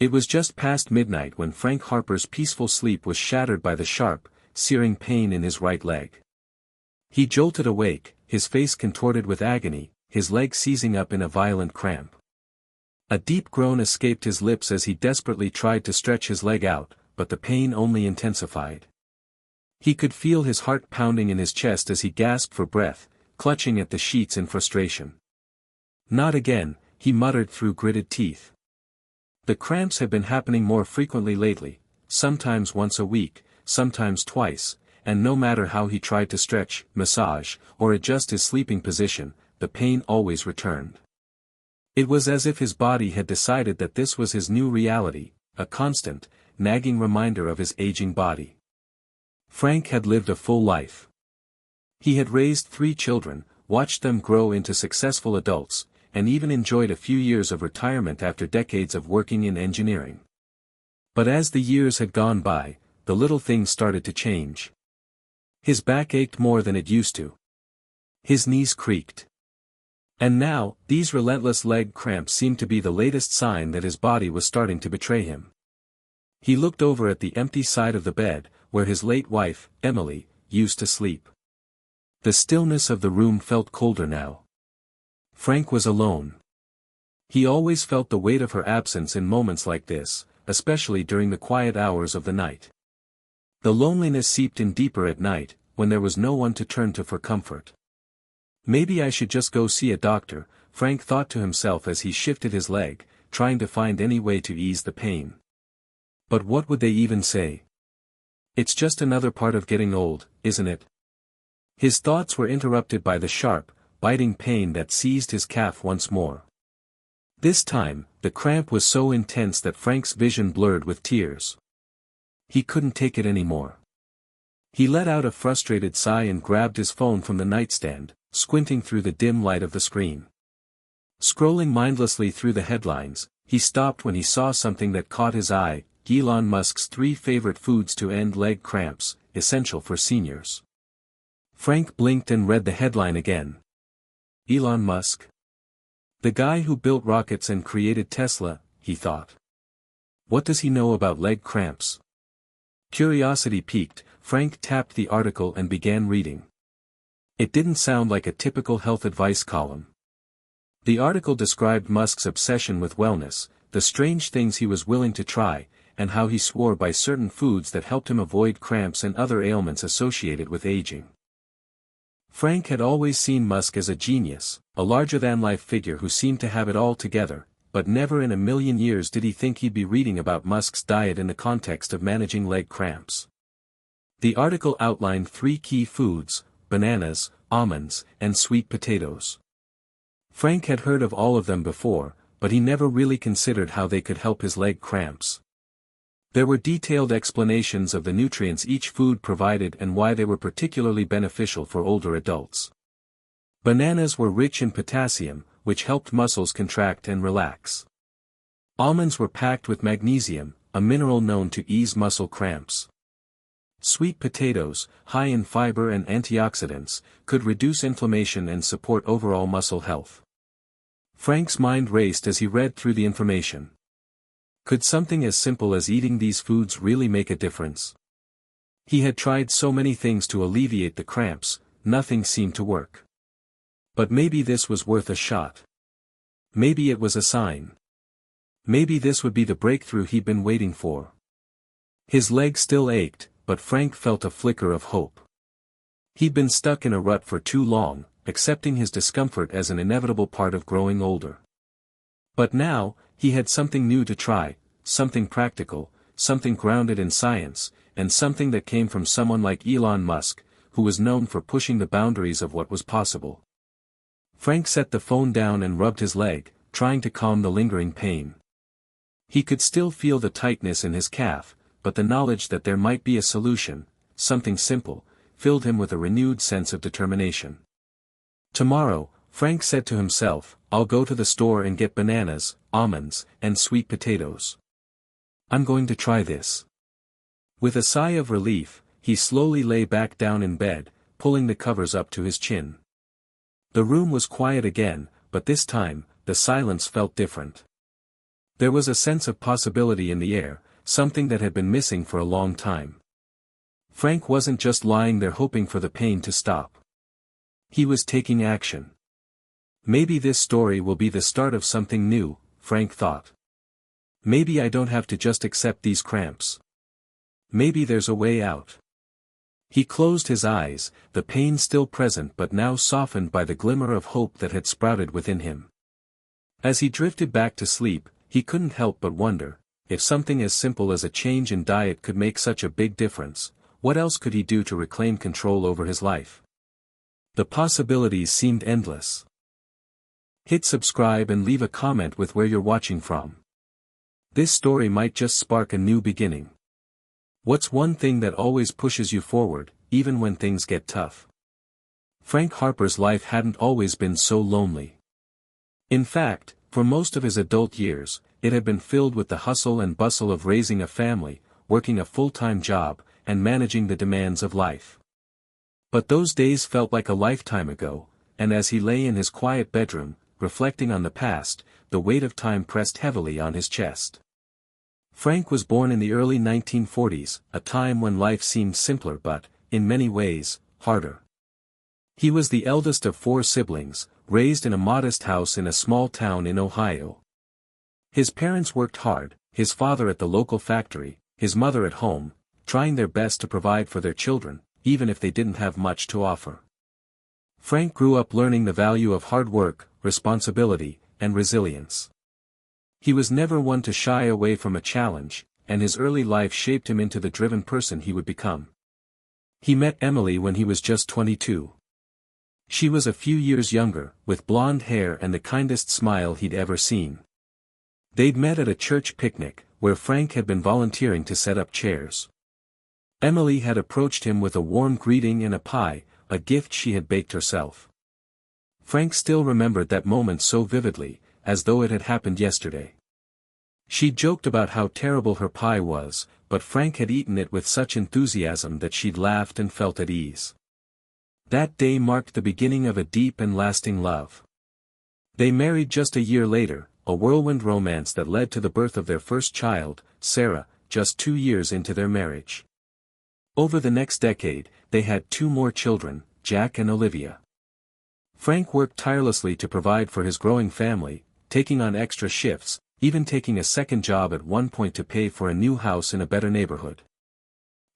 It was just past midnight when Frank Harper's peaceful sleep was shattered by the sharp, searing pain in his right leg. He jolted awake, his face contorted with agony, his leg seizing up in a violent cramp. A deep groan escaped his lips as he desperately tried to stretch his leg out, but the pain only intensified. He could feel his heart pounding in his chest as he gasped for breath, clutching at the sheets in frustration. "Not again," he muttered through gritted teeth. The cramps had been happening more frequently lately, sometimes once a week, sometimes twice, and no matter how he tried to stretch, massage, or adjust his sleeping position, the pain always returned. It was as if his body had decided that this was his new reality, a constant, nagging reminder of his aging body. Frank had lived a full life. He had raised 3 children, watched them grow into successful adults, and even enjoyed a few years of retirement after decades of working in engineering. But as the years had gone by, the little things started to change. His back ached more than it used to. His knees creaked. And now, these relentless leg cramps seemed to be the latest sign that his body was starting to betray him. He looked over at the empty side of the bed, where his late wife, Emily, used to sleep. The stillness of the room felt colder now. Frank was alone. He always felt the weight of her absence in moments like this, especially during the quiet hours of the night. The loneliness seeped in deeper at night, when there was no one to turn to for comfort. Maybe I should just go see a doctor, Frank thought to himself as he shifted his leg, trying to find any way to ease the pain. But what would they even say? It's just another part of getting old, isn't it? His thoughts were interrupted by the sharp, biting pain that seized his calf once more. This time, the cramp was so intense that Frank's vision blurred with tears. He couldn't take it anymore. He let out a frustrated sigh and grabbed his phone from the nightstand, squinting through the dim light of the screen. Scrolling mindlessly through the headlines, he stopped when he saw something that caught his eye: Elon Musk's 3 favorite foods to end leg cramps, essential for seniors. Frank blinked and read the headline again. Elon Musk? The guy who built rockets and created Tesla, he thought. What does he know about leg cramps? Curiosity piqued, Frank tapped the article and began reading. It didn't sound like a typical health advice column. The article described Musk's obsession with wellness, the strange things he was willing to try, and how he swore by certain foods that helped him avoid cramps and other ailments associated with aging. Frank had always seen Musk as a genius, a larger-than-life figure who seemed to have it all together, but never in a million years did he think he'd be reading about Musk's diet in the context of managing leg cramps. The article outlined 3 key foods: bananas, almonds, and sweet potatoes. Frank had heard of all of them before, but he never really considered how they could help his leg cramps. There were detailed explanations of the nutrients each food provided and why they were particularly beneficial for older adults. Bananas were rich in potassium, which helped muscles contract and relax. Almonds were packed with magnesium, a mineral known to ease muscle cramps. Sweet potatoes, high in fiber and antioxidants, could reduce inflammation and support overall muscle health. Frank's mind raced as he read through the information. Could something as simple as eating these foods really make a difference? He had tried so many things to alleviate the cramps, nothing seemed to work. But maybe this was worth a shot. Maybe it was a sign. Maybe this would be the breakthrough he'd been waiting for. His leg still ached, but Frank felt a flicker of hope. He'd been stuck in a rut for too long, accepting his discomfort as an inevitable part of growing older. But now, he had something new to try, something practical, something grounded in science, and something that came from someone like Elon Musk, who was known for pushing the boundaries of what was possible. Frank set the phone down and rubbed his leg, trying to calm the lingering pain. He could still feel the tightness in his calf, but the knowledge that there might be a solution, something simple, filled him with a renewed sense of determination. Tomorrow, Frank said to himself, I'll go to the store and get bananas, almonds, and sweet potatoes. I'm going to try this. With a sigh of relief, he slowly lay back down in bed, pulling the covers up to his chin. The room was quiet again, but this time, the silence felt different. There was a sense of possibility in the air, something that had been missing for a long time. Frank wasn't just lying there hoping for the pain to stop. He was taking action. Maybe this story will be the start of something new, Frank thought. Maybe I don't have to just accept these cramps. Maybe there's a way out. He closed his eyes, the pain still present but now softened by the glimmer of hope that had sprouted within him. As he drifted back to sleep, he couldn't help but wonder, if something as simple as a change in diet could make such a big difference, what else could he do to reclaim control over his life? The possibilities seemed endless. Hit subscribe and leave a comment with where you're watching from. This story might just spark a new beginning. What's one thing that always pushes you forward, even when things get tough? Frank Harper's life hadn't always been so lonely. In fact, for most of his adult years, it had been filled with the hustle and bustle of raising a family, working a full-time job, and managing the demands of life. But those days felt like a lifetime ago, and as he lay in his quiet bedroom, reflecting on the past, the weight of time pressed heavily on his chest. Frank was born in the early 1940s, a time when life seemed simpler but, in many ways, harder. He was the eldest of 4 siblings, raised in a modest house in a small town in Ohio. His parents worked hard, his father at the local factory, his mother at home, trying their best to provide for their children, even if they didn't have much to offer. Frank grew up learning the value of hard work, responsibility, and resilience. He was never one to shy away from a challenge, and his early life shaped him into the driven person he would become. He met Emily when he was just 22. She was a few years younger, with blonde hair and the kindest smile he'd ever seen. They'd met at a church picnic, where Frank had been volunteering to set up chairs. Emily had approached him with a warm greeting and a pie, a gift she had baked herself. Frank still remembered that moment so vividly, as though it had happened yesterday. She joked about how terrible her pie was, but Frank had eaten it with such enthusiasm that she'd laughed and felt at ease. That day marked the beginning of a deep and lasting love. They married just a year later, a whirlwind romance that led to the birth of their first child, Sarah, just 2 years into their marriage. Over the next decade, they had 2 more children, Jack and Olivia. Frank worked tirelessly to provide for his growing family, taking on extra shifts, even taking a second job at one point to pay for a new house in a better neighborhood.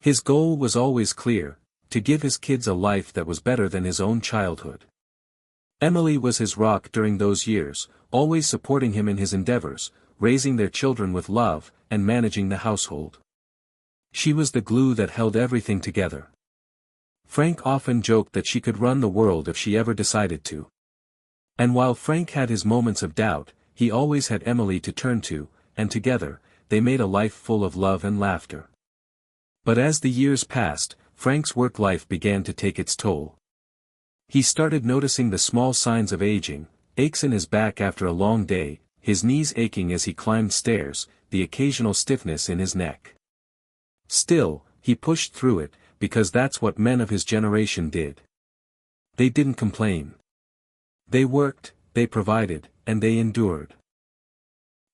His goal was always clear: to give his kids a life that was better than his own childhood. Emily was his rock during those years, always supporting him in his endeavors, raising their children with love, and managing the household. She was the glue that held everything together. Frank often joked that she could run the world if she ever decided to. And while Frank had his moments of doubt, he always had Emily to turn to, and together, they made a life full of love and laughter. But as the years passed, Frank's work life began to take its toll. He started noticing the small signs of aging: aches in his back after a long day, his knees aching as he climbed stairs, the occasional stiffness in his neck. Still, he pushed through it, because that's what men of his generation did. They didn't complain. They worked, they provided, and they endured.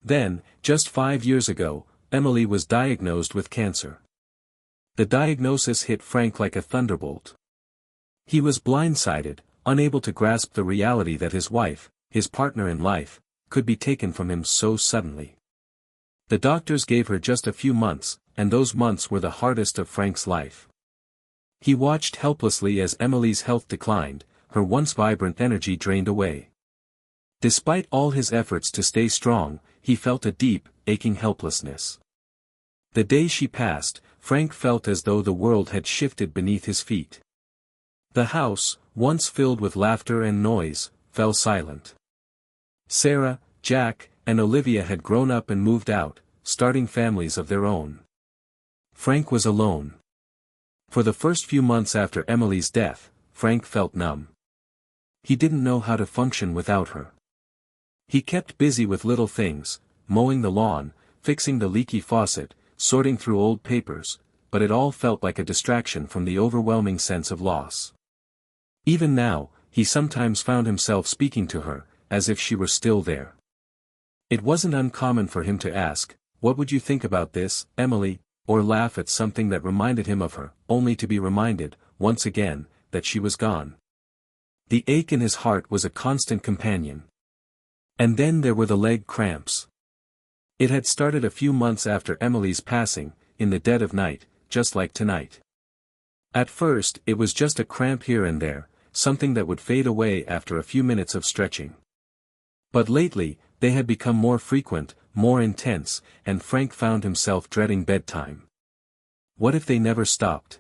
Then, just 5 years ago, Emily was diagnosed with cancer. The diagnosis hit Frank like a thunderbolt. He was blindsided, unable to grasp the reality that his wife, his partner in life, could be taken from him so suddenly. The doctors gave her just a few months, and those months were the hardest of Frank's life. He watched helplessly as Emily's health declined, her once vibrant energy drained away. Despite all his efforts to stay strong, he felt a deep, aching helplessness. The day she passed, Frank felt as though the world had shifted beneath his feet. The house, once filled with laughter and noise, fell silent. Sarah, Jack, and Olivia had grown up and moved out, starting families of their own. Frank was alone. For the first few months after Emily's death, Frank felt numb. He didn't know how to function without her. He kept busy with little things, mowing the lawn, fixing the leaky faucet, sorting through old papers, but it all felt like a distraction from the overwhelming sense of loss. Even now, he sometimes found himself speaking to her, as if she were still there. It wasn't uncommon for him to ask, "What would you think about this, Emily?" or laugh at something that reminded him of her, only to be reminded, once again, that she was gone. The ache in his heart was a constant companion. And then there were the leg cramps. It had started a few months after Emily's passing, in the dead of night, just like tonight. At first, it was just a cramp here and there, something that would fade away after a few minutes of stretching. But lately, they had become more frequent, more intense, and Frank found himself dreading bedtime. What if they never stopped?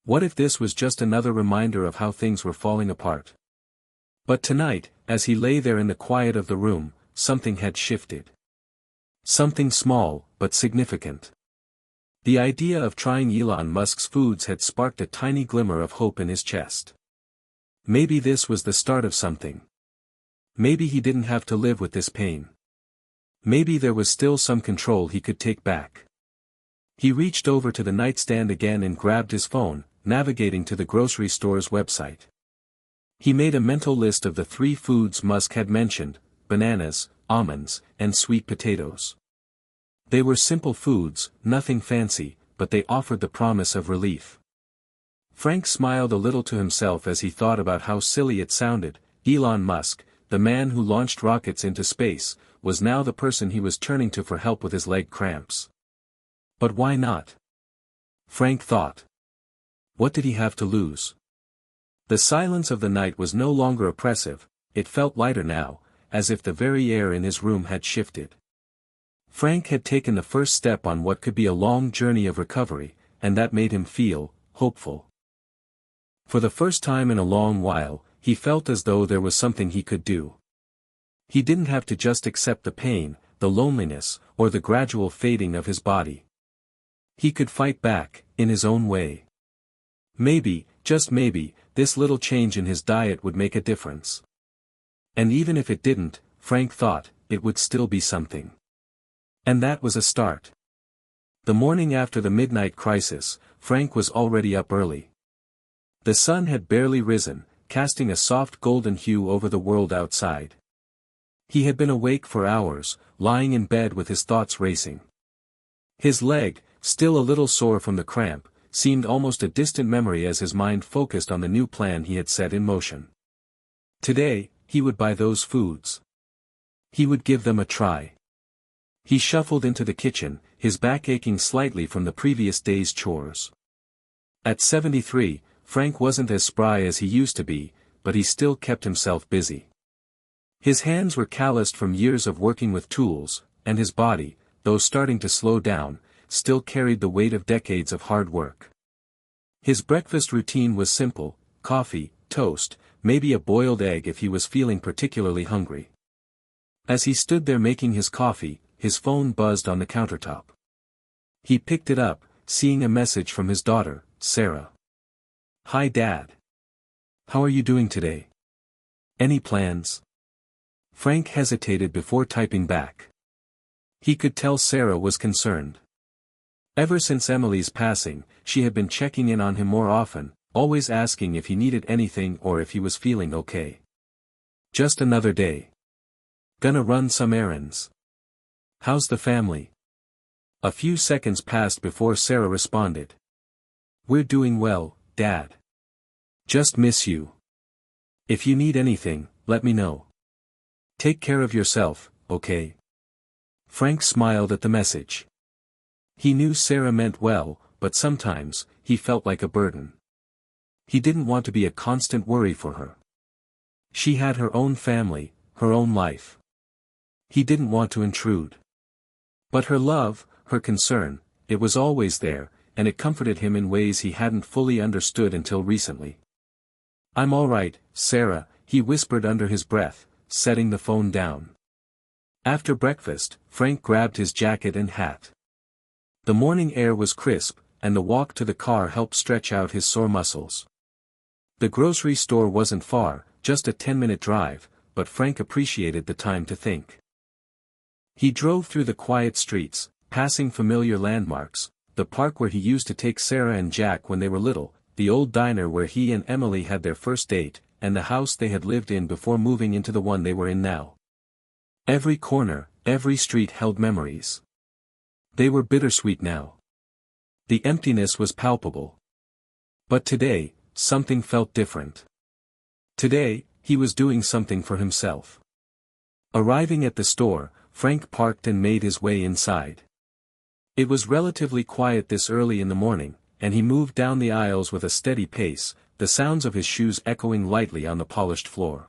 What if this was just another reminder of how things were falling apart? But tonight, as he lay there in the quiet of the room, something had shifted. Something small, but significant. The idea of trying Elon Musk's foods had sparked a tiny glimmer of hope in his chest. Maybe this was the start of something. Maybe he didn't have to live with this pain. Maybe there was still some control he could take back. He reached over to the nightstand again and grabbed his phone, navigating to the grocery store's website. He made a mental list of the 3 foods Musk had mentioned: bananas, almonds, and sweet potatoes. They were simple foods, nothing fancy, but they offered the promise of relief. Frank smiled a little to himself as he thought about how silly it sounded. Elon Musk, the man who launched rockets into space, was now the person he was turning to for help with his leg cramps. But why not? Frank thought. What did he have to lose? The silence of the night was no longer oppressive, it felt lighter now, as if the very air in his room had shifted. Frank had taken the first step on what could be a long journey of recovery, and that made him feel hopeful. For the first time in a long while, he felt as though there was something he could do. He didn't have to just accept the pain, the loneliness, or the gradual fading of his body. He could fight back, in his own way. Maybe, just maybe, this little change in his diet would make a difference. And even if it didn't, Frank thought, it would still be something. And that was a start. The morning after the midnight crisis, Frank was already up early. The sun had barely risen, casting a soft golden hue over the world outside. He had been awake for hours, lying in bed with his thoughts racing. His leg, still a little sore from the cramp, seemed almost a distant memory as his mind focused on the new plan he had set in motion. Today, he would buy those foods. He would give them a try. He shuffled into the kitchen, his back aching slightly from the previous day's chores. At 73, Frank wasn't as spry as he used to be, but he still kept himself busy. His hands were calloused from years of working with tools, and his body, though starting to slow down, still carried the weight of decades of hard work. His breakfast routine was simple: coffee, toast, maybe a boiled egg if he was feeling particularly hungry. As he stood there making his coffee, his phone buzzed on the countertop. He picked it up, seeing a message from his daughter, Sarah. "Hi Dad. How are you doing today? Any plans?" Frank hesitated before typing back. He could tell Sarah was concerned. Ever since Emily's passing, she had been checking in on him more often, always asking if he needed anything or if he was feeling okay. "Just another day. Gonna run some errands. How's the family?" A few seconds passed before Sarah responded. "We're doing well, Dad. Just miss you. If you need anything, let me know. Take care of yourself, okay?" Frank smiled at the message. He knew Sarah meant well, but sometimes, he felt like a burden. He didn't want to be a constant worry for her. She had her own family, her own life. He didn't want to intrude. But her love, her concern, it was always there, and it comforted him in ways he hadn't fully understood until recently. "I'm all right, Sarah," he whispered under his breath, setting the phone down. After breakfast, Frank grabbed his jacket and hat. The morning air was crisp, and the walk to the car helped stretch out his sore muscles. The grocery store wasn't far, just a 10-minute drive, but Frank appreciated the time to think. He drove through the quiet streets, passing familiar landmarks: the park where he used to take Sarah and Jack when they were little, the old diner where he and Emily had their first date, and the house they had lived in before moving into the one they were in now. Every corner, every street held memories. They were bittersweet now. The emptiness was palpable. But today, something felt different. Today, he was doing something for himself. Arriving at the store, Frank parked and made his way inside. It was relatively quiet this early in the morning, and he moved down the aisles with a steady pace, the sounds of his shoes echoing lightly on the polished floor.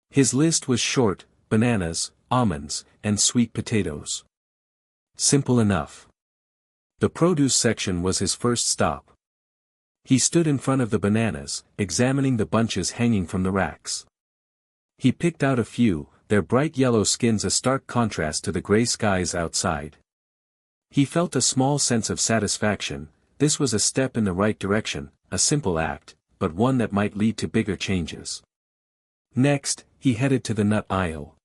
His list was short: bananas, almonds, and sweet potatoes. Simple enough. The produce section was his first stop. He stood in front of the bananas, examining the bunches hanging from the racks. He picked out a few, their bright yellow skins a stark contrast to the gray skies outside. He felt a small sense of satisfaction. This was a step in the right direction, a simple act, but one that might lead to bigger changes. Next, he headed to the nut aisle.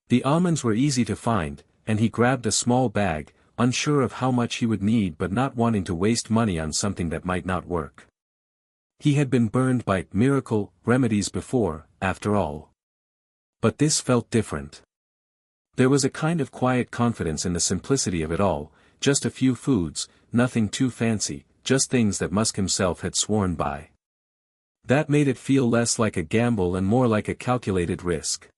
The almonds were easy to find, and he grabbed a small bag, unsure of how much he would need but not wanting to waste money on something that might not work. He had been burned by miracle remedies before, after all. But this felt different. There was a kind of quiet confidence in the simplicity of it all, just a few foods, nothing too fancy, just things that Musk himself had sworn by. That made it feel less like a gamble and more like a calculated risk.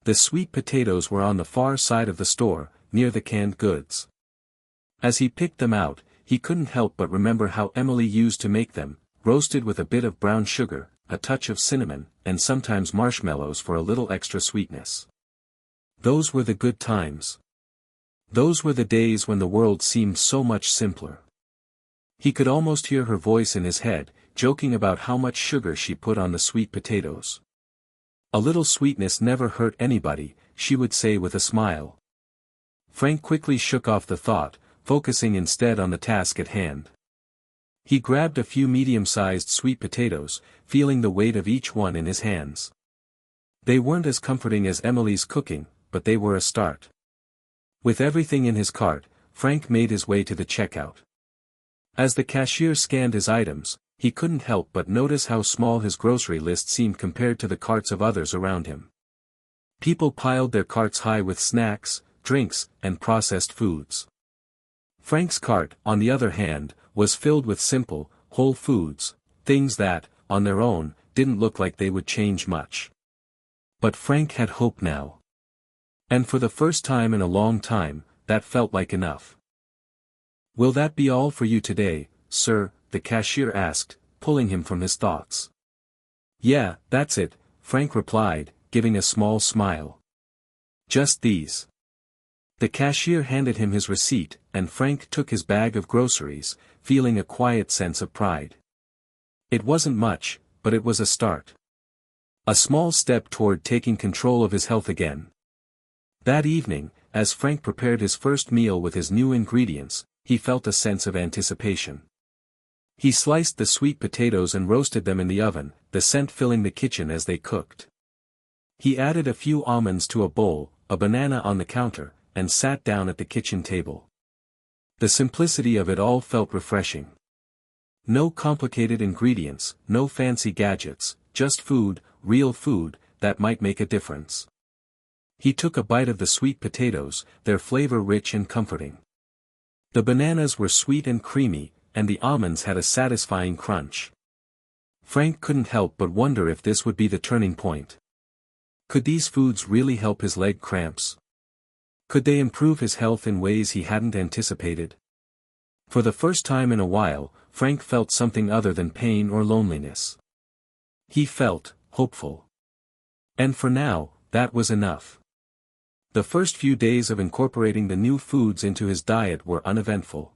The sweet potatoes were on the far side of the store, near the canned goods. As he picked them out, he couldn't help but remember how Emily used to make them, roasted with a bit of brown sugar, a touch of cinnamon, and sometimes marshmallows for a little extra sweetness. Those were the good times. Those were the days when the world seemed so much simpler. He could almost hear her voice in his head, joking about how much sugar she put on the sweet potatoes. A little sweetness never hurt anybody, she would say with a smile. Frank quickly shook off the thought, focusing instead on the task at hand. He grabbed a few medium-sized sweet potatoes, feeling the weight of each one in his hands. They weren't as comforting as Emily's cooking, but they were a start. With everything in his cart, Frank made his way to the checkout. As the cashier scanned his items, he couldn't help but notice how small his grocery list seemed compared to the carts of others around him. People piled their carts high with snacks, drinks, and processed foods. Frank's cart, on the other hand, was filled with simple, whole foods, things that, on their own, didn't look like they would change much. But Frank had hope now. And for the first time in a long time, that felt like enough. "Will that be all for you today, sir?" the cashier asked, pulling him from his thoughts. "Yeah, that's it," Frank replied, giving a small smile. "Just these." The cashier handed him his receipt, and Frank took his bag of groceries, feeling a quiet sense of pride. It wasn't much, but it was a start. A small step toward taking control of his health again. That evening, as Frank prepared his first meal with his new ingredients, he felt a sense of anticipation. He sliced the sweet potatoes and roasted them in the oven, the scent filling the kitchen as they cooked. He added a few almonds to a bowl, a banana on the counter, and sat down at the kitchen table. The simplicity of it all felt refreshing. No complicated ingredients, no fancy gadgets, just food, real food, that might make a difference. He took a bite of the sweet potatoes, their flavor rich and comforting. The bananas were sweet and creamy, and the almonds had a satisfying crunch. Frank couldn't help but wonder if this would be the turning point. Could these foods really help his leg cramps? Could they improve his health in ways he hadn't anticipated? For the first time in a while, Frank felt something other than pain or loneliness. He felt hopeful. And for now, that was enough. The first few days of incorporating the new foods into his diet were uneventful.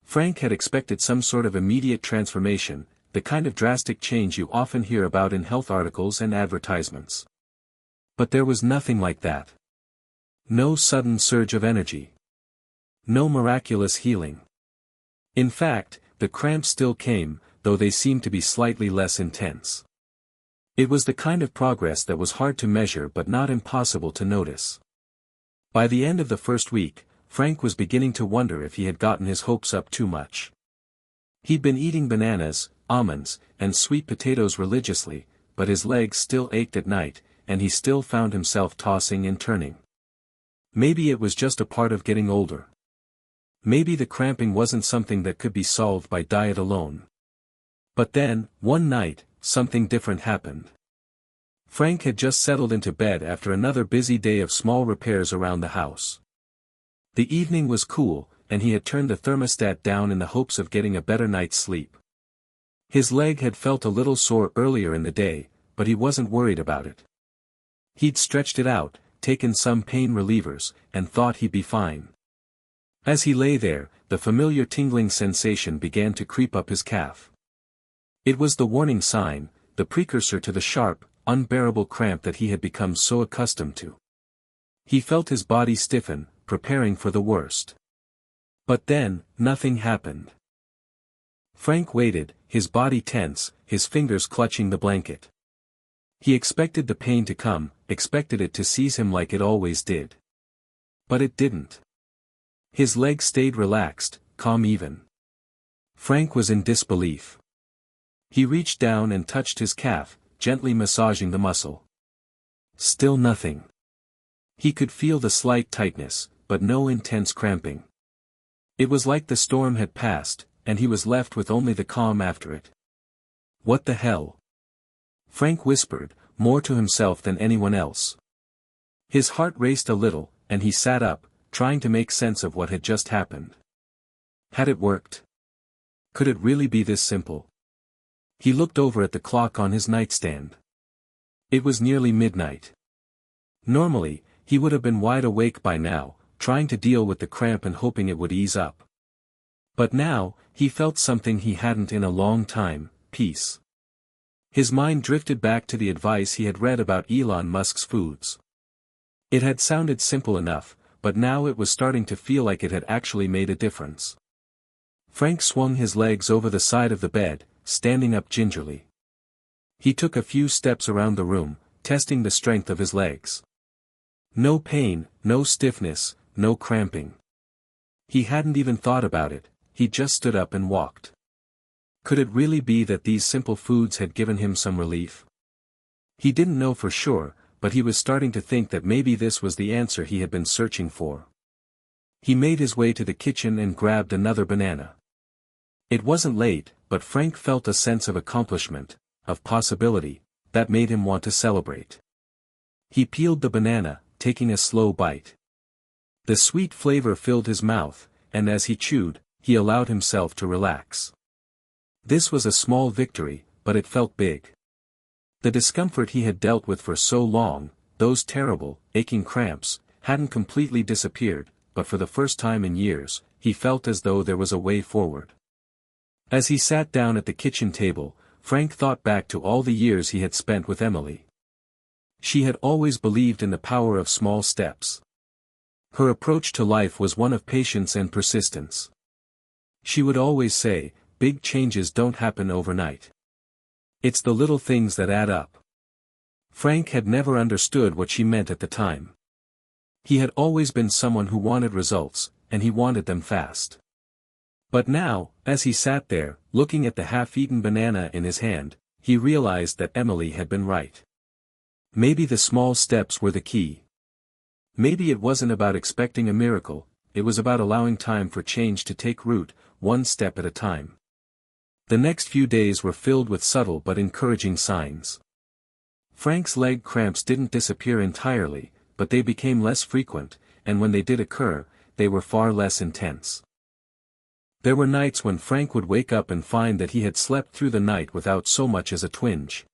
Frank had expected some sort of immediate transformation, the kind of drastic change you often hear about in health articles and advertisements. But there was nothing like that. No sudden surge of energy. No miraculous healing. In fact, the cramps still came, though they seemed to be slightly less intense. It was the kind of progress that was hard to measure but not impossible to notice. By the end of the first week, Frank was beginning to wonder if he had gotten his hopes up too much. He'd been eating bananas, almonds, and sweet potatoes religiously, but his legs still ached at night, and he still found himself tossing and turning. Maybe it was just a part of getting older. Maybe the cramping wasn't something that could be solved by diet alone. But then, one night, something different happened. Frank had just settled into bed after another busy day of small repairs around the house. The evening was cool, and he had turned the thermostat down in the hopes of getting a better night's sleep. His leg had felt a little sore earlier in the day, but he wasn't worried about it. He'd stretched it out, taken some pain relievers, and thought he'd be fine. As he lay there, the familiar tingling sensation began to creep up his calf. It was the warning sign, the precursor to the sharp, unbearable cramp that he had become so accustomed to. He felt his body stiffen, preparing for the worst. But then, nothing happened. Frank waited, his body tense, his fingers clutching the blanket. He expected the pain to come, expected it to seize him like it always did. But it didn't. His legs stayed relaxed, calm even. Frank was in disbelief. He reached down and touched his calf, gently massaging the muscle. Still nothing. He could feel the slight tightness, but no intense cramping. It was like the storm had passed, and he was left with only the calm after it. What the hell? Frank whispered, more to himself than anyone else. His heart raced a little, and he sat up, trying to make sense of what had just happened. Had it worked? Could it really be this simple? He looked over at the clock on his nightstand. It was nearly midnight. Normally, he would have been wide awake by now, trying to deal with the cramp and hoping it would ease up. But now, he felt something he hadn't in a long time, peace. His mind drifted back to the advice he had read about Elon Musk's foods. It had sounded simple enough, but now it was starting to feel like it had actually made a difference. Frank swung his legs over the side of the bed, standing up gingerly. He took a few steps around the room, testing the strength of his legs. No pain, no stiffness, no cramping. He hadn't even thought about it, he just stood up and walked. Could it really be that these simple foods had given him some relief? He didn't know for sure, but he was starting to think that maybe this was the answer he had been searching for. He made his way to the kitchen and grabbed another banana. It wasn't late, but Frank felt a sense of accomplishment, of possibility, that made him want to celebrate. He peeled the banana, taking a slow bite. The sweet flavor filled his mouth, and as he chewed, he allowed himself to relax. This was a small victory, but it felt big. The discomfort he had dealt with for so long, those terrible, aching cramps, hadn't completely disappeared, but for the first time in years, he felt as though there was a way forward. As he sat down at the kitchen table, Frank thought back to all the years he had spent with Emily. She had always believed in the power of small steps. Her approach to life was one of patience and persistence. She would always say, "Big changes don't happen overnight. It's the little things that add up." Frank had never understood what she meant at the time. He had always been someone who wanted results, and he wanted them fast. But now, as he sat there, looking at the half-eaten banana in his hand, he realized that Emily had been right. Maybe the small steps were the key. Maybe it wasn't about expecting a miracle, it was about allowing time for change to take root, one step at a time. The next few days were filled with subtle but encouraging signs. Frank's leg cramps didn't disappear entirely, but they became less frequent, and when they did occur, they were far less intense. There were nights when Frank would wake up and find that he had slept through the night without so much as a twinge.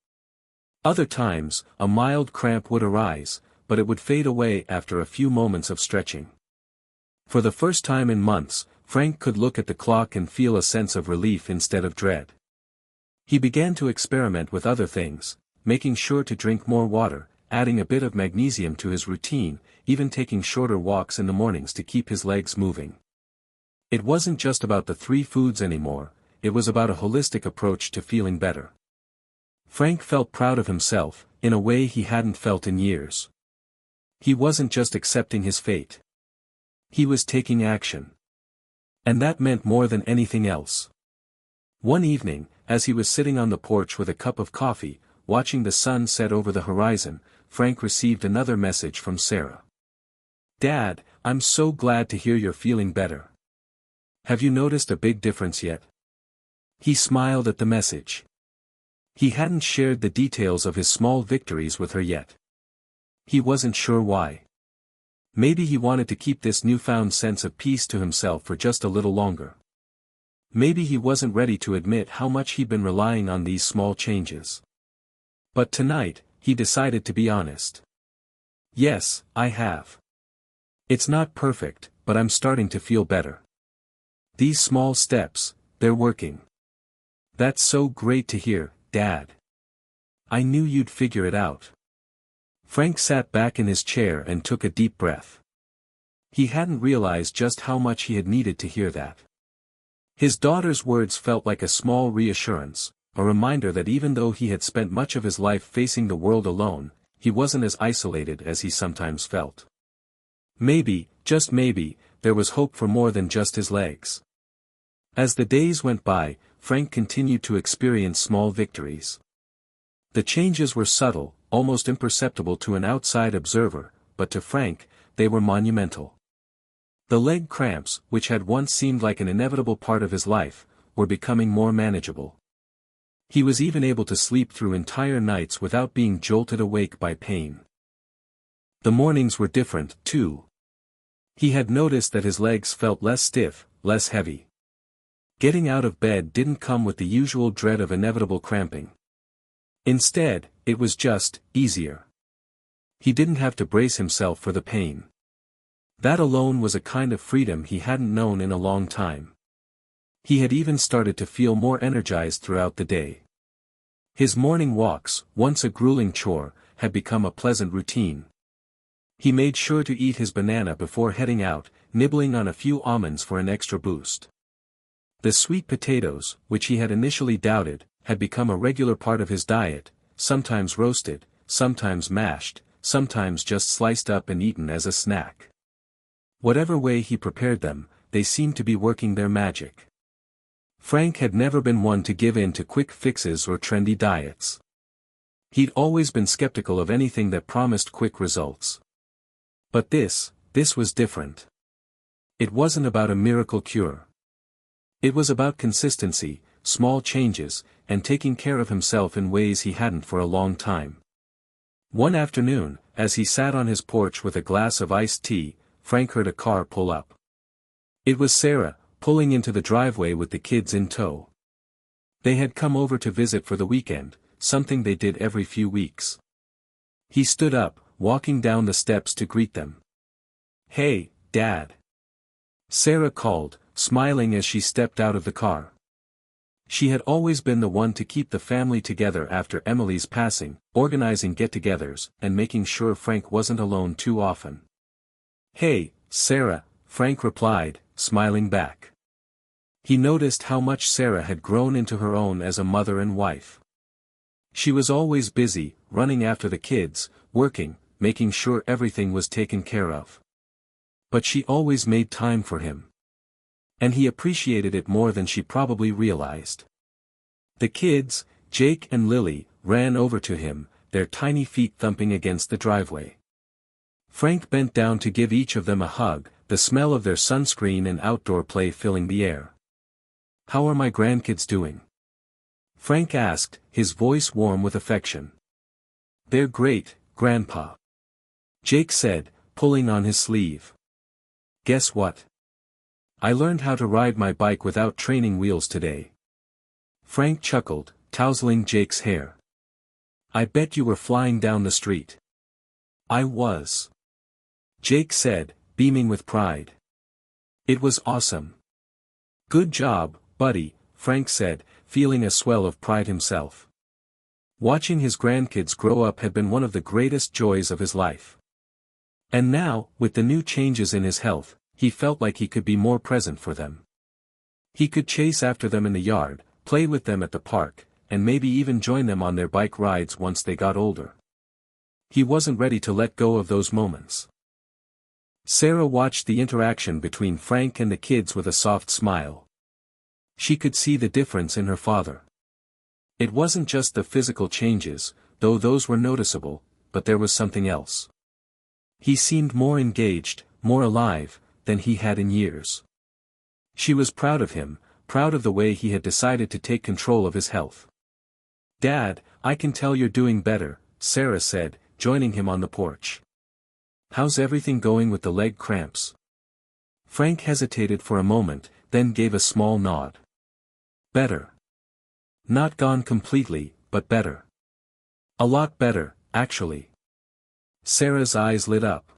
Other times, a mild cramp would arise, but it would fade away after a few moments of stretching. For the first time in months, Frank could look at the clock and feel a sense of relief instead of dread. He began to experiment with other things, making sure to drink more water, adding a bit of magnesium to his routine, even taking shorter walks in the mornings to keep his legs moving. It wasn't just about the 3 foods anymore, it was about a holistic approach to feeling better. Frank felt proud of himself, in a way he hadn't felt in years. He wasn't just accepting his fate. He was taking action. And that meant more than anything else. One evening, as he was sitting on the porch with a cup of coffee, watching the sun set over the horizon, Frank received another message from Sarah. Dad, I'm so glad to hear you're feeling better. Have you noticed a big difference yet? He smiled at the message. He hadn't shared the details of his small victories with her yet. He wasn't sure why. Maybe he wanted to keep this newfound sense of peace to himself for just a little longer. Maybe he wasn't ready to admit how much he'd been relying on these small changes. But tonight, he decided to be honest. Yes, I have. It's not perfect, but I'm starting to feel better. These small steps, they're working. That's so great to hear, Dad. I knew you'd figure it out. Frank sat back in his chair and took a deep breath. He hadn't realized just how much he had needed to hear that. His daughter's words felt like a small reassurance, a reminder that even though he had spent much of his life facing the world alone, he wasn't as isolated as he sometimes felt. Maybe, just maybe, there was hope for more than just his legs. As the days went by, Frank continued to experience small victories. The changes were subtle, almost imperceptible to an outside observer, but to Frank, they were monumental. The leg cramps, which had once seemed like an inevitable part of his life, were becoming more manageable. He was even able to sleep through entire nights without being jolted awake by pain. The mornings were different, too. He had noticed that his legs felt less stiff, less heavy. Getting out of bed didn't come with the usual dread of inevitable cramping. Instead, it was just easier. He didn't have to brace himself for the pain. That alone was a kind of freedom he hadn't known in a long time. He had even started to feel more energized throughout the day. His morning walks, once a grueling chore, had become a pleasant routine. He made sure to eat his banana before heading out, nibbling on a few almonds for an extra boost. The sweet potatoes, which he had initially doubted, had become a regular part of his diet, sometimes roasted, sometimes mashed, sometimes just sliced up and eaten as a snack. Whatever way he prepared them, they seemed to be working their magic. Frank had never been one to give in to quick fixes or trendy diets. He'd always been skeptical of anything that promised quick results. But this was different. It wasn't about a miracle cure. It was about consistency, small changes, and taking care of himself in ways he hadn't for a long time. One afternoon, as he sat on his porch with a glass of iced tea, Frank heard a car pull up. It was Sarah, pulling into the driveway with the kids in tow. They had come over to visit for the weekend, something they did every few weeks. He stood up, walking down the steps to greet them. "Hey, Dad." Sarah called, smiling as she stepped out of the car. She had always been the one to keep the family together after Emily's passing, organizing get-togethers, and making sure Frank wasn't alone too often. "Hey, Sarah," Frank replied, smiling back. He noticed how much Sarah had grown into her own as a mother and wife. She was always busy, running after the kids, working, making sure everything was taken care of. But she always made time for him. And he appreciated it more than she probably realized. The kids, Jake and Lily, ran over to him, their tiny feet thumping against the driveway. Frank bent down to give each of them a hug, the smell of their sunscreen and outdoor play filling the air. "How are my grandkids doing?" Frank asked, his voice warm with affection. "They're great, Grandpa," Jake said, pulling on his sleeve. "Guess what? I learned how to ride my bike without training wheels today." Frank chuckled, tousling Jake's hair. "I bet you were flying down the street." "I was," Jake said, beaming with pride. "It was awesome." "Good job, buddy," Frank said, feeling a swell of pride himself. Watching his grandkids grow up had been one of the greatest joys of his life. And now, with the new changes in his health, he felt like he could be more present for them. He could chase after them in the yard, play with them at the park, and maybe even join them on their bike rides once they got older. He wasn't ready to let go of those moments. Sarah watched the interaction between Frank and the kids with a soft smile. She could see the difference in her father. It wasn't just the physical changes, though those were noticeable, but there was something else. He seemed more engaged, more alive, than he had in years. She was proud of him, proud of the way he had decided to take control of his health. "Dad, I can tell you're doing better," Sarah said, joining him on the porch. "How's everything going with the leg cramps?" Frank hesitated for a moment, then gave a small nod. "Better. Not gone completely, but better. A lot better, actually." Sarah's eyes lit up.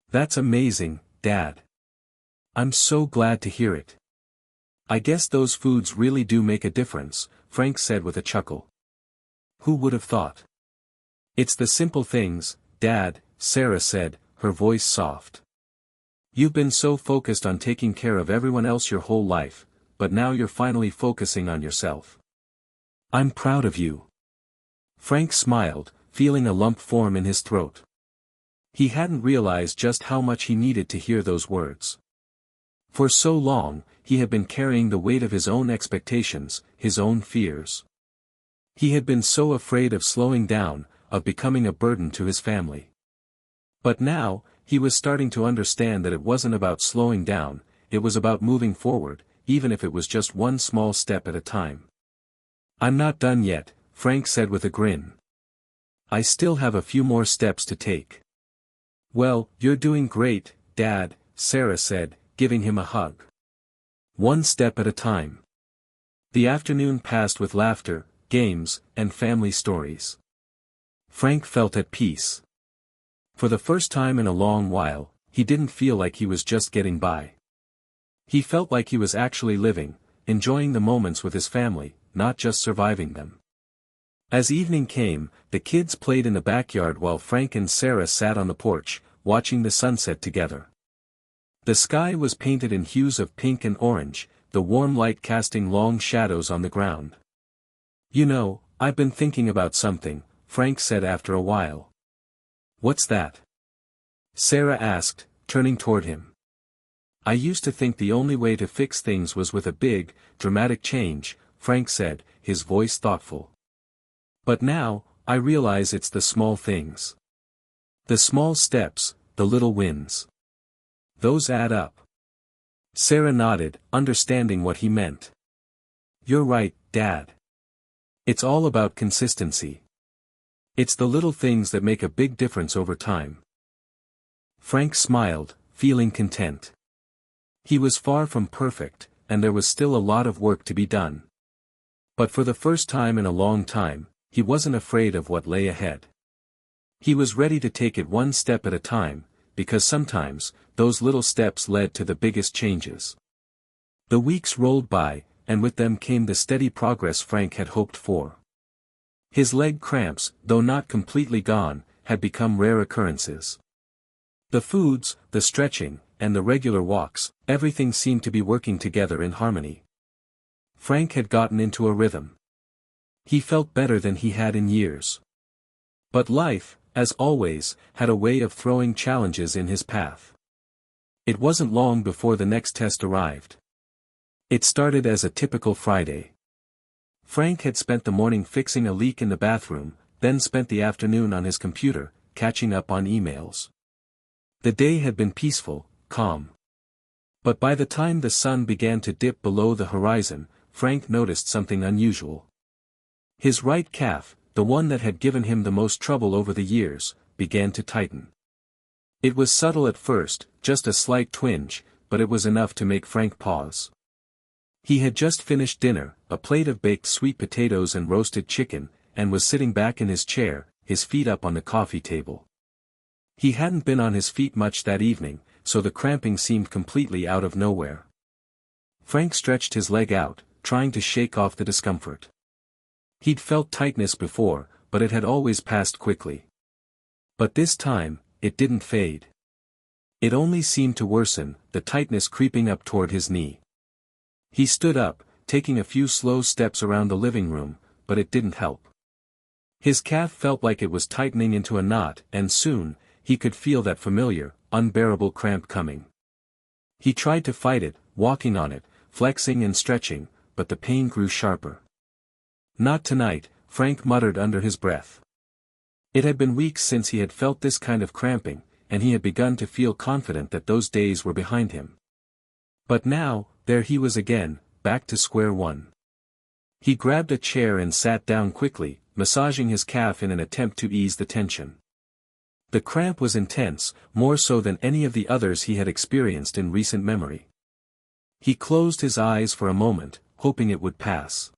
"That's amazing, Dad. I'm so glad to hear it." "I guess those foods really do make a difference," Frank said with a chuckle. "Who would have thought?" "It's the simple things, Dad," Sarah said, her voice soft. "You've been so focused on taking care of everyone else your whole life, but now you're finally focusing on yourself. I'm proud of you." Frank smiled, feeling a lump form in his throat. He hadn't realized just how much he needed to hear those words. For so long, he had been carrying the weight of his own expectations, his own fears. He had been so afraid of slowing down, of becoming a burden to his family. But now, he was starting to understand that it wasn't about slowing down, it was about moving forward, even if it was just one small step at a time. "I'm not done yet," Frank said with a grin. "I still have a few more steps to take." "Well, you're doing great, Dad," Sarah said, giving him a hug. "One step at a time." The afternoon passed with laughter, games, and family stories. Frank felt at peace. For the first time in a long while, he didn't feel like he was just getting by. He felt like he was actually living, enjoying the moments with his family, not just surviving them. As evening came, the kids played in the backyard while Frank and Sarah sat on the porch, watching the sunset together. The sky was painted in hues of pink and orange, the warm light casting long shadows on the ground. "You know, I've been thinking about something," Frank said after a while. "What's that?" Sarah asked, turning toward him. "I used to think the only way to fix things was with a big, dramatic change," Frank said, his voice thoughtful. "But now, I realize it's the small things. The small steps, the little wins. Those add up." Sarah nodded, understanding what he meant. "You're right, Dad. It's all about consistency. It's the little things that make a big difference over time." Frank smiled, feeling content. He was far from perfect, and there was still a lot of work to be done. But for the first time in a long time, he wasn't afraid of what lay ahead. He was ready to take it one step at a time, because sometimes, those little steps led to the biggest changes. The weeks rolled by, and with them came the steady progress Frank had hoped for. His leg cramps, though not completely gone, had become rare occurrences. The foods, the stretching, and the regular walks, everything seemed to be working together in harmony. Frank had gotten into a rhythm. He felt better than he had in years. But life, as always, had a way of throwing challenges in his path. It wasn't long before the next test arrived. It started as a typical Friday. Frank had spent the morning fixing a leak in the bathroom, then spent the afternoon on his computer, catching up on emails. The day had been peaceful, calm. But by the time the sun began to dip below the horizon, Frank noticed something unusual. His right calf, the one that had given him the most trouble over the years, began to tighten. It was subtle at first, just a slight twinge, but it was enough to make Frank pause. He had just finished dinner, a plate of baked sweet potatoes and roasted chicken, and was sitting back in his chair, his feet up on the coffee table. He hadn't been on his feet much that evening, so the cramping seemed completely out of nowhere. Frank stretched his leg out, trying to shake off the discomfort. He'd felt tightness before, but it had always passed quickly. But this time, it didn't fade. It only seemed to worsen, the tightness creeping up toward his knee. He stood up, taking a few slow steps around the living room, but it didn't help. His calf felt like it was tightening into a knot, and soon, he could feel that familiar, unbearable cramp coming. He tried to fight it, walking on it, flexing and stretching, but the pain grew sharper. "Not tonight," Frank muttered under his breath. It had been weeks since he had felt this kind of cramping, and he had begun to feel confident that those days were behind him. But now, there he was again, back to square one. He grabbed a chair and sat down quickly, massaging his calf in an attempt to ease the tension. The cramp was intense, more so than any of the others he had experienced in recent memory. He closed his eyes for a moment, hoping it would pass.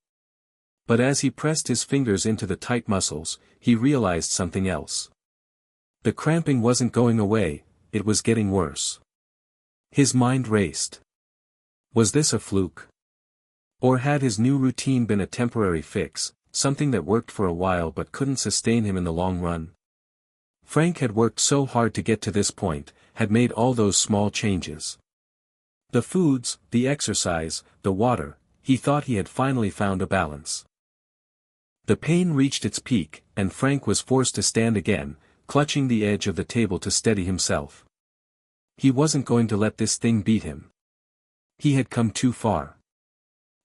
But as he pressed his fingers into the tight muscles, he realized something else. The cramping wasn't going away, it was getting worse. His mind raced. Was this a fluke? Or had his new routine been a temporary fix, something that worked for a while but couldn't sustain him in the long run? Frank had worked so hard to get to this point, had made all those small changes. The foods, the exercise, the water, he thought he had finally found a balance. The pain reached its peak, and Frank was forced to stand again, clutching the edge of the table to steady himself. He wasn't going to let this thing beat him. He had come too far.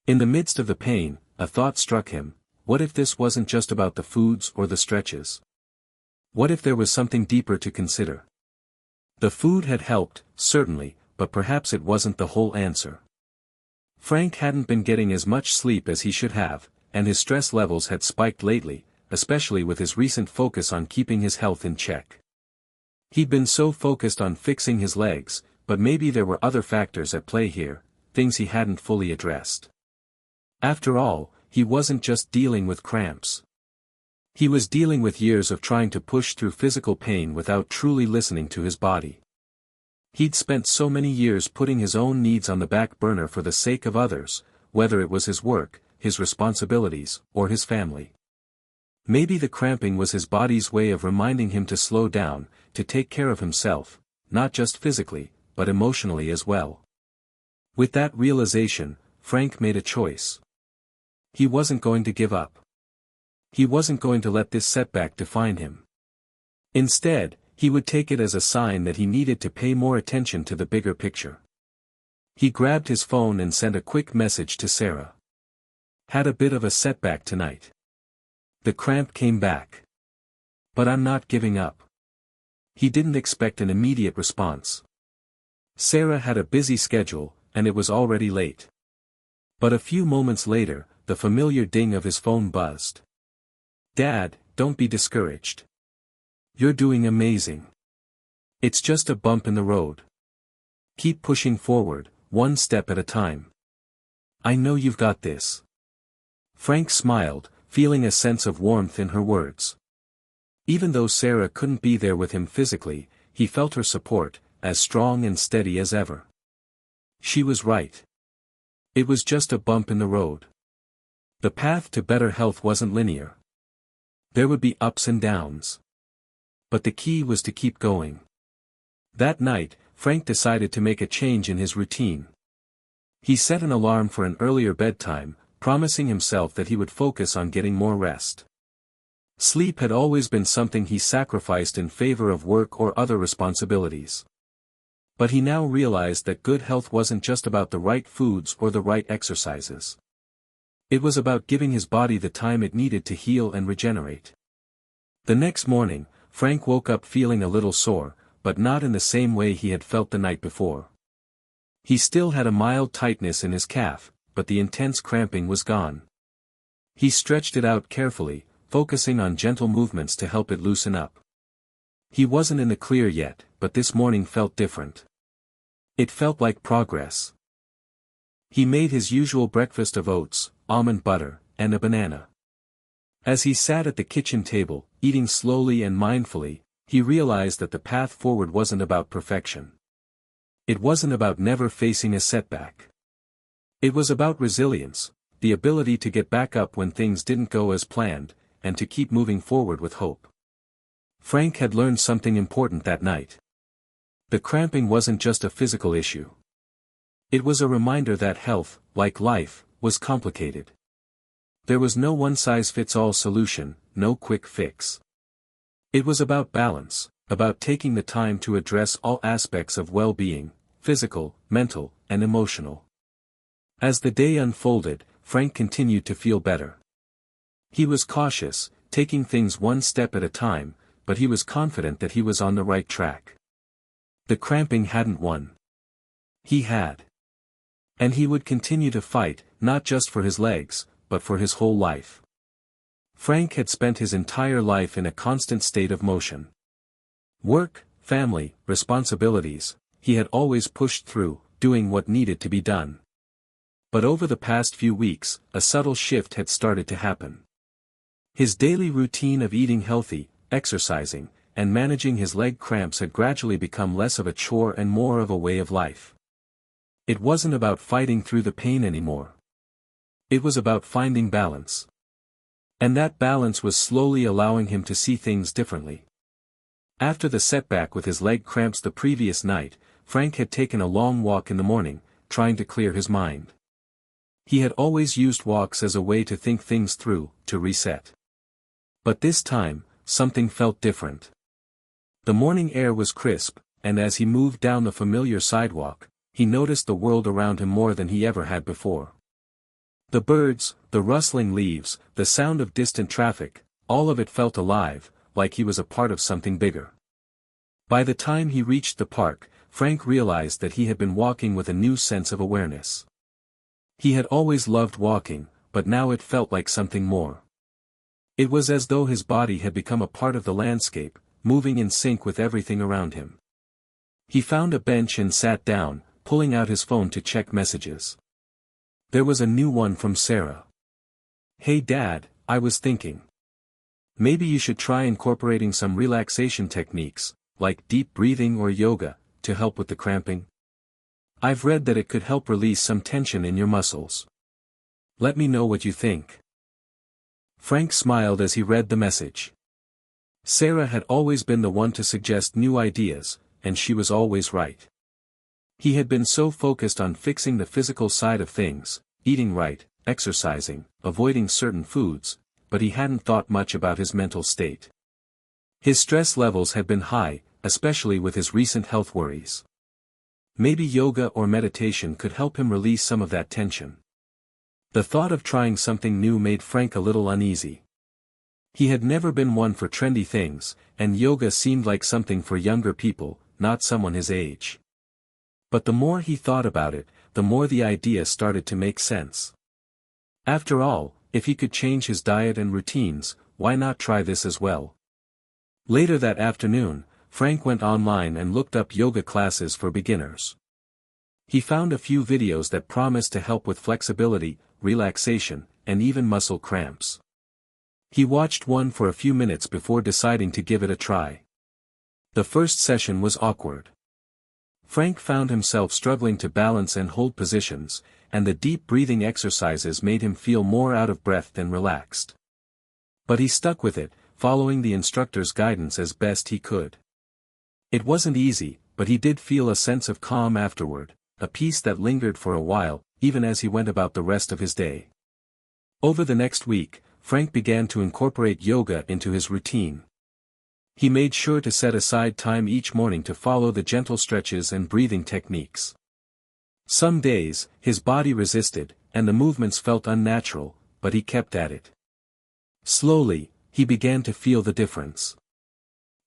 In the midst of the pain, a thought struck him: what if this wasn't just about the foods or the stretches? What if there was something deeper to consider? The food had helped, certainly, but perhaps it wasn't the whole answer. Frank hadn't been getting as much sleep as he should have, and his stress levels had spiked lately, especially with his recent focus on keeping his health in check. He'd been so focused on fixing his legs, but maybe there were other factors at play here, things he hadn't fully addressed. After all, he wasn't just dealing with cramps. He was dealing with years of trying to push through physical pain without truly listening to his body. He'd spent so many years putting his own needs on the back burner for the sake of others, whether it was his work, his responsibilities, or his family. Maybe the cramping was his body's way of reminding him to slow down, to take care of himself, not just physically, but emotionally as well. With that realization, Frank made a choice. He wasn't going to give up. He wasn't going to let this setback define him. Instead, he would take it as a sign that he needed to pay more attention to the bigger picture. He grabbed his phone and sent a quick message to Sarah. Had a bit of a setback tonight. The cramp came back. But I'm not giving up. He didn't expect an immediate response. Sarah had a busy schedule, and it was already late. But a few moments later, the familiar ding of his phone buzzed. "Dad, don't be discouraged. You're doing amazing. It's just a bump in the road. Keep pushing forward, one step at a time. I know you've got this." Frank smiled, feeling a sense of warmth in her words. Even though Sarah couldn't be there with him physically, he felt her support, as strong and steady as ever. She was right. It was just a bump in the road. The path to better health wasn't linear. There would be ups and downs. But the key was to keep going. That night, Frank decided to make a change in his routine. He set an alarm for an earlier bedtime, promising himself that he would focus on getting more rest. Sleep had always been something he sacrificed in favor of work or other responsibilities. But he now realized that good health wasn't just about the right foods or the right exercises. It was about giving his body the time it needed to heal and regenerate. The next morning, Frank woke up feeling a little sore, but not in the same way he had felt the night before. He still had a mild tightness in his calf, but the intense cramping was gone. He stretched it out carefully, focusing on gentle movements to help it loosen up. He wasn't in the clear yet, but this morning felt different. It felt like progress. He made his usual breakfast of oats, almond butter, and a banana. As he sat at the kitchen table, eating slowly and mindfully, he realized that the path forward wasn't about perfection. It wasn't about never facing a setback. It was about resilience, the ability to get back up when things didn't go as planned, and to keep moving forward with hope. Frank had learned something important that night. The cramping wasn't just a physical issue. It was a reminder that health, like life, was complicated. There was no one-size-fits-all solution, no quick fix. It was about balance, about taking the time to address all aspects of well-being, physical, mental, and emotional. As the day unfolded, Frank continued to feel better. He was cautious, taking things one step at a time, but he was confident that he was on the right track. The cramping hadn't won. He had. And he would continue to fight, not just for his legs, but for his whole life. Frank had spent his entire life in a constant state of motion. Work, family, responsibilities, he had always pushed through, doing what needed to be done. But over the past few weeks, a subtle shift had started to happen. His daily routine of eating healthy, exercising, and managing his leg cramps had gradually become less of a chore and more of a way of life. It wasn't about fighting through the pain anymore. It was about finding balance. And that balance was slowly allowing him to see things differently. After the setback with his leg cramps the previous night, Frank had taken a long walk in the morning, trying to clear his mind. He had always used walks as a way to think things through, to reset. But this time, something felt different. The morning air was crisp, and as he moved down the familiar sidewalk, he noticed the world around him more than he ever had before. The birds, the rustling leaves, the sound of distant traffic, all of it felt alive, like he was a part of something bigger. By the time he reached the park, Frank realized that he had been walking with a new sense of awareness. He had always loved walking, but now it felt like something more. It was as though his body had become a part of the landscape, moving in sync with everything around him. He found a bench and sat down, pulling out his phone to check messages. There was a new one from Sarah. "Hey Dad, I was thinking. Maybe you should try incorporating some relaxation techniques, like deep breathing or yoga, to help with the cramping. I've read that it could help release some tension in your muscles. Let me know what you think." Frank smiled as he read the message. Sarah had always been the one to suggest new ideas, and she was always right. He had been so focused on fixing the physical side of things, eating right, exercising, avoiding certain foods, but he hadn't thought much about his mental state. His stress levels had been high, especially with his recent health worries. Maybe yoga or meditation could help him release some of that tension. The thought of trying something new made Frank a little uneasy. He had never been one for trendy things, and yoga seemed like something for younger people, not someone his age. But the more he thought about it, the more the idea started to make sense. After all, if he could change his diet and routines, why not try this as well? Later that afternoon, Frank went online and looked up yoga classes for beginners. He found a few videos that promised to help with flexibility, relaxation, and even muscle cramps. He watched one for a few minutes before deciding to give it a try. The first session was awkward. Frank found himself struggling to balance and hold positions, and the deep breathing exercises made him feel more out of breath than relaxed. But he stuck with it, following the instructor's guidance as best he could. It wasn't easy, but he did feel a sense of calm afterward, a peace that lingered for a while, even as he went about the rest of his day. Over the next week, Frank began to incorporate yoga into his routine. He made sure to set aside time each morning to follow the gentle stretches and breathing techniques. Some days, his body resisted, and the movements felt unnatural, but he kept at it. Slowly, he began to feel the difference.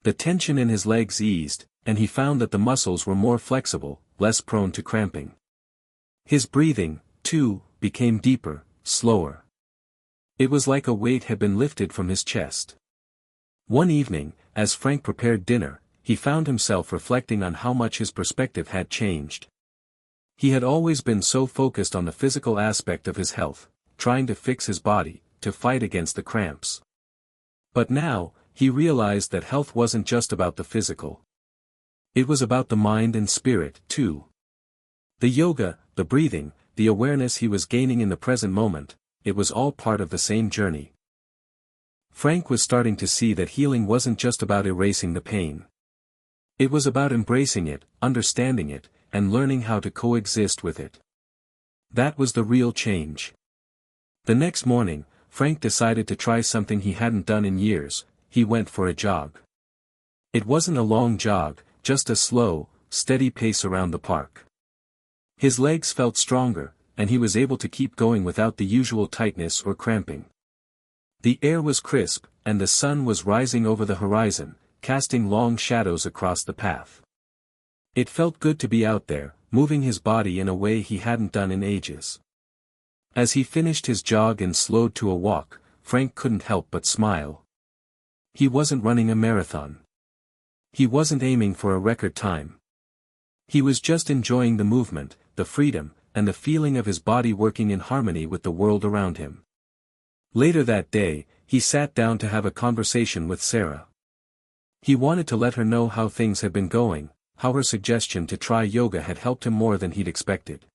The tension in his legs eased, and he found that the muscles were more flexible, less prone to cramping. His breathing, too, became deeper, slower. It was like a weight had been lifted from his chest. One evening, as Frank prepared dinner, he found himself reflecting on how much his perspective had changed. He had always been so focused on the physical aspect of his health, trying to fix his body, to fight against the cramps. But now, he realized that health wasn't just about the physical. It was about the mind and spirit, too. The yoga, the breathing, the awareness he was gaining in the present moment, it was all part of the same journey. Frank was starting to see that healing wasn't just about erasing the pain. It was about embracing it, understanding it, and learning how to coexist with it. That was the real change. The next morning, Frank decided to try something he hadn't done in years. He went for a jog. It wasn't a long jog, just a slow, steady pace around the park. His legs felt stronger, and he was able to keep going without the usual tightness or cramping. The air was crisp, and the sun was rising over the horizon, casting long shadows across the path. It felt good to be out there, moving his body in a way he hadn't done in ages. As he finished his jog and slowed to a walk, Frank couldn't help but smile. He wasn't running a marathon. He wasn't aiming for a record time. He was just enjoying the movement, the freedom, and the feeling of his body working in harmony with the world around him. Later that day, he sat down to have a conversation with Sarah. He wanted to let her know how things had been going, how her suggestion to try yoga had helped him more than he'd expected.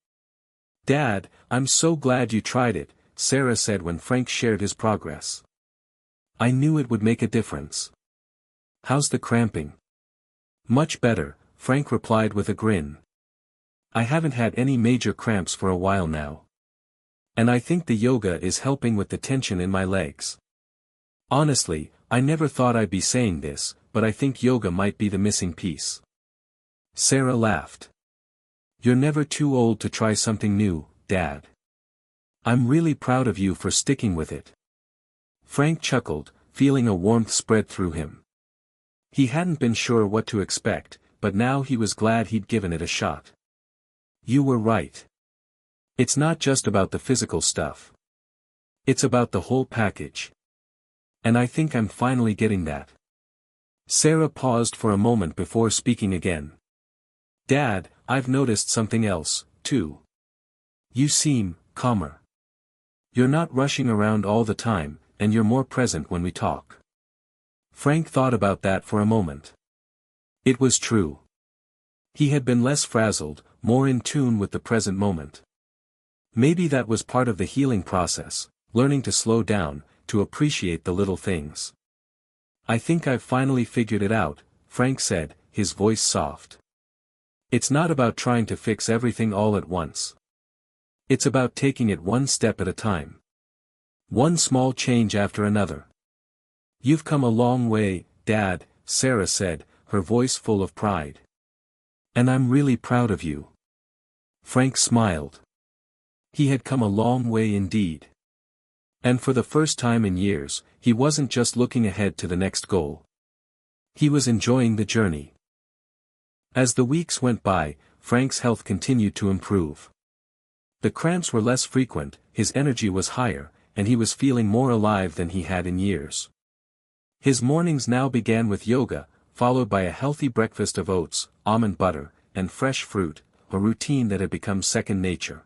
"Dad, I'm so glad you tried it," Sarah said when Frank shared his progress. "I knew it would make a difference." "How's the cramping?" "Much better," Frank replied with a grin. "I haven't had any major cramps for a while now. And I think the yoga is helping with the tension in my legs. Honestly, I never thought I'd be saying this, but I think yoga might be the missing piece." Sarah laughed. "You're never too old to try something new, Dad. I'm really proud of you for sticking with it." Frank chuckled, feeling a warmth spread through him. He hadn't been sure what to expect, but now he was glad he'd given it a shot. "You were right. It's not just about the physical stuff. It's about the whole package. And I think I'm finally getting that." Sarah paused for a moment before speaking again. "Dad, I've noticed something else, too. You seem calmer. You're not rushing around all the time, and you're more present when we talk." Frank thought about that for a moment. It was true. He had been less frazzled, more in tune with the present moment. Maybe that was part of the healing process, learning to slow down, to appreciate the little things. "I think I've finally figured it out," Frank said, his voice soft. "It's not about trying to fix everything all at once. It's about taking it one step at a time. One small change after another." "You've come a long way, Dad," Sarah said, her voice full of pride. "And I'm really proud of you." Frank smiled. He had come a long way indeed. And for the first time in years, he wasn't just looking ahead to the next goal. He was enjoying the journey. As the weeks went by, Frank's health continued to improve. The cramps were less frequent, his energy was higher, and he was feeling more alive than he had in years. His mornings now began with yoga, followed by a healthy breakfast of oats, almond butter, and fresh fruit, a routine that had become second nature.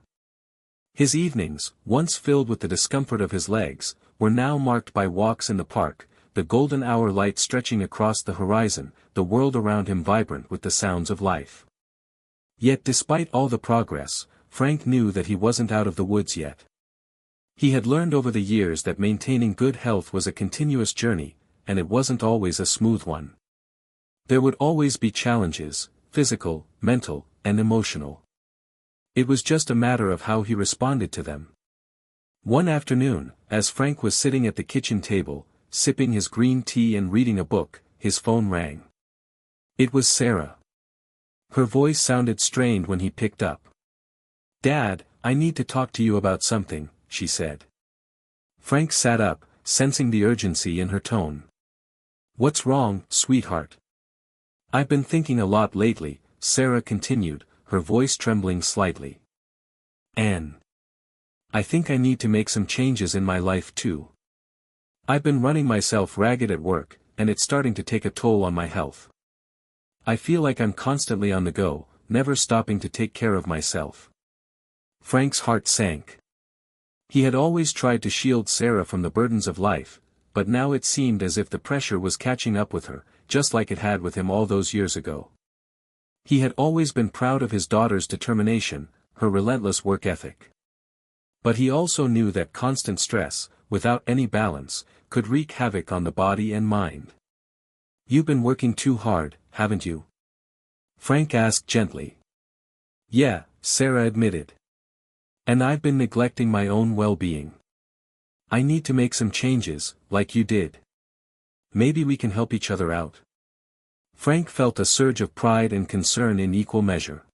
His evenings, once filled with the discomfort of his legs, were now marked by walks in the park, the golden hour light stretching across the horizon, the world around him vibrant with the sounds of life. Yet despite all the progress, Frank knew that he wasn't out of the woods yet. He had learned over the years that maintaining good health was a continuous journey, and it wasn't always a smooth one. There would always be challenges, physical, mental, and emotional. It was just a matter of how he responded to them. One afternoon, as Frank was sitting at the kitchen table, sipping his green tea and reading a book, his phone rang. It was Sarah. Her voice sounded strained when he picked up. "Dad, I need to talk to you about something," she said. Frank sat up, sensing the urgency in her tone. "What's wrong, sweetheart?" "I've been thinking a lot lately," Sarah continued, her voice trembling slightly. "Anne. I think I need to make some changes in my life too. I've been running myself ragged at work, and it's starting to take a toll on my health. I feel like I'm constantly on the go, never stopping to take care of myself." Frank's heart sank. He had always tried to shield Sarah from the burdens of life, but now it seemed as if the pressure was catching up with her, just like it had with him all those years ago. He had always been proud of his daughter's determination, her relentless work ethic. But he also knew that constant stress, without any balance, could wreak havoc on the body and mind. "You've been working too hard, haven't you?" Frank asked gently. "Yeah," Sarah admitted. "And I've been neglecting my own well-being. I need to make some changes, like you did. Maybe we can help each other out." Frank felt a surge of pride and concern in equal measure.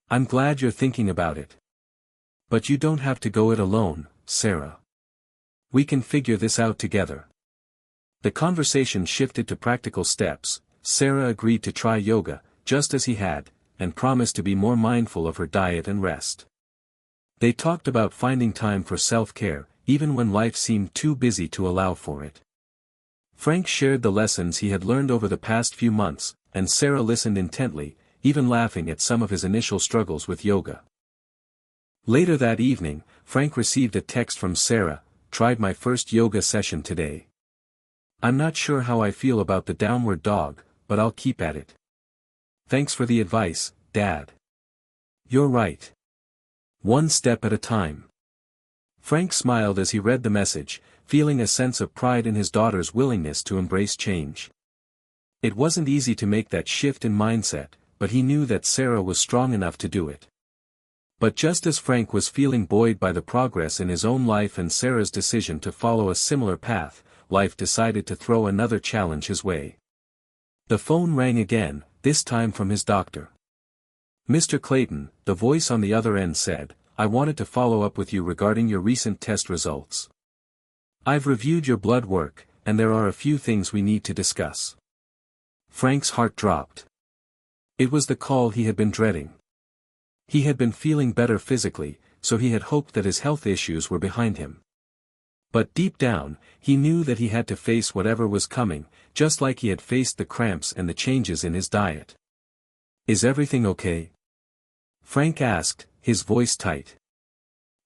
"I'm glad you're thinking about it. But you don't have to go it alone, Sarah. We can figure this out together." The conversation shifted to practical steps. Sarah agreed to try yoga, just as he had, and promised to be more mindful of her diet and rest. They talked about finding time for self-care, even when life seemed too busy to allow for it. Frank shared the lessons he had learned over the past few months, and Sarah listened intently, even laughing at some of his initial struggles with yoga. Later that evening, Frank received a text from Sarah, "Tried my first yoga session today. I'm not sure how I feel about the downward dog, but I'll keep at it. Thanks for the advice, Dad. You're right. One step at a time." Frank smiled as he read the message, feeling a sense of pride in his daughter's willingness to embrace change. It wasn't easy to make that shift in mindset, but he knew that Sarah was strong enough to do it. But just as Frank was feeling buoyed by the progress in his own life and Sarah's decision to follow a similar path, life decided to throw another challenge his way. The phone rang again, this time from his doctor. "Mr. Clayton," the voice on the other end said, "I wanted to follow up with you regarding your recent test results. I've reviewed your blood work, and there are a few things we need to discuss." Frank's heart dropped. It was the call he had been dreading. He had been feeling better physically, so he had hoped that his health issues were behind him. But deep down, he knew that he had to face whatever was coming, just like he had faced the cramps and the changes in his diet. "Is everything okay?" Frank asked, his voice tight.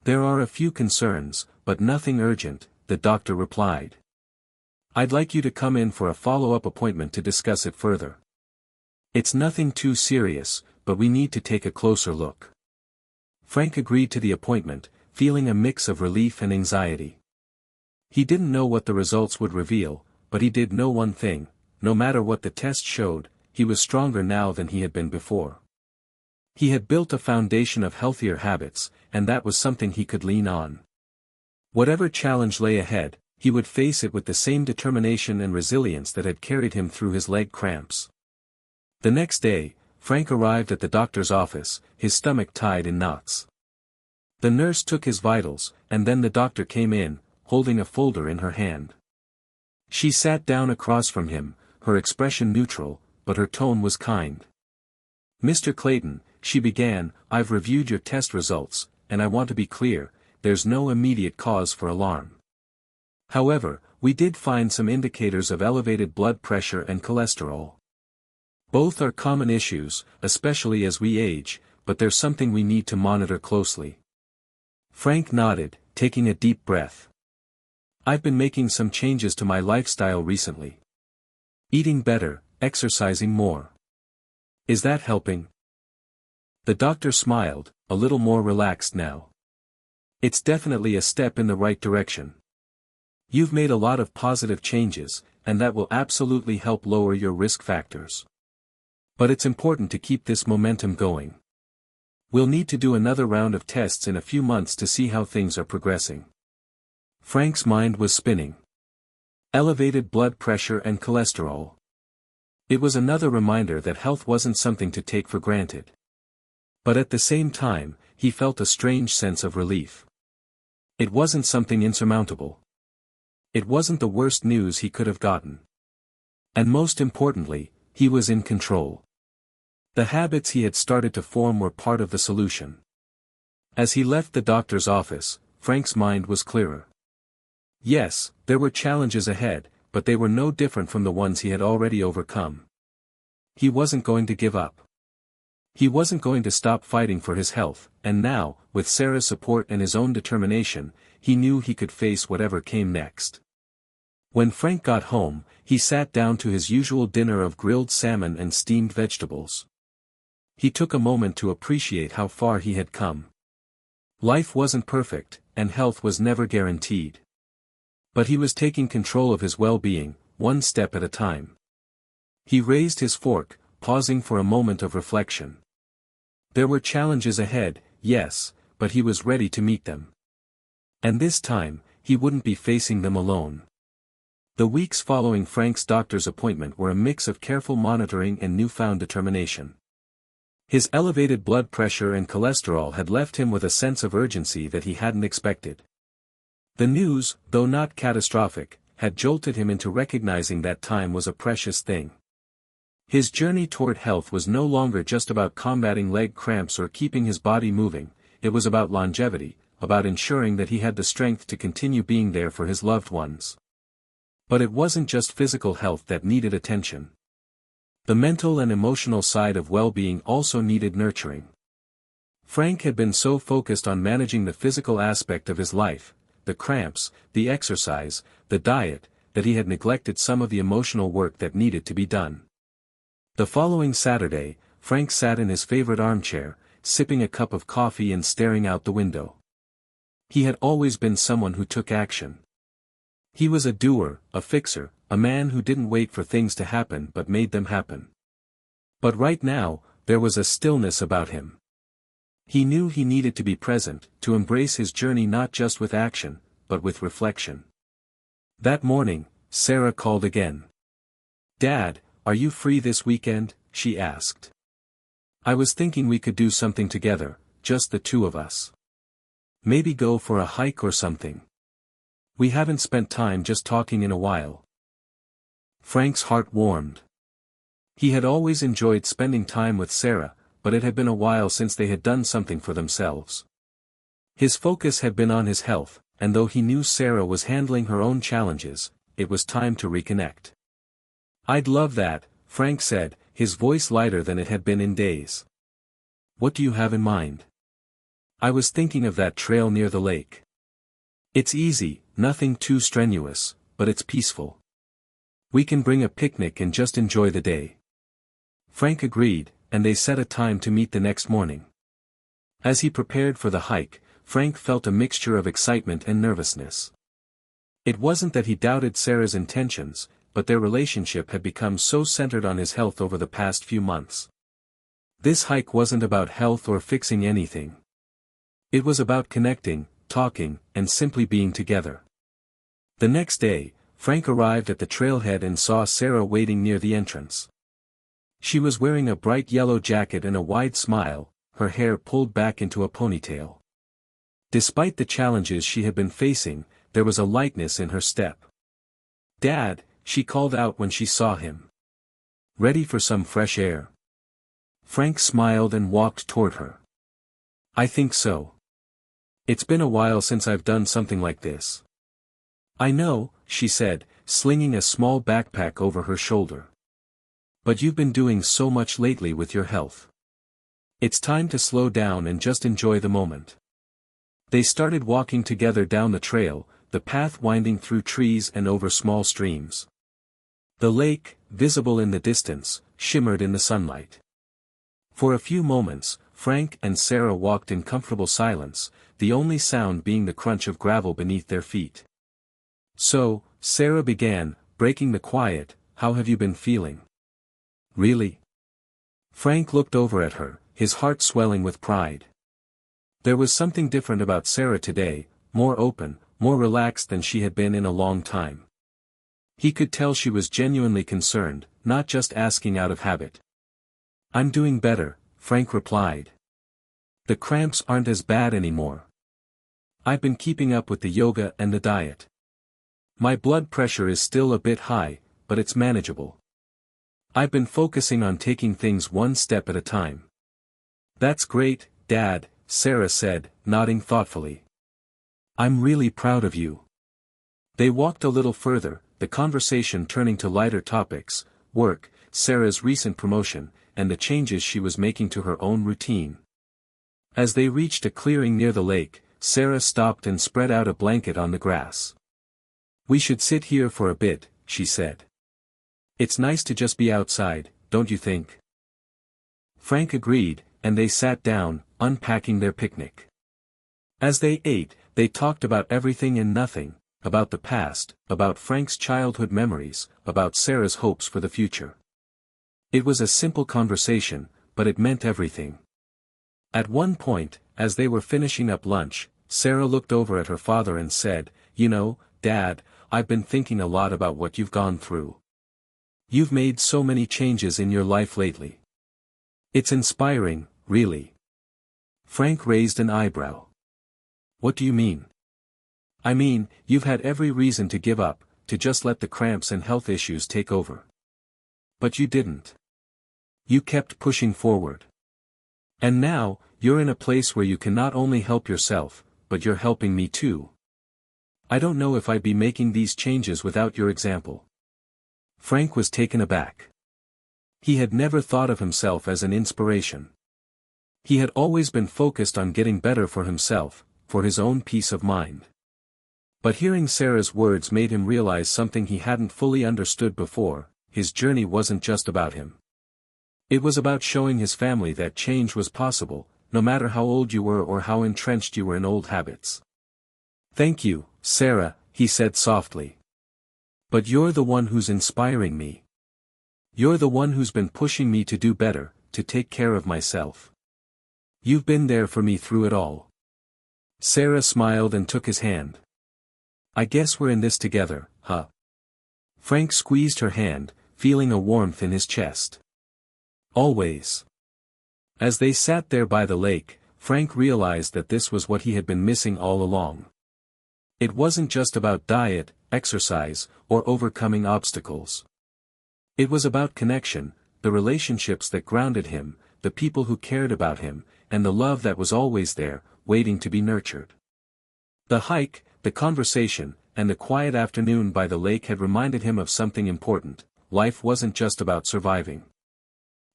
"There are a few concerns, but nothing urgent," the doctor replied. "I'd like you to come in for a follow-up appointment to discuss it further. It's nothing too serious, but we need to take a closer look." Frank agreed to the appointment, feeling a mix of relief and anxiety. He didn't know what the results would reveal, but he did know one thing: no matter what the test showed, he was stronger now than he had been before. He had built a foundation of healthier habits, and that was something he could lean on. Whatever challenge lay ahead, he would face it with the same determination and resilience that had carried him through his leg cramps. The next day, Frank arrived at the doctor's office, his stomach tied in knots. The nurse took his vitals, and then the doctor came in, holding a folder in her hand. She sat down across from him, her expression neutral, but her tone was kind. "Mr. Clayton," she began, "I've reviewed your test results, and I want to be clear, there's no immediate cause for alarm. However, we did find some indicators of elevated blood pressure and cholesterol. Both are common issues, especially as we age, but there's something we need to monitor closely." Frank nodded, taking a deep breath. "I've been making some changes to my lifestyle recently. Eating better, exercising more. Is that helping?" The doctor smiled, a little more relaxed now. "It's definitely a step in the right direction. You've made a lot of positive changes, and that will absolutely help lower your risk factors. But it's important to keep this momentum going. We'll need to do another round of tests in a few months to see how things are progressing." Frank's mind was spinning. Elevated blood pressure and cholesterol. It was another reminder that health wasn't something to take for granted. But at the same time, he felt a strange sense of relief. It wasn't something insurmountable. It wasn't the worst news he could have gotten. And most importantly, he was in control. The habits he had started to form were part of the solution. As he left the doctor's office, Frank's mind was clearer. Yes, there were challenges ahead, but they were no different from the ones he had already overcome. He wasn't going to give up. He wasn't going to stop fighting for his health, and now, with Sarah's support and his own determination, he knew he could face whatever came next. When Frank got home, he sat down to his usual dinner of grilled salmon and steamed vegetables. He took a moment to appreciate how far he had come. Life wasn't perfect, and health was never guaranteed. But he was taking control of his well-being, one step at a time. He raised his fork, pausing for a moment of reflection. There were challenges ahead, yes, but he was ready to meet them. And this time, he wouldn't be facing them alone. The weeks following Frank's doctor's appointment were a mix of careful monitoring and newfound determination. His elevated blood pressure and cholesterol had left him with a sense of urgency that he hadn't expected. The news, though not catastrophic, had jolted him into recognizing that time was a precious thing. His journey toward health was no longer just about combating leg cramps or keeping his body moving, it was about longevity, about ensuring that he had the strength to continue being there for his loved ones. But it wasn't just physical health that needed attention. The mental and emotional side of well-being also needed nurturing. Frank had been so focused on managing the physical aspect of his life, the cramps, the exercise, the diet, that he had neglected some of the emotional work that needed to be done. The following Saturday, Frank sat in his favorite armchair, sipping a cup of coffee and staring out the window. He had always been someone who took action. He was a doer, a fixer, a man who didn't wait for things to happen but made them happen. But right now, there was a stillness about him. He knew he needed to be present, to embrace his journey not just with action, but with reflection. That morning, Sarah called again. "Dad, are you free this weekend?" she asked. "I was thinking we could do something together, just the two of us. Maybe go for a hike or something. We haven't spent time just talking in a while." Frank's heart warmed. He had always enjoyed spending time with Sarah, but it had been a while since they had done something for themselves. His focus had been on his health, and though he knew Sarah was handling her own challenges, it was time to reconnect. "I'd love that," Frank said, his voice lighter than it had been in days. "What do you have in mind?" "I was thinking of that trail near the lake. It's easy, nothing too strenuous, but it's peaceful. We can bring a picnic and just enjoy the day." Frank agreed, and they set a time to meet the next morning. As he prepared for the hike, Frank felt a mixture of excitement and nervousness. It wasn't that he doubted Sarah's intentions, but their relationship had become so centered on his health over the past few months. This hike wasn't about health or fixing anything. It was about connecting, talking, and simply being together. The next day, Frank arrived at the trailhead and saw Sarah waiting near the entrance. She was wearing a bright yellow jacket and a wide smile, her hair pulled back into a ponytail. Despite the challenges she had been facing, there was a lightness in her step. "Dad," she called out when she saw him. "Ready for some fresh air?" Frank smiled and walked toward her. "I think so. It's been a while since I've done something like this." "I know," she said, slinging a small backpack over her shoulder. "But you've been doing so much lately with your health. It's time to slow down and just enjoy the moment." They started walking together down the trail, the path winding through trees and over small streams. The lake, visible in the distance, shimmered in the sunlight. For a few moments, Frank and Sarah walked in comfortable silence, the only sound being the crunch of gravel beneath their feet. "So," Sarah began, breaking the quiet, "how have you been feeling?" "Really?" Frank looked over at her, his heart swelling with pride. There was something different about Sarah today, more open, more relaxed than she had been in a long time. He could tell she was genuinely concerned, not just asking out of habit. "I'm doing better," Frank replied. "The cramps aren't as bad anymore. I've been keeping up with the yoga and the diet. My blood pressure is still a bit high, but it's manageable. I've been focusing on taking things one step at a time." "That's great, Dad," Sarah said, nodding thoughtfully. "I'm really proud of you." They walked a little further, the conversation turning to lighter topics, work, Sarah's recent promotion, and the changes she was making to her own routine. As they reached a clearing near the lake, Sarah stopped and spread out a blanket on the grass. "We should sit here for a bit," she said. "It's nice to just be outside, don't you think?" Frank agreed, and they sat down, unpacking their picnic. As they ate, they talked about everything and nothing, about the past, about Frank's childhood memories, about Sarah's hopes for the future. It was a simple conversation, but it meant everything. At one point, as they were finishing up lunch, Sarah looked over at her father and said, "You know, Dad, I've been thinking a lot about what you've gone through. You've made so many changes in your life lately. It's inspiring, really." Frank raised an eyebrow. "What do you mean?" "I mean, you've had every reason to give up, to just let the cramps and health issues take over. But you didn't. You kept pushing forward. And now, you're in a place where you can not only help yourself, but you're helping me too. I don't know if I'd be making these changes without your example. Frank was taken aback. He had never thought of himself as an inspiration. He had always been focused on getting better for himself, for his own peace of mind. But hearing Sarah's words made him realize something he hadn't fully understood before: his journey wasn't just about him. It was about showing his family that change was possible, no matter how old you were or how entrenched you were in old habits. "Thank you, Sarah," he said softly. "But you're the one who's inspiring me. You're the one who's been pushing me to do better, to take care of myself. You've been there for me through it all." Sarah smiled and took his hand. "I guess we're in this together, huh?" Frank squeezed her hand, feeling a warmth in his chest. "Always." As they sat there by the lake, Frank realized that this was what he had been missing all along. It wasn't just about diet, exercise, or overcoming obstacles. It was about connection, the relationships that grounded him, the people who cared about him, and the love that was always there, waiting to be nurtured. The hike, the conversation, and the quiet afternoon by the lake had reminded him of something important: life wasn't just about surviving.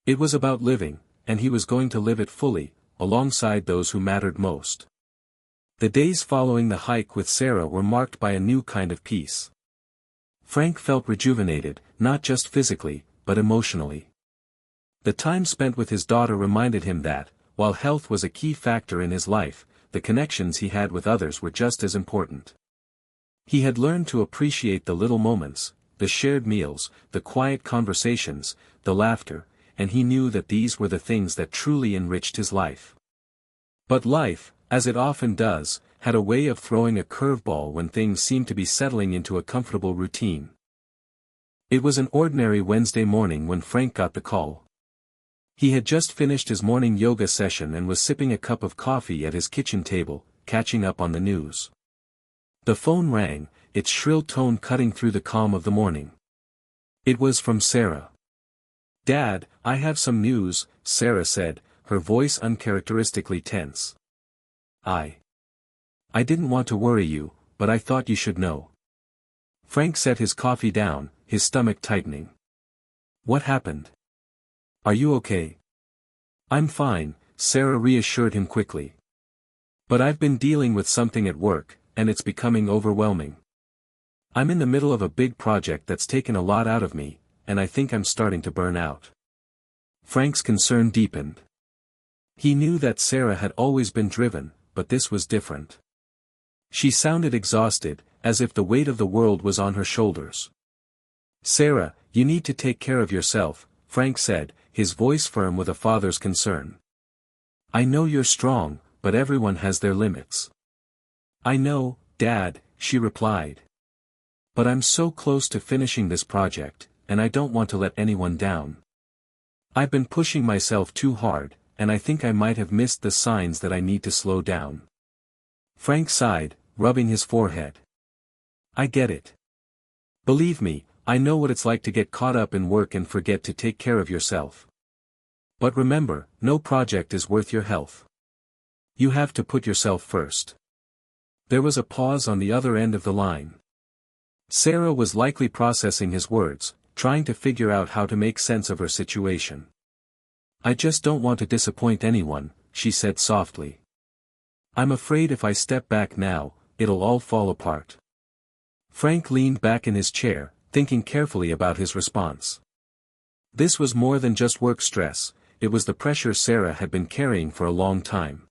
It was about living, and he was going to live it fully, alongside those who mattered most. The days following the hike with Sarah were marked by a new kind of peace. Frank felt rejuvenated, not just physically, but emotionally. The time spent with his daughter reminded him that, while health was a key factor in his life, the connections he had with others were just as important. He had learned to appreciate the little moments, the shared meals, the quiet conversations, the laughter, and he knew that these were the things that truly enriched his life. But life, as it often does, had a way of throwing a curveball when things seemed to be settling into a comfortable routine. It was an ordinary Wednesday morning when Frank got the call. He had just finished his morning yoga session and was sipping a cup of coffee at his kitchen table, catching up on the news. The phone rang, its shrill tone cutting through the calm of the morning. It was from Sarah. "Dad, I have some news," Sarah said, her voice uncharacteristically tense. I didn't want to worry you, but I thought you should know." Frank set his coffee down, his stomach tightening. "What happened? Are you okay?" "I'm fine," Sarah reassured him quickly. "But I've been dealing with something at work, and it's becoming overwhelming. I'm in the middle of a big project that's taken a lot out of me, and I think I'm starting to burn out." Frank's concern deepened. He knew that Sarah had always been driven, but this was different. She sounded exhausted, as if the weight of the world was on her shoulders. "Sarah, you need to take care of yourself," Frank said, his voice firm with a father's concern. "I know you're strong, but everyone has their limits." "I know, Dad," she replied. "But I'm so close to finishing this project, and I don't want to let anyone down. I've been pushing myself too hard, and I think I might have missed the signs that I need to slow down." Frank sighed, rubbing his forehead. "I get it. Believe me, I know what it's like to get caught up in work and forget to take care of yourself. But remember, no project is worth your health. You have to put yourself first." There was a pause on the other end of the line. Sarah was likely processing his words, trying to figure out how to make sense of her situation. "I just don't want to disappoint anyone," she said softly. "I'm afraid if I step back now, it'll all fall apart." Frank leaned back in his chair, thinking carefully about his response. This was more than just work stress, it was the pressure Sarah had been carrying for a long time.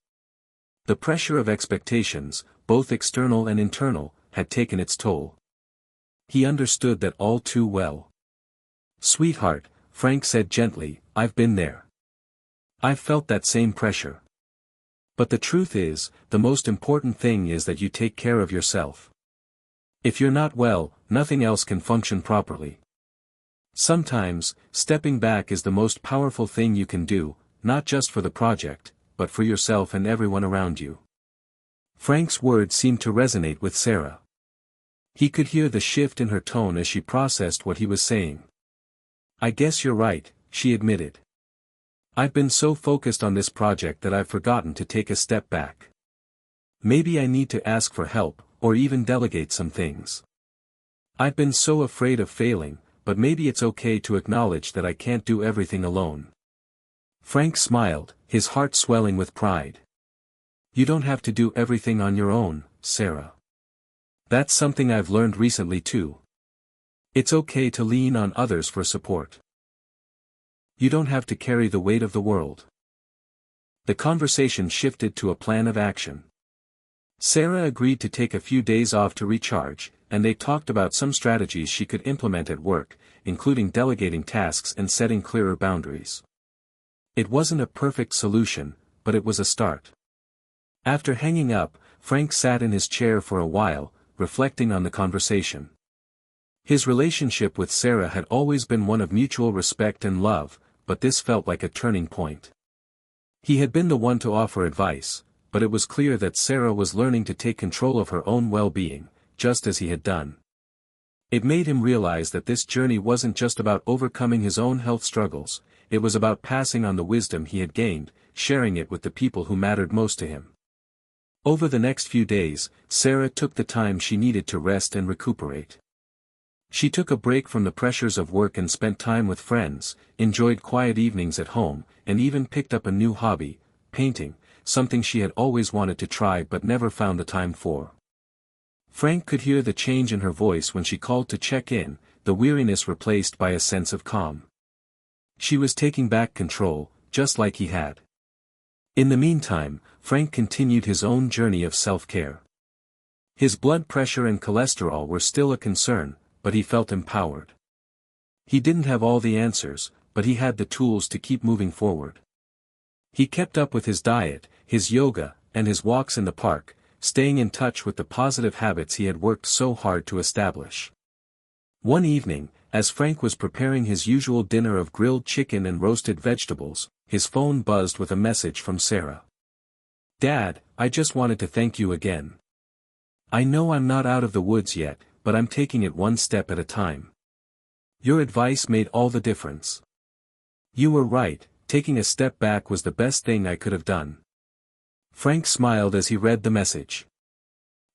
The pressure of expectations, both external and internal, had taken its toll. He understood that all too well. "Sweetheart," Frank said gently, "I've been there. I've felt that same pressure. But the truth is, the most important thing is that you take care of yourself. If you're not well, nothing else can function properly. Sometimes, stepping back is the most powerful thing you can do, not just for the project, but for yourself and everyone around you." Frank's words seemed to resonate with Sarah. He could hear the shift in her tone as she processed what he was saying. "I guess you're right," she admitted. I've been so focused on this project that I've forgotten to take a step back. Maybe I need to ask for help, or even delegate some things. I've been so afraid of failing, but maybe it's okay to acknowledge that I can't do everything alone." Frank smiled, his heart swelling with pride. "You don't have to do everything on your own, Sarah. That's something I've learned recently too. It's okay to lean on others for support. You don't have to carry the weight of the world." The conversation shifted to a plan of action. Sarah agreed to take a few days off to recharge, and they talked about some strategies she could implement at work, including delegating tasks and setting clearer boundaries. It wasn't a perfect solution, but it was a start. After hanging up, Frank sat in his chair for a while, reflecting on the conversation. His relationship with Sarah had always been one of mutual respect and love, but this felt like a turning point. He had been the one to offer advice, but it was clear that Sarah was learning to take control of her own well-being, just as he had done. It made him realize that this journey wasn't just about overcoming his own health struggles, it was about passing on the wisdom he had gained, sharing it with the people who mattered most to him. Over the next few days, Sarah took the time she needed to rest and recuperate. She took a break from the pressures of work and spent time with friends, enjoyed quiet evenings at home, and even picked up a new hobby, painting, something she had always wanted to try but never found the time for. Frank could hear the change in her voice when she called to check in, the weariness replaced by a sense of calm. She was taking back control, just like he had. In the meantime, Frank continued his own journey of self-care. His blood pressure and cholesterol were still a concern, but he felt empowered. He didn't have all the answers, but he had the tools to keep moving forward. He kept up with his diet, his yoga, and his walks in the park, staying in touch with the positive habits he had worked so hard to establish. One evening, as Frank was preparing his usual dinner of grilled chicken and roasted vegetables, his phone buzzed with a message from Sarah. "Dad, I just wanted to thank you again. I know I'm not out of the woods yet, but I'm taking it one step at a time. Your advice made all the difference. You were right, taking a step back was the best thing I could have done." Frank smiled as he read the message.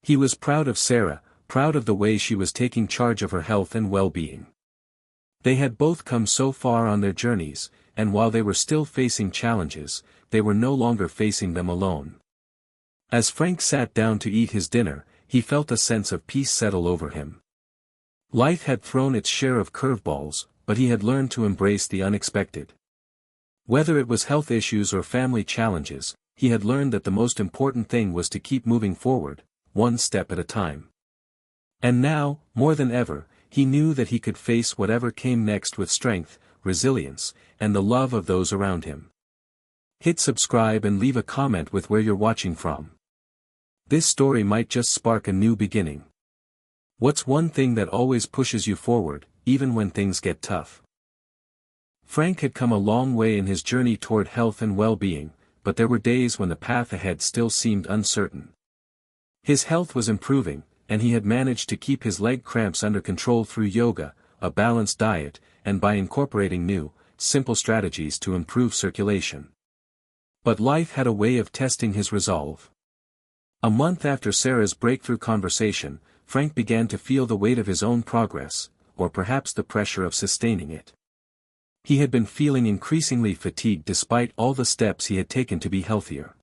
He was proud of Sarah, proud of the way she was taking charge of her health and well-being. They had both come so far on their journeys, and while they were still facing challenges, they were no longer facing them alone. As Frank sat down to eat his dinner, he felt a sense of peace settle over him. Life had thrown its share of curveballs, but he had learned to embrace the unexpected. Whether it was health issues or family challenges, he had learned that the most important thing was to keep moving forward, one step at a time. And now, more than ever, he knew that he could face whatever came next with strength, resilience, and the love of those around him. Hit subscribe and leave a comment with where you're watching from. This story might just spark a new beginning. What's one thing that always pushes you forward, even when things get tough? Frank had come a long way in his journey toward health and well-being, but there were days when the path ahead still seemed uncertain. His health was improving, and he had managed to keep his leg cramps under control through yoga, a balanced diet, and by incorporating new, simple strategies to improve circulation. But life had a way of testing his resolve. A month after Sarah's breakthrough conversation, Frank began to feel the weight of his own progress, or perhaps the pressure of sustaining it. He had been feeling increasingly fatigued despite all the steps he had taken to be healthier.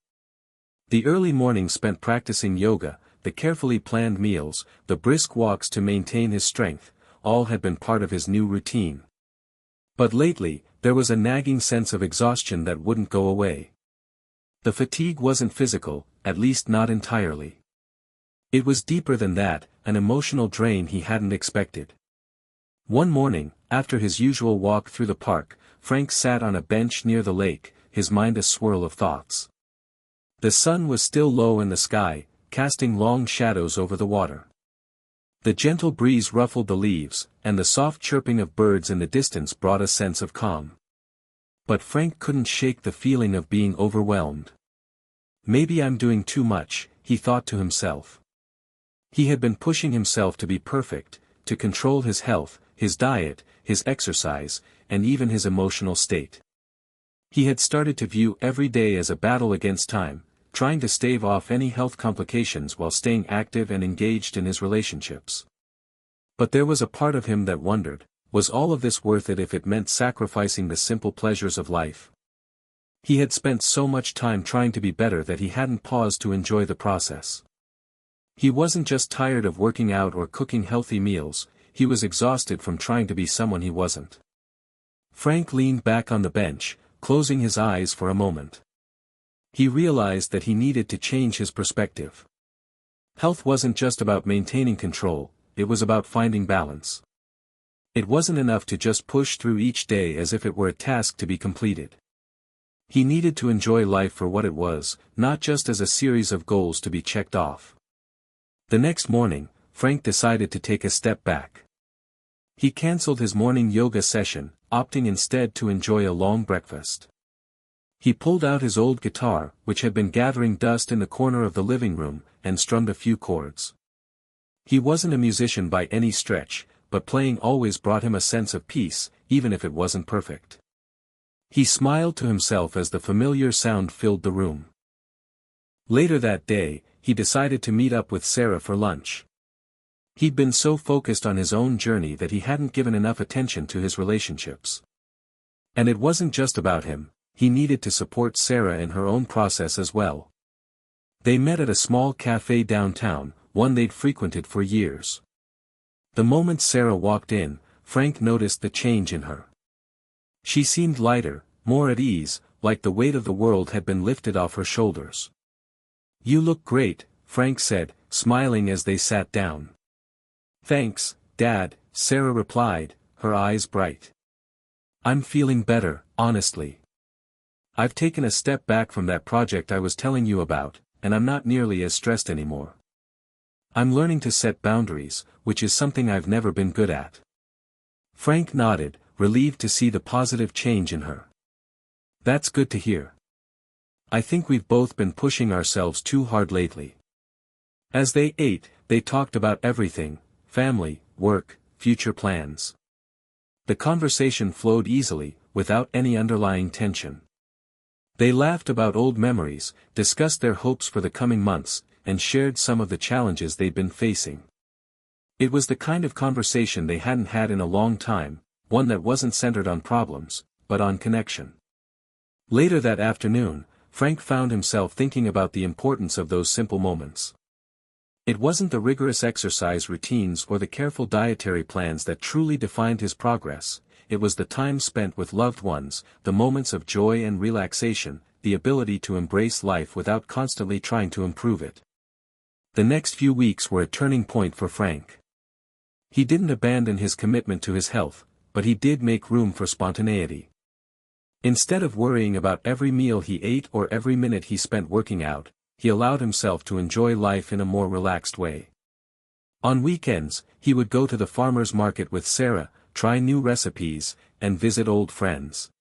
The early mornings spent practicing yoga, the carefully planned meals, the brisk walks to maintain his strength, all had been part of his new routine. But lately, there was a nagging sense of exhaustion that wouldn't go away. The fatigue wasn't physical, at least not entirely. It was deeper than that, an emotional drain he hadn't expected. One morning, after his usual walk through the park, Frank sat on a bench near the lake, his mind a swirl of thoughts. The sun was still low in the sky, casting long shadows over the water. The gentle breeze ruffled the leaves, and the soft chirping of birds in the distance brought a sense of calm. But Frank couldn't shake the feeling of being overwhelmed. Maybe I'm doing too much, he thought to himself. He had been pushing himself to be perfect, to control his health, his diet, his exercise, and even his emotional state. He had started to view every day as a battle against time, trying to stave off any health complications while staying active and engaged in his relationships. But there was a part of him that wondered, was all of this worth it if it meant sacrificing the simple pleasures of life? He had spent so much time trying to be better that he hadn't paused to enjoy the process. He wasn't just tired of working out or cooking healthy meals, he was exhausted from trying to be someone he wasn't. Frank leaned back on the bench, closing his eyes for a moment. He realized that he needed to change his perspective. Health wasn't just about maintaining control, it was about finding balance. It wasn't enough to just push through each day as if it were a task to be completed. He needed to enjoy life for what it was, not just as a series of goals to be checked off. The next morning, Frank decided to take a step back. He cancelled his morning yoga session, opting instead to enjoy a long breakfast. He pulled out his old guitar, which had been gathering dust in the corner of the living room, and strummed a few chords. He wasn't a musician by any stretch, but playing always brought him a sense of peace, even if it wasn't perfect. He smiled to himself as the familiar sound filled the room. Later that day, he decided to meet up with Sarah for lunch. He'd been so focused on his own journey that he hadn't given enough attention to his relationships. And it wasn't just about him, he needed to support Sarah in her own process as well. They met at a small cafe downtown, one they'd frequented for years. The moment Sarah walked in, Frank noticed the change in her. She seemed lighter, more at ease, like the weight of the world had been lifted off her shoulders. "You look great," Frank said, smiling as they sat down. "Thanks, Dad," Sarah replied, her eyes bright. "I'm feeling better, honestly. I've taken a step back from that project I was telling you about, and I'm not nearly as stressed anymore. I'm learning to set boundaries, which is something I've never been good at." Frank nodded, relieved to see the positive change in her. "That's good to hear. I think we've both been pushing ourselves too hard lately." As they ate, they talked about everything: family, work, future plans. The conversation flowed easily, without any underlying tension. They laughed about old memories, discussed their hopes for the coming months, and shared some of the challenges they'd been facing. It was the kind of conversation they hadn't had in a long time, one that wasn't centered on problems, but on connection. Later that afternoon, Frank found himself thinking about the importance of those simple moments. It wasn't the rigorous exercise routines or the careful dietary plans that truly defined his progress, it was the time spent with loved ones, the moments of joy and relaxation, the ability to embrace life without constantly trying to improve it. The next few weeks were a turning point for Frank. He didn't abandon his commitment to his health, but he did make room for spontaneity. Instead of worrying about every meal he ate or every minute he spent working out, he allowed himself to enjoy life in a more relaxed way. On weekends, he would go to the farmer's market with Sarah, try new recipes, and visit old friends.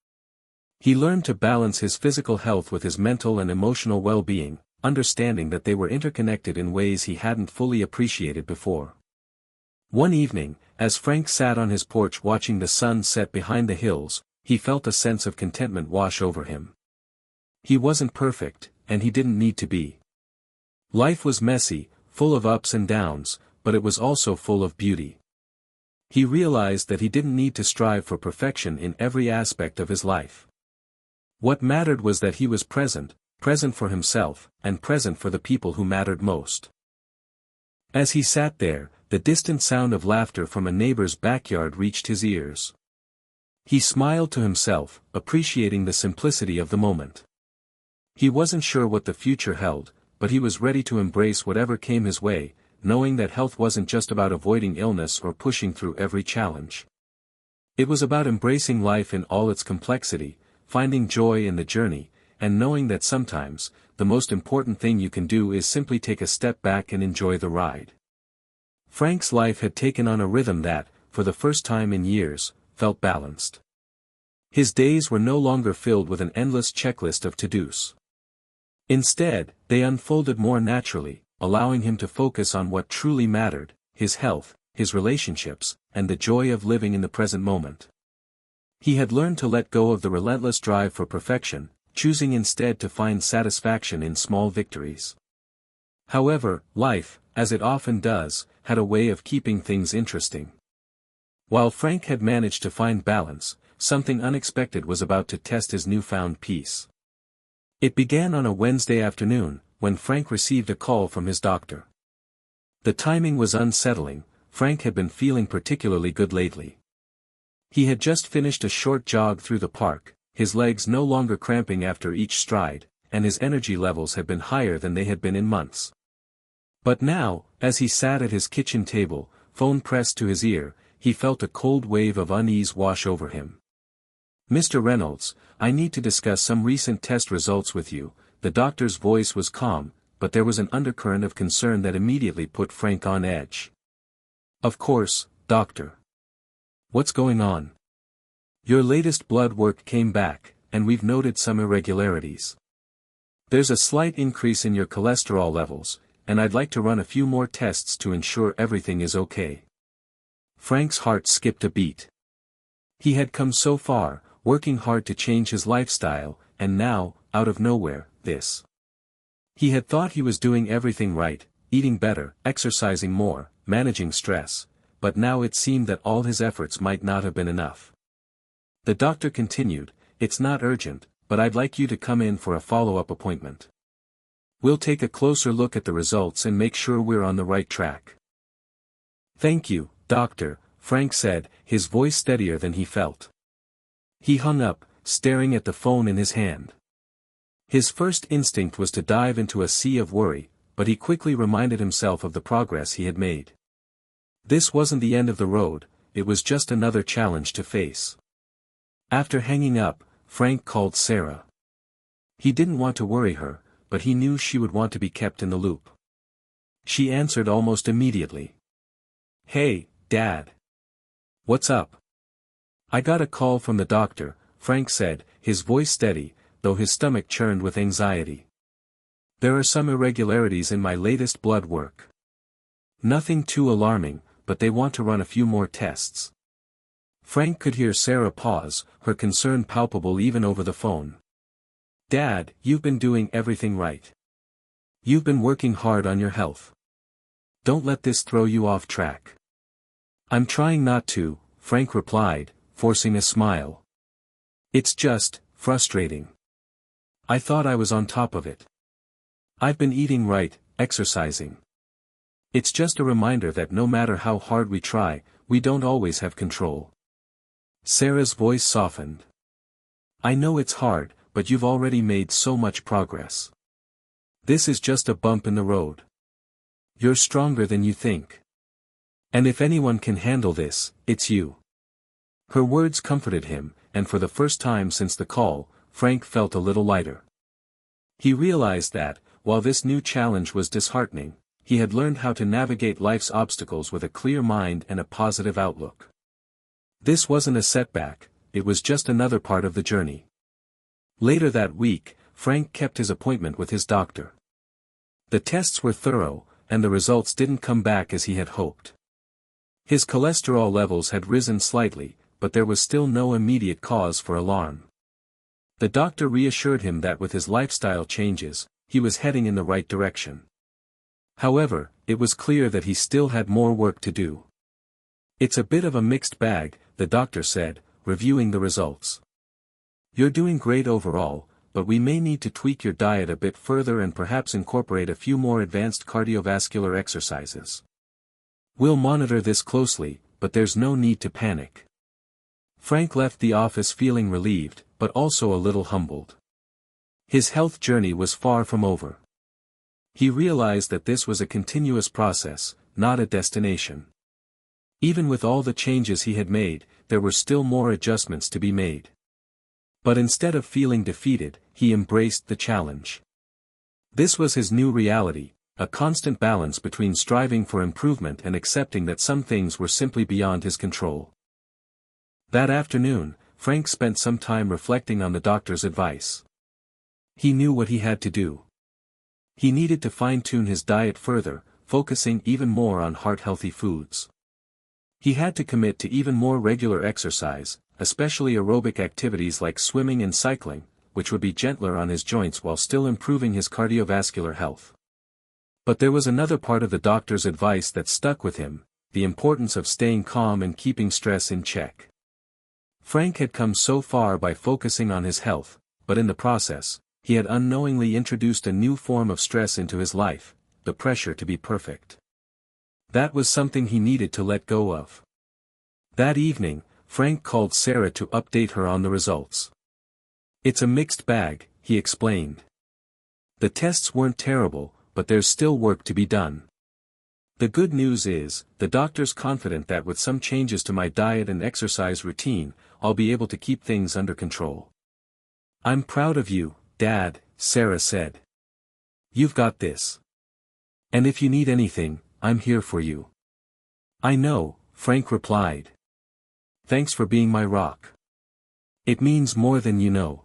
He learned to balance his physical health with his mental and emotional well-being, understanding that they were interconnected in ways he hadn't fully appreciated before. One evening, as Frank sat on his porch watching the sun set behind the hills, he felt a sense of contentment wash over him. He wasn't perfect, and he didn't need to be. Life was messy, full of ups and downs, but it was also full of beauty. He realized that he didn't need to strive for perfection in every aspect of his life. What mattered was that he was present for himself, and present for the people who mattered most. As he sat there, the distant sound of laughter from a neighbor's backyard reached his ears. He smiled to himself, appreciating the simplicity of the moment. He wasn't sure what the future held, but he was ready to embrace whatever came his way, knowing that health wasn't just about avoiding illness or pushing through every challenge. It was about embracing life in all its complexity, finding joy in the journey, and knowing that sometimes, the most important thing you can do is simply take a step back and enjoy the ride. Frank's life had taken on a rhythm that, for the first time in years, felt balanced. His days were no longer filled with an endless checklist of to-dos. Instead, they unfolded more naturally, allowing him to focus on what truly mattered: his health, his relationships, and the joy of living in the present moment. He had learned to let go of the relentless drive for perfection, choosing instead to find satisfaction in small victories. However, life, as it often does, had a way of keeping things interesting. While Frank had managed to find balance, something unexpected was about to test his newfound peace. It began on a Wednesday afternoon, when Frank received a call from his doctor. The timing was unsettling. Frank had been feeling particularly good lately. He had just finished a short jog through the park, his legs no longer cramping after each stride, and his energy levels had been higher than they had been in months. But now, as he sat at his kitchen table, phone pressed to his ear, he felt a cold wave of unease wash over him. "Mr. Reynolds, I need to discuss some recent test results with you." The doctor's voice was calm, but there was an undercurrent of concern that immediately put Frank on edge. "Of course, doctor. What's going on?" "Your latest blood work came back, and we've noted some irregularities. There's a slight increase in your cholesterol levels, and I'd like to run a few more tests to ensure everything is okay." Frank's heart skipped a beat. He had come so far, working hard to change his lifestyle, and now, out of nowhere, this. He had thought he was doing everything right, eating better, exercising more, managing stress, but now it seemed that all his efforts might not have been enough. The doctor continued, "It's not urgent, but I'd like you to come in for a follow-up appointment. We'll take a closer look at the results and make sure we're on the right track." "Thank you, doctor," Frank said, his voice steadier than he felt. He hung up, staring at the phone in his hand. His first instinct was to dive into a sea of worry, but he quickly reminded himself of the progress he had made. This wasn't the end of the road, it was just another challenge to face. After hanging up, Frank called Sarah. He didn't want to worry her, but he knew she would want to be kept in the loop. She answered almost immediately. "Hey, Dad. What's up?" "I got a call from the doctor," Frank said, his voice steady, though his stomach churned with anxiety. "There are some irregularities in my latest blood work. Nothing too alarming, but they want to run a few more tests." Frank could hear Sarah pause, her concern palpable even over the phone. "Dad, you've been doing everything right. You've been working hard on your health. Don't let this throw you off track." "I'm trying not to," Frank replied, forcing a smile. "It's just frustrating. I thought I was on top of it. I've been eating right, exercising. It's just a reminder that no matter how hard we try, we don't always have control." Sarah's voice softened. "I know it's hard, but you've already made so much progress. This is just a bump in the road. You're stronger than you think. And if anyone can handle this, it's you." Her words comforted him, and for the first time since the call, Frank felt a little lighter. He realized that, while this new challenge was disheartening, he had learned how to navigate life's obstacles with a clear mind and a positive outlook. This wasn't a setback, it was just another part of the journey. Later that week, Frank kept his appointment with his doctor. The tests were thorough, and the results didn't come back as he had hoped. His cholesterol levels had risen slightly, but there was still no immediate cause for alarm. The doctor reassured him that with his lifestyle changes, he was heading in the right direction. However, it was clear that he still had more work to do. "It's a bit of a mixed bag," the doctor said, reviewing the results. "You're doing great overall, but we may need to tweak your diet a bit further and perhaps incorporate a few more advanced cardiovascular exercises. We'll monitor this closely, but there's no need to panic." Frank left the office feeling relieved, but also a little humbled. His health journey was far from over. He realized that this was a continuous process, not a destination. Even with all the changes he had made, there were still more adjustments to be made. But instead of feeling defeated, he embraced the challenge. This was his new reality, a constant balance between striving for improvement and accepting that some things were simply beyond his control. That afternoon, Frank spent some time reflecting on the doctor's advice. He knew what he had to do. He needed to fine-tune his diet further, focusing even more on heart-healthy foods. He had to commit to even more regular exercise, especially aerobic activities like swimming and cycling, which would be gentler on his joints while still improving his cardiovascular health. But there was another part of the doctor's advice that stuck with him: the importance of staying calm and keeping stress in check. Frank had come so far by focusing on his health, but in the process, he had unknowingly introduced a new form of stress into his life: the pressure to be perfect. That was something he needed to let go of. That evening, Frank called Sarah to update her on the results. "It's a mixed bag," he explained. "The tests weren't terrible, but there's still work to be done. The good news is, the doctor's confident that with some changes to my diet and exercise routine, I'll be able to keep things under control." "I'm proud of you, Dad," Sarah said. "You've got this. And if you need anything, I'm here for you." "I know," Frank replied. "Thanks for being my rock. It means more than you know."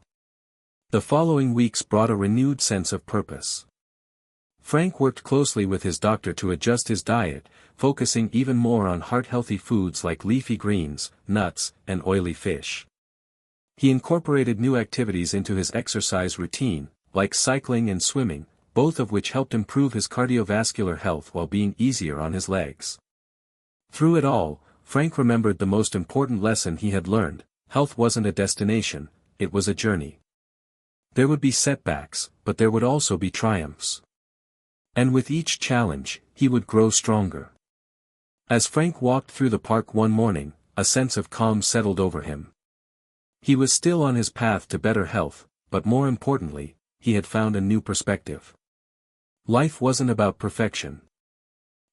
The following weeks brought a renewed sense of purpose. Frank worked closely with his doctor to adjust his diet, focusing even more on heart-healthy foods like leafy greens, nuts, and oily fish. He incorporated new activities into his exercise routine, like cycling and swimming, both of which helped improve his cardiovascular health while being easier on his legs. Through it all, Frank remembered the most important lesson he had learned: health wasn't a destination, it was a journey. There would be setbacks, but there would also be triumphs. And with each challenge, he would grow stronger. As Frank walked through the park one morning, a sense of calm settled over him. He was still on his path to better health, but more importantly, he had found a new perspective. Life wasn't about perfection.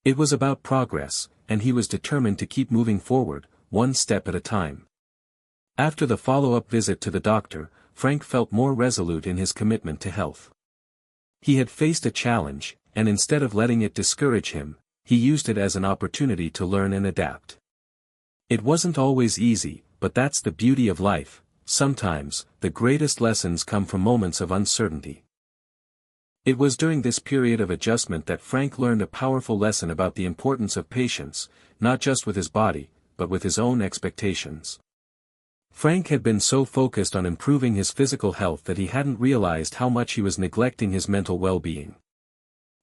It was about progress, and he was determined to keep moving forward, one step at a time. After the follow-up visit to the doctor, Frank felt more resolute in his commitment to health. He had faced a challenge, and instead of letting it discourage him, he used it as an opportunity to learn and adapt. It wasn't always easy, but that's the beauty of life. Sometimes, the greatest lessons come from moments of uncertainty. It was during this period of adjustment that Frank learned a powerful lesson about the importance of patience, not just with his body, but with his own expectations. Frank had been so focused on improving his physical health that he hadn't realized how much he was neglecting his mental well-being.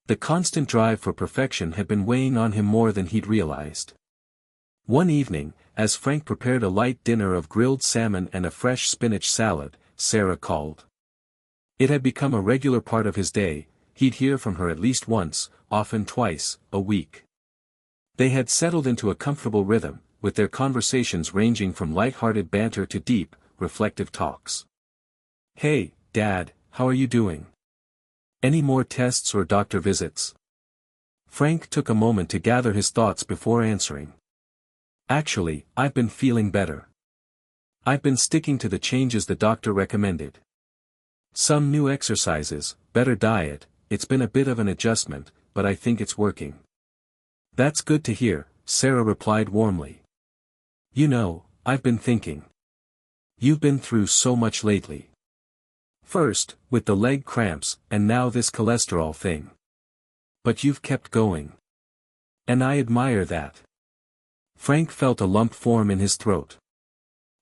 The constant drive for perfection had been weighing on him more than he'd realized. One evening, as Frank prepared a light dinner of grilled salmon and a fresh spinach salad, Sarah called. It had become a regular part of his day. He'd hear from her at least once, often twice, a week. They had settled into a comfortable rhythm, with their conversations ranging from light-hearted banter to deep, reflective talks. "Hey, Dad, how are you doing? Any more tests or doctor visits?" Frank took a moment to gather his thoughts before answering. "Actually, I've been feeling better. I've been sticking to the changes the doctor recommended. Some new exercises, better diet. It's been a bit of an adjustment, but I think it's working." "That's good to hear," Sarah replied warmly. "You know, I've been thinking. You've been through so much lately. First, with the leg cramps, and now this cholesterol thing. But you've kept going. And I admire that." Frank felt a lump form in his throat.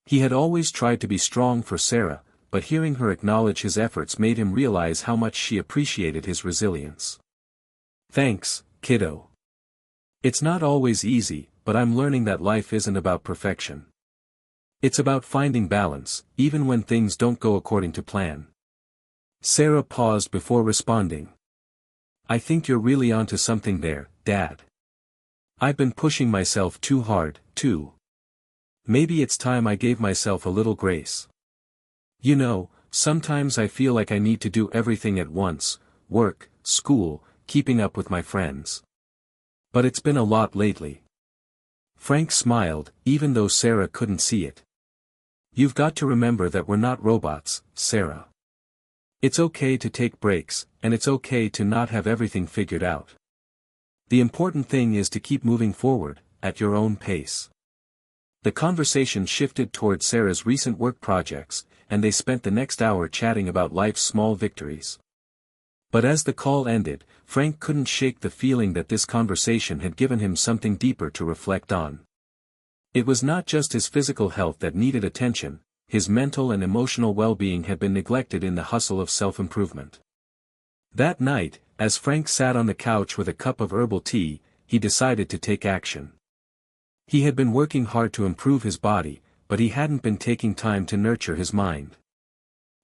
He had always tried to be strong for Sarah, but hearing her acknowledge his efforts made him realize how much she appreciated his resilience. "Thanks, kiddo. It's not always easy, but I'm learning that life isn't about perfection. It's about finding balance, even when things don't go according to plan." Sarah paused before responding. "I think you're really onto something there, Dad. I've been pushing myself too hard, too. Maybe it's time I gave myself a little grace. You know, sometimes I feel like I need to do everything at once: work, school, keeping up with my friends. But it's been a lot lately." Frank smiled, even though Sarah couldn't see it. "You've got to remember that we're not robots, Sarah. It's okay to take breaks, and it's okay to not have everything figured out. The important thing is to keep moving forward, at your own pace." The conversation shifted toward Sarah's recent work projects, and they spent the next hour chatting about life's small victories. But as the call ended, Frank couldn't shake the feeling that this conversation had given him something deeper to reflect on. It was not just his physical health that needed attention, his mental and emotional well-being had been neglected in the hustle of self-improvement. That night, as Frank sat on the couch with a cup of herbal tea, he decided to take action. He had been working hard to improve his body, but he hadn't been taking time to nurture his mind.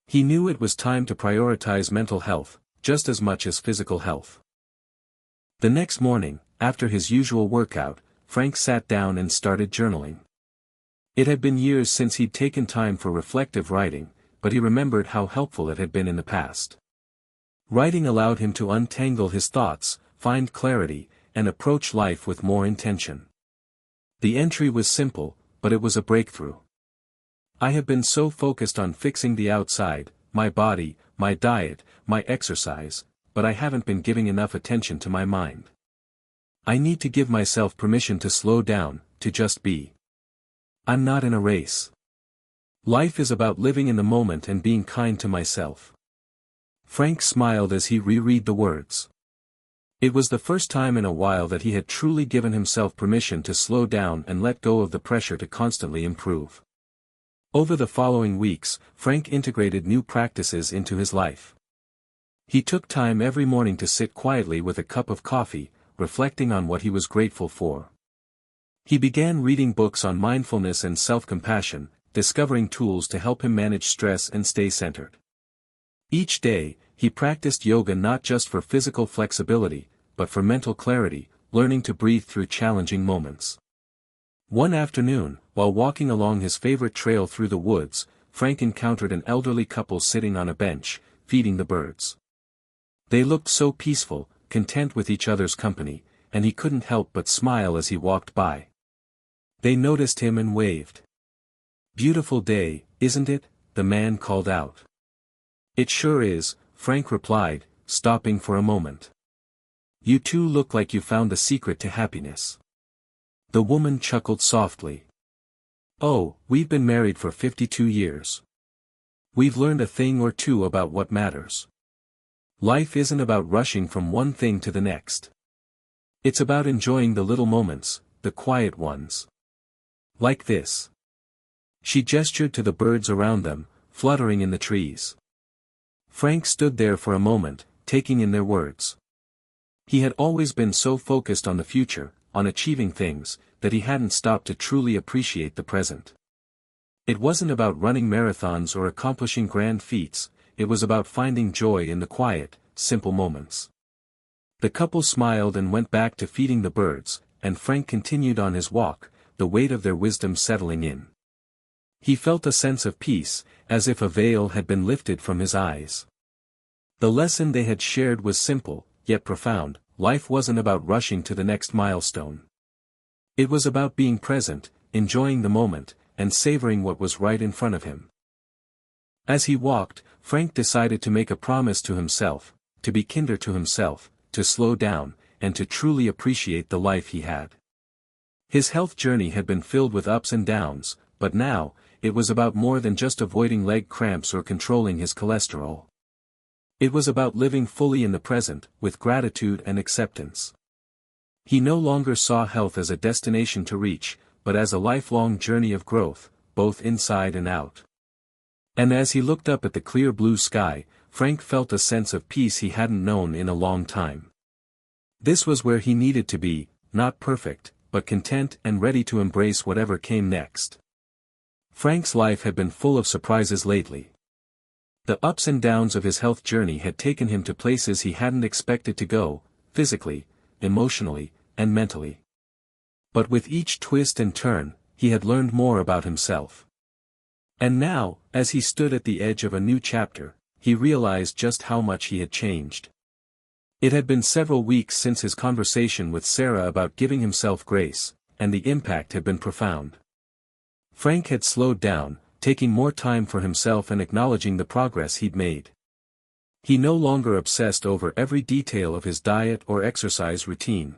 He knew it was time to prioritize mental health, just as much as physical health. The next morning, after his usual workout, Frank sat down and started journaling. It had been years since he'd taken time for reflective writing, but he remembered how helpful it had been in the past. Writing allowed him to untangle his thoughts, find clarity, and approach life with more intention. The entry was simple, but it was a breakthrough. I have been so focused on fixing the outside, my body, my diet, my exercise, but I haven't been giving enough attention to my mind. I need to give myself permission to slow down, to just be. I'm not in a race. Life is about living in the moment and being kind to myself. Frank smiled as he reread the words. It was the first time in a while that he had truly given himself permission to slow down and let go of the pressure to constantly improve. Over the following weeks, Frank integrated new practices into his life. He took time every morning to sit quietly with a cup of coffee, reflecting on what he was grateful for. He began reading books on mindfulness and self-compassion, discovering tools to help him manage stress and stay centered. Each day, he practiced yoga not just for physical flexibility, but for mental clarity, learning to breathe through challenging moments. One afternoon, while walking along his favorite trail through the woods, Frank encountered an elderly couple sitting on a bench, feeding the birds. They looked so peaceful, content with each other's company, and he couldn't help but smile as he walked by. They noticed him and waved. "Beautiful day, isn't it?" the man called out. "It sure is," Frank replied, stopping for a moment. "You two look like you found the secret to happiness." The woman chuckled softly. "Oh, we've been married for 52 years. We've learned a thing or two about what matters. Life isn't about rushing from one thing to the next. It's about enjoying the little moments, the quiet ones. Like this." She gestured to the birds around them, fluttering in the trees. Frank stood there for a moment, taking in their words. He had always been so focused on the future, on achieving things, that he hadn't stopped to truly appreciate the present. It wasn't about running marathons or accomplishing grand feats, it was about finding joy in the quiet, simple moments. The couple smiled and went back to feeding the birds, and Frank continued on his walk, the weight of their wisdom settling in. He felt a sense of peace, as if a veil had been lifted from his eyes. The lesson they had shared was simple, yet profound. Life wasn't about rushing to the next milestone. It was about being present, enjoying the moment, and savoring what was right in front of him. As he walked, Frank decided to make a promise to himself, to be kinder to himself, to slow down, and to truly appreciate the life he had. His health journey had been filled with ups and downs, but now, it was about more than just avoiding leg cramps or controlling his cholesterol. It was about living fully in the present, with gratitude and acceptance. He no longer saw health as a destination to reach, but as a lifelong journey of growth, both inside and out. And as he looked up at the clear blue sky, Frank felt a sense of peace he hadn't known in a long time. This was where he needed to be, not perfect, but content and ready to embrace whatever came next. Frank's life had been full of surprises lately. The ups and downs of his health journey had taken him to places he hadn't expected to go, physically, emotionally, and mentally. But with each twist and turn, he had learned more about himself. And now, as he stood at the edge of a new chapter, he realized just how much he had changed. It had been several weeks since his conversation with Sarah about giving himself grace, and the impact had been profound. Frank had slowed down, taking more time for himself and acknowledging the progress he'd made. He no longer obsessed over every detail of his diet or exercise routine.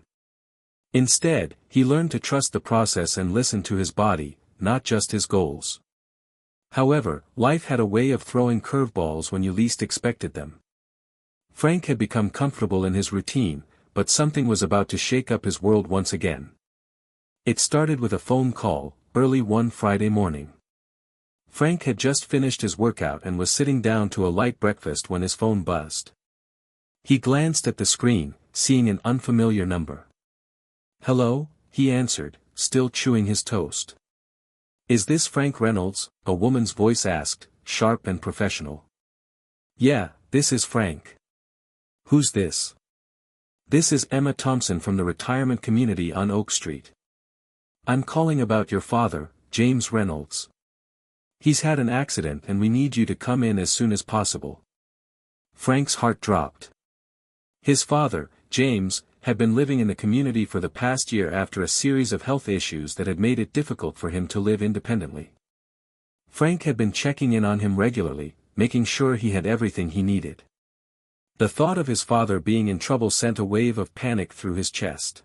Instead, he learned to trust the process and listen to his body, not just his goals. However, life had a way of throwing curveballs when you least expected them. Frank had become comfortable in his routine, but something was about to shake up his world once again. It started with a phone call, early one Friday morning. Frank had just finished his workout and was sitting down to a light breakfast when his phone buzzed. He glanced at the screen, seeing an unfamiliar number. "Hello," he answered, still chewing his toast. "Is this Frank Reynolds?" a woman's voice asked, sharp and professional. "Yeah, this is Frank." "Who's this?" "This is Emma Thompson from the retirement community on Oak Street. I'm calling about your father, James Reynolds. He's had an accident and we need you to come in as soon as possible." Frank's heart dropped. His father, James, had been living in the community for the past year after a series of health issues that had made it difficult for him to live independently. Frank had been checking in on him regularly, making sure he had everything he needed. The thought of his father being in trouble sent a wave of panic through his chest.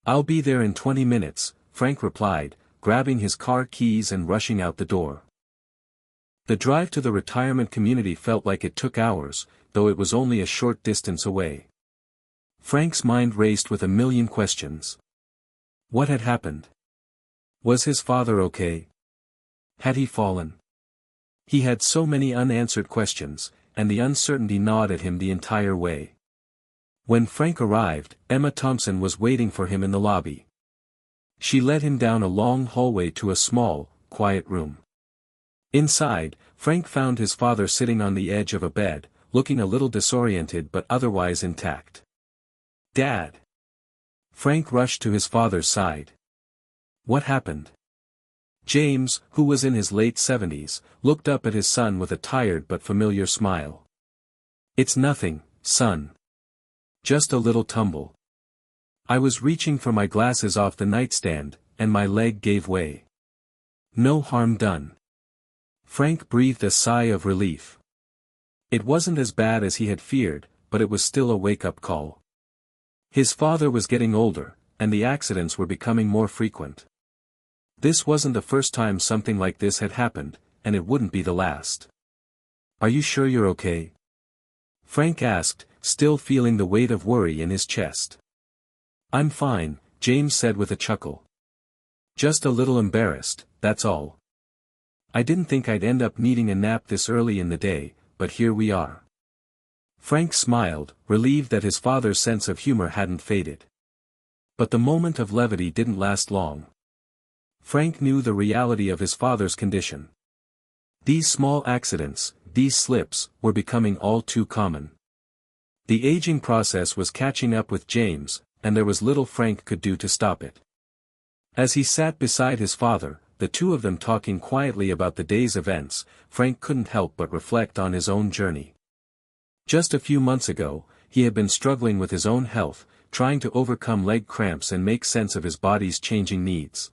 "I'll be there in 20 minutes, Frank replied, grabbing his car keys and rushing out the door. The drive to the retirement community felt like it took hours, though it was only a short distance away. Frank's mind raced with a million questions. What had happened? Was his father okay? Had he fallen? He had so many unanswered questions, and the uncertainty gnawed at him the entire way. When Frank arrived, Emma Thompson was waiting for him in the lobby. She led him down a long hallway to a small, quiet room. Inside, Frank found his father sitting on the edge of a bed, looking a little disoriented but otherwise intact. "Dad!" Frank rushed to his father's side. "What happened?" James, who was in his late 70s, looked up at his son with a tired but familiar smile. "It's nothing, son. Just a little tumble. I was reaching for my glasses off the nightstand, and my leg gave way. No harm done." Frank breathed a sigh of relief. It wasn't as bad as he had feared, but it was still a wake-up call. His father was getting older, and the accidents were becoming more frequent. This wasn't the first time something like this had happened, and it wouldn't be the last. "Are you sure you're okay?" Frank asked, still feeling the weight of worry in his chest. "I'm fine," James said with a chuckle. "Just a little embarrassed, that's all. I didn't think I'd end up needing a nap this early in the day, but here we are." Frank smiled, relieved that his father's sense of humor hadn't faded. But the moment of levity didn't last long. Frank knew the reality of his father's condition. These small accidents, these slips, were becoming all too common. The aging process was catching up with James, and there was little Frank could do to stop it. As he sat beside his father, the two of them talking quietly about the day's events, Frank couldn't help but reflect on his own journey. Just a few months ago, he had been struggling with his own health, trying to overcome leg cramps and make sense of his body's changing needs.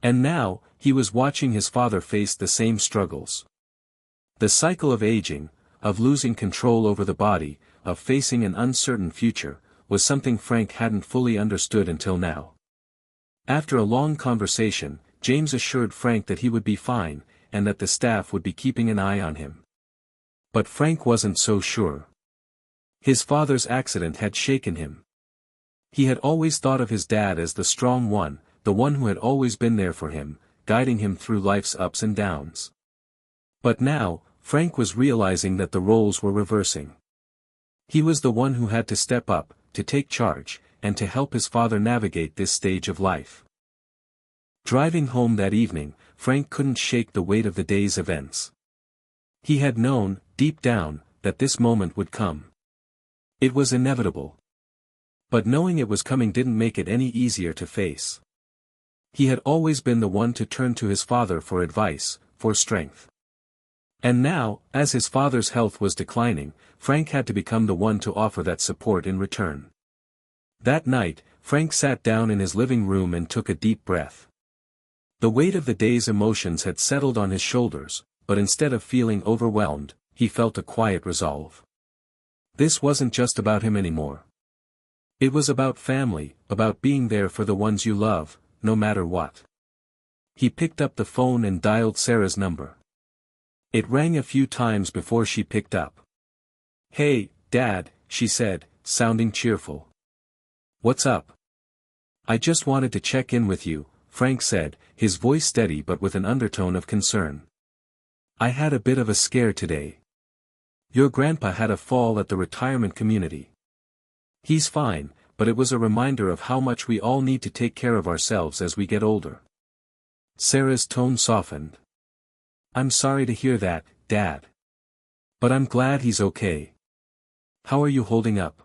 And now, he was watching his father face the same struggles. The cycle of aging, of losing control over the body, of facing an uncertain future, was something Frank hadn't fully understood until now. After a long conversation, James assured Frank that he would be fine, and that the staff would be keeping an eye on him. But Frank wasn't so sure. His father's accident had shaken him. He had always thought of his dad as the strong one, the one who had always been there for him, guiding him through life's ups and downs. But now, Frank was realizing that the roles were reversing. He was the one who had to step up, to take charge, and to help his father navigate this stage of life. Driving home that evening, Frank couldn't shake the weight of the day's events. He had known, deep down, that this moment would come. It was inevitable. But knowing it was coming didn't make it any easier to face. He had always been the one to turn to his father for advice, for strength. And now, as his father's health was declining, Frank had to become the one to offer that support in return. That night, Frank sat down in his living room and took a deep breath. The weight of the day's emotions had settled on his shoulders, but instead of feeling overwhelmed, he felt a quiet resolve. This wasn't just about him anymore. It was about family, about being there for the ones you love, no matter what. He picked up the phone and dialed Sarah's number. It rang a few times before she picked up. "Hey, Dad," she said, sounding cheerful. "What's up?" I just wanted to check in with you, Frank said, his voice steady but with an undertone of concern. I had a bit of a scare today. Your grandpa had a fall at the retirement community. He's fine, but it was a reminder of how much we all need to take care of ourselves as we get older. Sarah's tone softened. I'm sorry to hear that, Dad. But I'm glad he's okay. How are you holding up?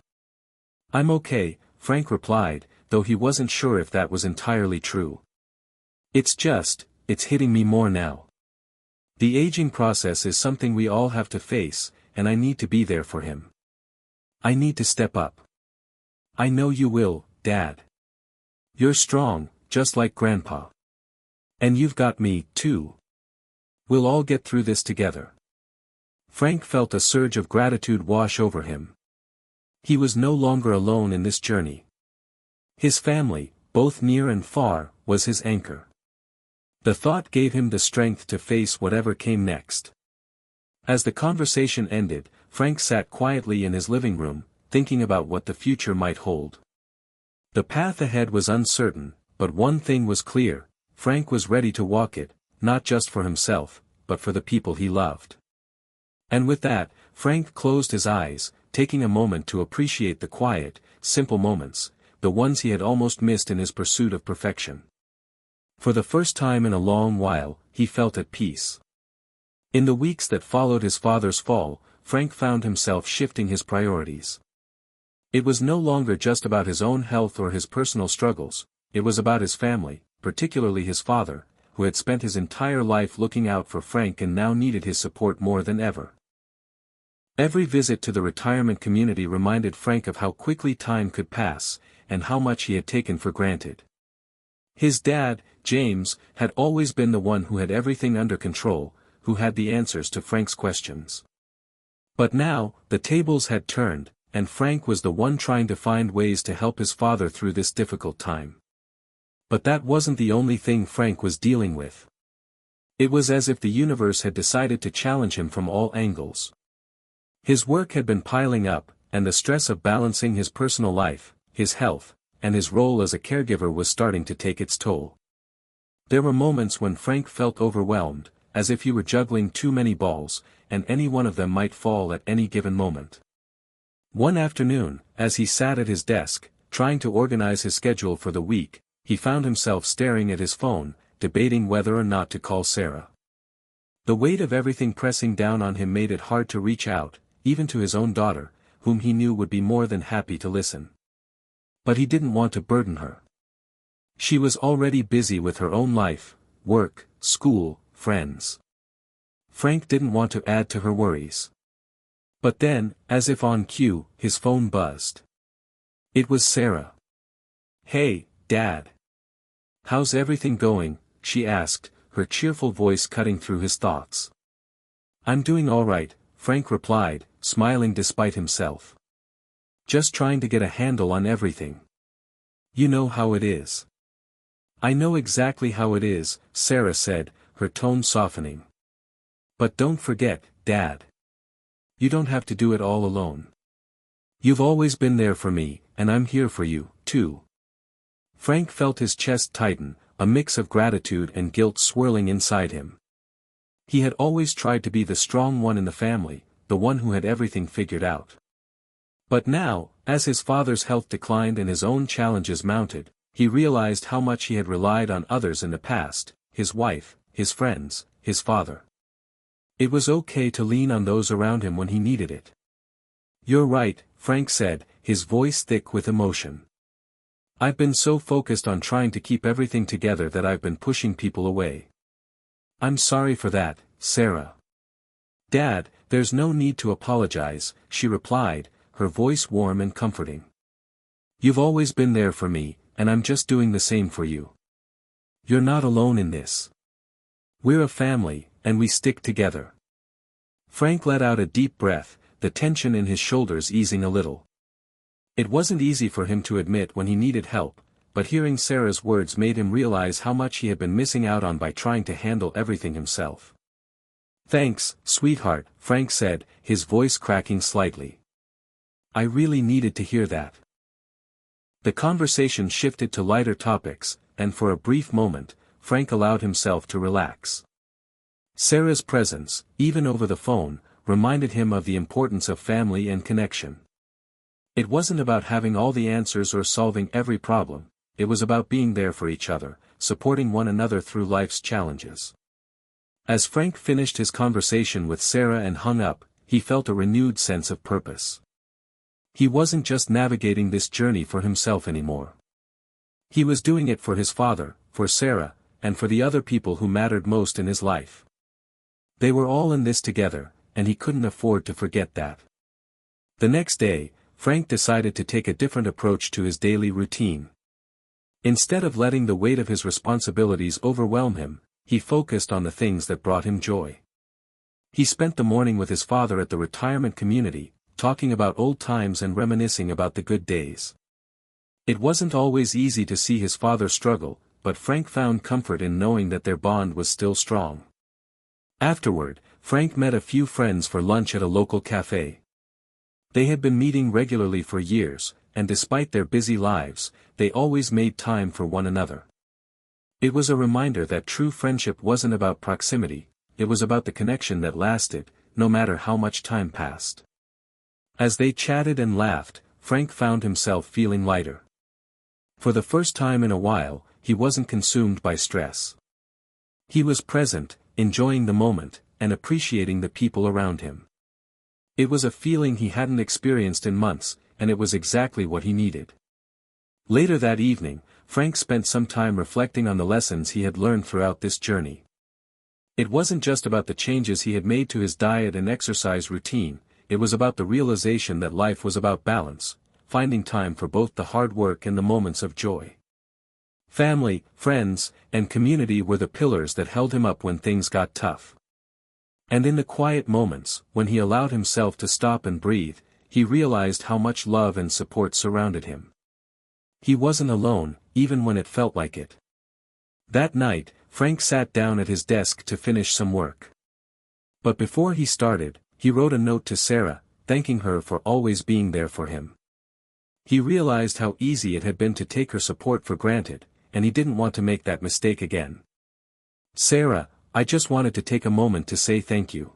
I'm okay, Frank replied, though he wasn't sure if that was entirely true. It's hitting me more now. The aging process is something we all have to face, and I need to be there for him. I need to step up. I know you will, Dad. You're strong, just like Grandpa. And you've got me, too. We'll all get through this together. Frank felt a surge of gratitude wash over him. He was no longer alone in this journey. His family, both near and far, was his anchor. The thought gave him the strength to face whatever came next. As the conversation ended, Frank sat quietly in his living room, thinking about what the future might hold. The path ahead was uncertain, but one thing was clear: Frank was ready to walk it, not just for himself, but for the people he loved. And with that, Frank closed his eyes, taking a moment to appreciate the quiet, simple moments, the ones he had almost missed in his pursuit of perfection. For the first time in a long while, he felt at peace. In the weeks that followed his father's fall, Frank found himself shifting his priorities. It was no longer just about his own health or his personal struggles, it was about his family, particularly his father, who had spent his entire life looking out for Frank and now needed his support more than ever. Every visit to the retirement community reminded Frank of how quickly time could pass, and how much he had taken for granted. His dad, James, had always been the one who had everything under control, who had the answers to Frank's questions. But now, the tables had turned, and Frank was the one trying to find ways to help his father through this difficult time. But that wasn't the only thing Frank was dealing with. It was as if the universe had decided to challenge him from all angles. His work had been piling up, and the stress of balancing his personal life, his health, and his role as a caregiver was starting to take its toll. There were moments when Frank felt overwhelmed, as if he were juggling too many balls, and any one of them might fall at any given moment. One afternoon, as he sat at his desk, trying to organize his schedule for the week, he found himself staring at his phone, debating whether or not to call Sarah. The weight of everything pressing down on him made it hard to reach out, even to his own daughter, whom he knew would be more than happy to listen. But he didn't want to burden her. She was already busy with her own life, work, school, friends. Frank didn't want to add to her worries. But then, as if on cue, his phone buzzed. It was Sarah. "Hey, Dad. How's everything going?" she asked, her cheerful voice cutting through his thoughts. "I'm doing all right," Frank replied, smiling despite himself. "Just trying to get a handle on everything. You know how it is." "I know exactly how it is," Sarah said, her tone softening. "But don't forget, Dad. You don't have to do it all alone. You've always been there for me, and I'm here for you, too." Frank felt his chest tighten, a mix of gratitude and guilt swirling inside him. He had always tried to be the strong one in the family, the one who had everything figured out. But now, as his father's health declined and his own challenges mounted, he realized how much he had relied on others in the past: his wife, his friends, his father. It was okay to lean on those around him when he needed it. "You're right," Frank said, his voice thick with emotion. "I've been so focused on trying to keep everything together that I've been pushing people away. I'm sorry for that, Sarah." "Dad, there's no need to apologize," she replied, her voice warm and comforting. "You've always been there for me, and I'm just doing the same for you. You're not alone in this. We're a family, and we stick together." Frank let out a deep breath, the tension in his shoulders easing a little. It wasn't easy for him to admit when he needed help, but hearing Sarah's words made him realize how much he had been missing out on by trying to handle everything himself. "Thanks, sweetheart," Frank said, his voice cracking slightly. "I really needed to hear that." The conversation shifted to lighter topics, and for a brief moment, Frank allowed himself to relax. Sarah's presence, even over the phone, reminded him of the importance of family and connection. It wasn't about having all the answers or solving every problem, it was about being there for each other, supporting one another through life's challenges. As Frank finished his conversation with Sarah and hung up, he felt a renewed sense of purpose. He wasn't just navigating this journey for himself anymore. He was doing it for his father, for Sarah, and for the other people who mattered most in his life. They were all in this together, and he couldn't afford to forget that. The next day, Frank decided to take a different approach to his daily routine. Instead of letting the weight of his responsibilities overwhelm him, he focused on the things that brought him joy. He spent the morning with his father at the retirement community, talking about old times and reminiscing about the good days. It wasn't always easy to see his father struggle, but Frank found comfort in knowing that their bond was still strong. Afterward, Frank met a few friends for lunch at a local cafe. They had been meeting regularly for years, and despite their busy lives, they always made time for one another. It was a reminder that true friendship wasn't about proximity, it was about the connection that lasted, no matter how much time passed. As they chatted and laughed, Frank found himself feeling lighter. For the first time in a while, he wasn't consumed by stress. He was present, enjoying the moment, and appreciating the people around him. It was a feeling he hadn't experienced in months, and it was exactly what he needed. Later that evening, Frank spent some time reflecting on the lessons he had learned throughout this journey. It wasn't just about the changes he had made to his diet and exercise routine, it was about the realization that life was about balance, finding time for both the hard work and the moments of joy. Family, friends, and community were the pillars that held him up when things got tough. And in the quiet moments, when he allowed himself to stop and breathe, he realized how much love and support surrounded him. He wasn't alone, even when it felt like it. That night, Frank sat down at his desk to finish some work. But before he started, he wrote a note to Sarah, thanking her for always being there for him. He realized how easy it had been to take her support for granted, and he didn't want to make that mistake again. "Sarah, I just wanted to take a moment to say thank you.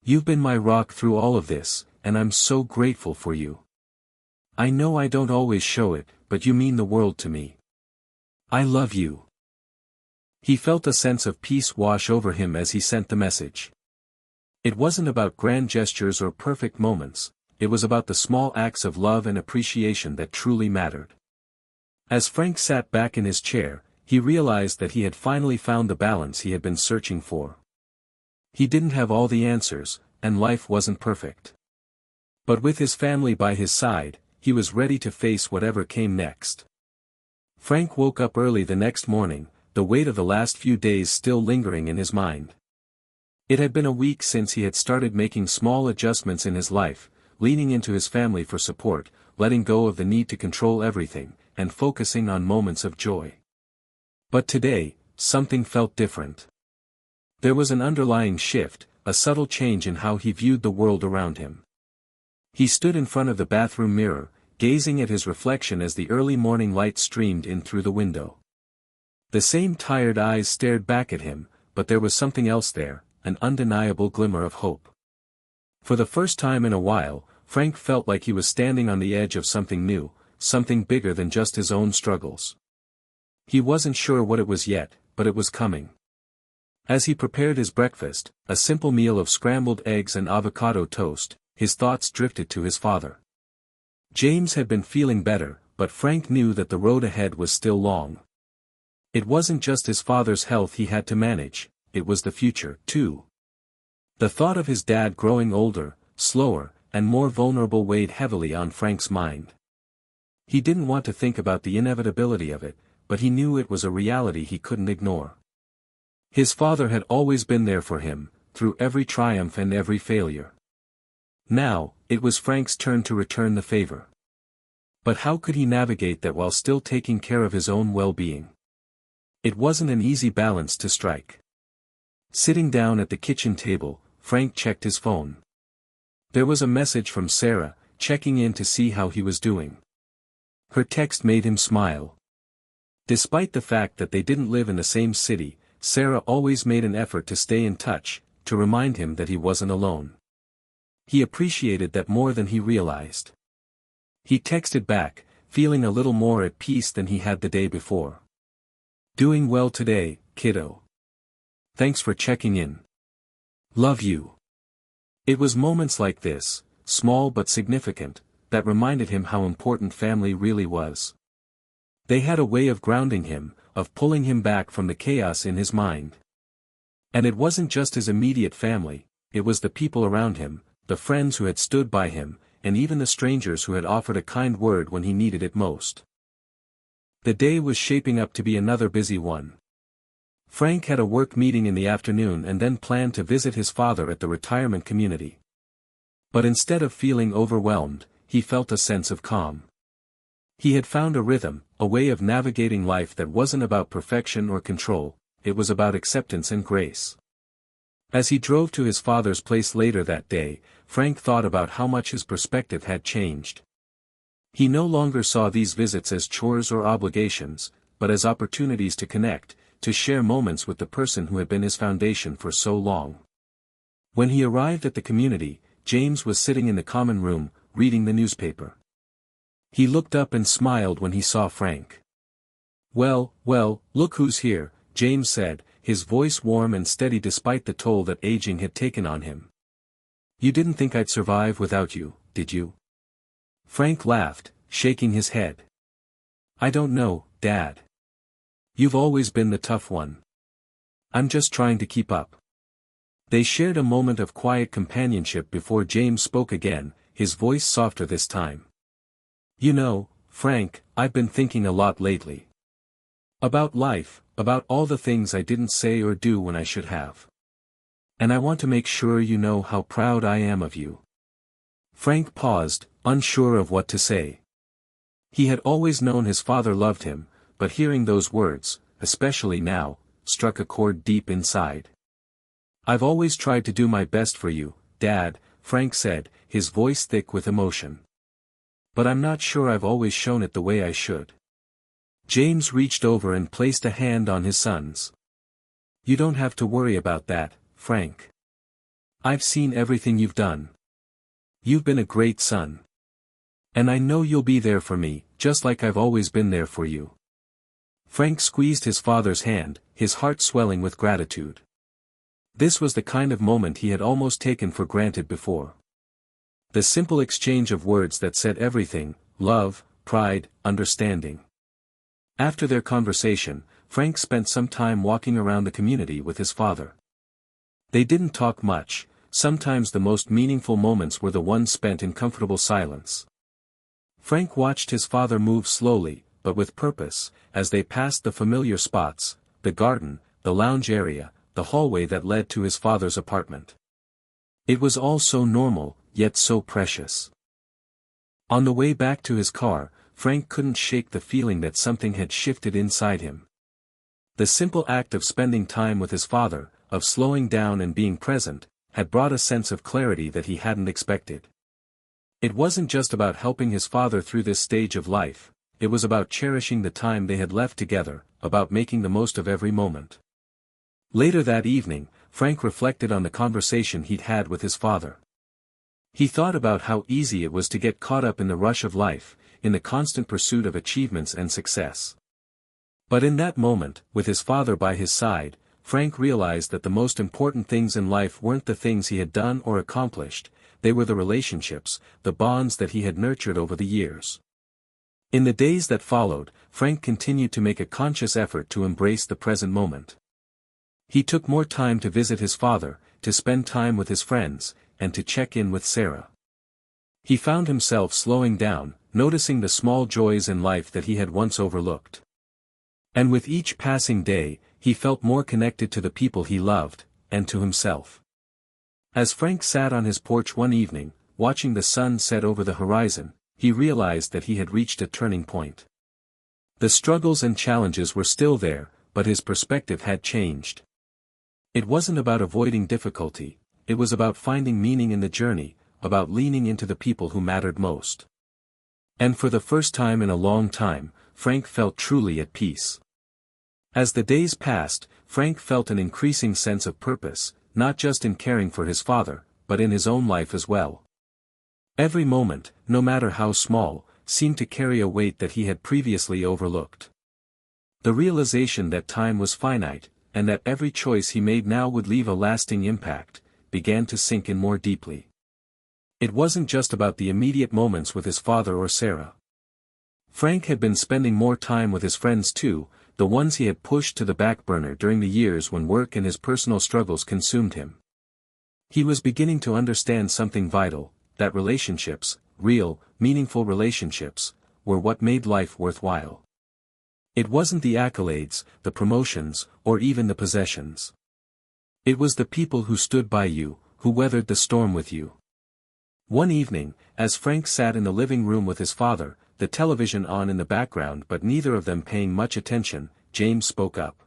You've been my rock through all of this, and I'm so grateful for you. I know I don't always show it, but you mean the world to me. I love you." He felt a sense of peace wash over him as he sent the message. It wasn't about grand gestures or perfect moments, it was about the small acts of love and appreciation that truly mattered. As Frank sat back in his chair, he realized that he had finally found the balance he had been searching for. He didn't have all the answers, and life wasn't perfect. But with his family by his side, he was ready to face whatever came next. Frank woke up early the next morning, the weight of the last few days still lingering in his mind. It had been a week since he had started making small adjustments in his life, leaning into his family for support, letting go of the need to control everything, and focusing on moments of joy. But today, something felt different. There was an underlying shift, a subtle change in how he viewed the world around him. He stood in front of the bathroom mirror, gazing at his reflection as the early morning light streamed in through the window. The same tired eyes stared back at him, but there was something else there, an undeniable glimmer of hope. For the first time in a while, Frank felt like he was standing on the edge of something new, something bigger than just his own struggles. He wasn't sure what it was yet, but it was coming. As he prepared his breakfast, a simple meal of scrambled eggs and avocado toast, his thoughts drifted to his father. James had been feeling better, but Frank knew that the road ahead was still long. It wasn't just his father's health he had to manage, it was the future, too. The thought of his dad growing older, slower, and more vulnerable weighed heavily on Frank's mind. He didn't want to think about the inevitability of it, but he knew it was a reality he couldn't ignore. His father had always been there for him, through every triumph and every failure. Now, it was Frank's turn to return the favor. But how could he navigate that while still taking care of his own well-being? It wasn't an easy balance to strike. Sitting down at the kitchen table, Frank checked his phone. There was a message from Sarah, checking in to see how he was doing. Her text made him smile. Despite the fact that they didn't live in the same city, Sarah always made an effort to stay in touch, to remind him that he wasn't alone. He appreciated that more than he realized. He texted back, feeling a little more at peace than he had the day before. Doing well today, kiddo. Thanks for checking in. Love you. It was moments like this, small but significant, that reminded him how important family really was. They had a way of grounding him, of pulling him back from the chaos in his mind. And it wasn't just his immediate family, it was the people around him, the friends who had stood by him, and even the strangers who had offered a kind word when he needed it most. The day was shaping up to be another busy one. Frank had a work meeting in the afternoon and then planned to visit his father at the retirement community. But instead of feeling overwhelmed, he felt a sense of calm. He had found a rhythm, a way of navigating life that wasn't about perfection or control, it was about acceptance and grace. As he drove to his father's place later that day, Frank thought about how much his perspective had changed. He no longer saw these visits as chores or obligations, but as opportunities to connect, to share moments with the person who had been his foundation for so long. When he arrived at the community, James was sitting in the common room, reading the newspaper. He looked up and smiled when he saw Frank. Well, look who's here, James said, his voice warm and steady despite the toll that aging had taken on him. You didn't think I'd survive without you, did you? Frank laughed, shaking his head. I don't know, Dad. You've always been the tough one. I'm just trying to keep up. They shared a moment of quiet companionship before James spoke again, his voice softer this time. You know, Frank, I've been thinking a lot lately. About life, about all the things I didn't say or do when I should have. And I want to make sure you know how proud I am of you. Frank paused, unsure of what to say. He had always known his father loved him, but hearing those words, especially now, struck a chord deep inside. I've always tried to do my best for you, Dad, Frank said, his voice thick with emotion. But I'm not sure I've always shown it the way I should. James reached over and placed a hand on his son's. You don't have to worry about that, Frank. I've seen everything you've done. You've been a great son. And I know you'll be there for me, just like I've always been there for you. Frank squeezed his father's hand, his heart swelling with gratitude. This was the kind of moment he had almost taken for granted before. The simple exchange of words that said everything, love, pride, understanding. After their conversation, Frank spent some time walking around the community with his father. They didn't talk much, sometimes the most meaningful moments were the ones spent in comfortable silence. Frank watched his father move slowly, but with purpose, as they passed the familiar spots, the garden, the lounge area, the hallway that led to his father's apartment. It was all so normal, yet so precious. On the way back to his car, Frank couldn't shake the feeling that something had shifted inside him. The simple act of spending time with his father, of slowing down and being present, had brought a sense of clarity that he hadn't expected. It wasn't just about helping his father through this stage of life, it was about cherishing the time they had left together, about making the most of every moment. Later that evening, Frank reflected on the conversation he'd had with his father. He thought about how easy it was to get caught up in the rush of life, in the constant pursuit of achievements and success. But in that moment, with his father by his side, Frank realized that the most important things in life weren't the things he had done or accomplished, they were the relationships, the bonds that he had nurtured over the years. In the days that followed, Frank continued to make a conscious effort to embrace the present moment. He took more time to visit his father, to spend time with his friends, and to check in with Sarah. He found himself slowing down, noticing the small joys in life that he had once overlooked. And with each passing day, he felt more connected to the people he loved, and to himself. As Frank sat on his porch one evening, watching the sun set over the horizon, he realized that he had reached a turning point. The struggles and challenges were still there, but his perspective had changed. It wasn't about avoiding difficulty, it was about finding meaning in the journey, about leaning into the people who mattered most. And for the first time in a long time, Frank felt truly at peace. As the days passed, Frank felt an increasing sense of purpose, not just in caring for his father, but in his own life as well. Every moment, no matter how small, seemed to carry a weight that he had previously overlooked. The realization that time was finite, and that every choice he made now would leave a lasting impact, began to sink in more deeply. It wasn't just about the immediate moments with his father or Sarah. Frank had been spending more time with his friends too, the ones he had pushed to the back burner during the years when work and his personal struggles consumed him. He was beginning to understand something vital, that relationships, real, meaningful relationships, were what made life worthwhile. It wasn't the accolades, the promotions, or even the possessions. It was the people who stood by you, who weathered the storm with you. One evening, as Frank sat in the living room with his father, the television on in the background but neither of them paying much attention, James spoke up.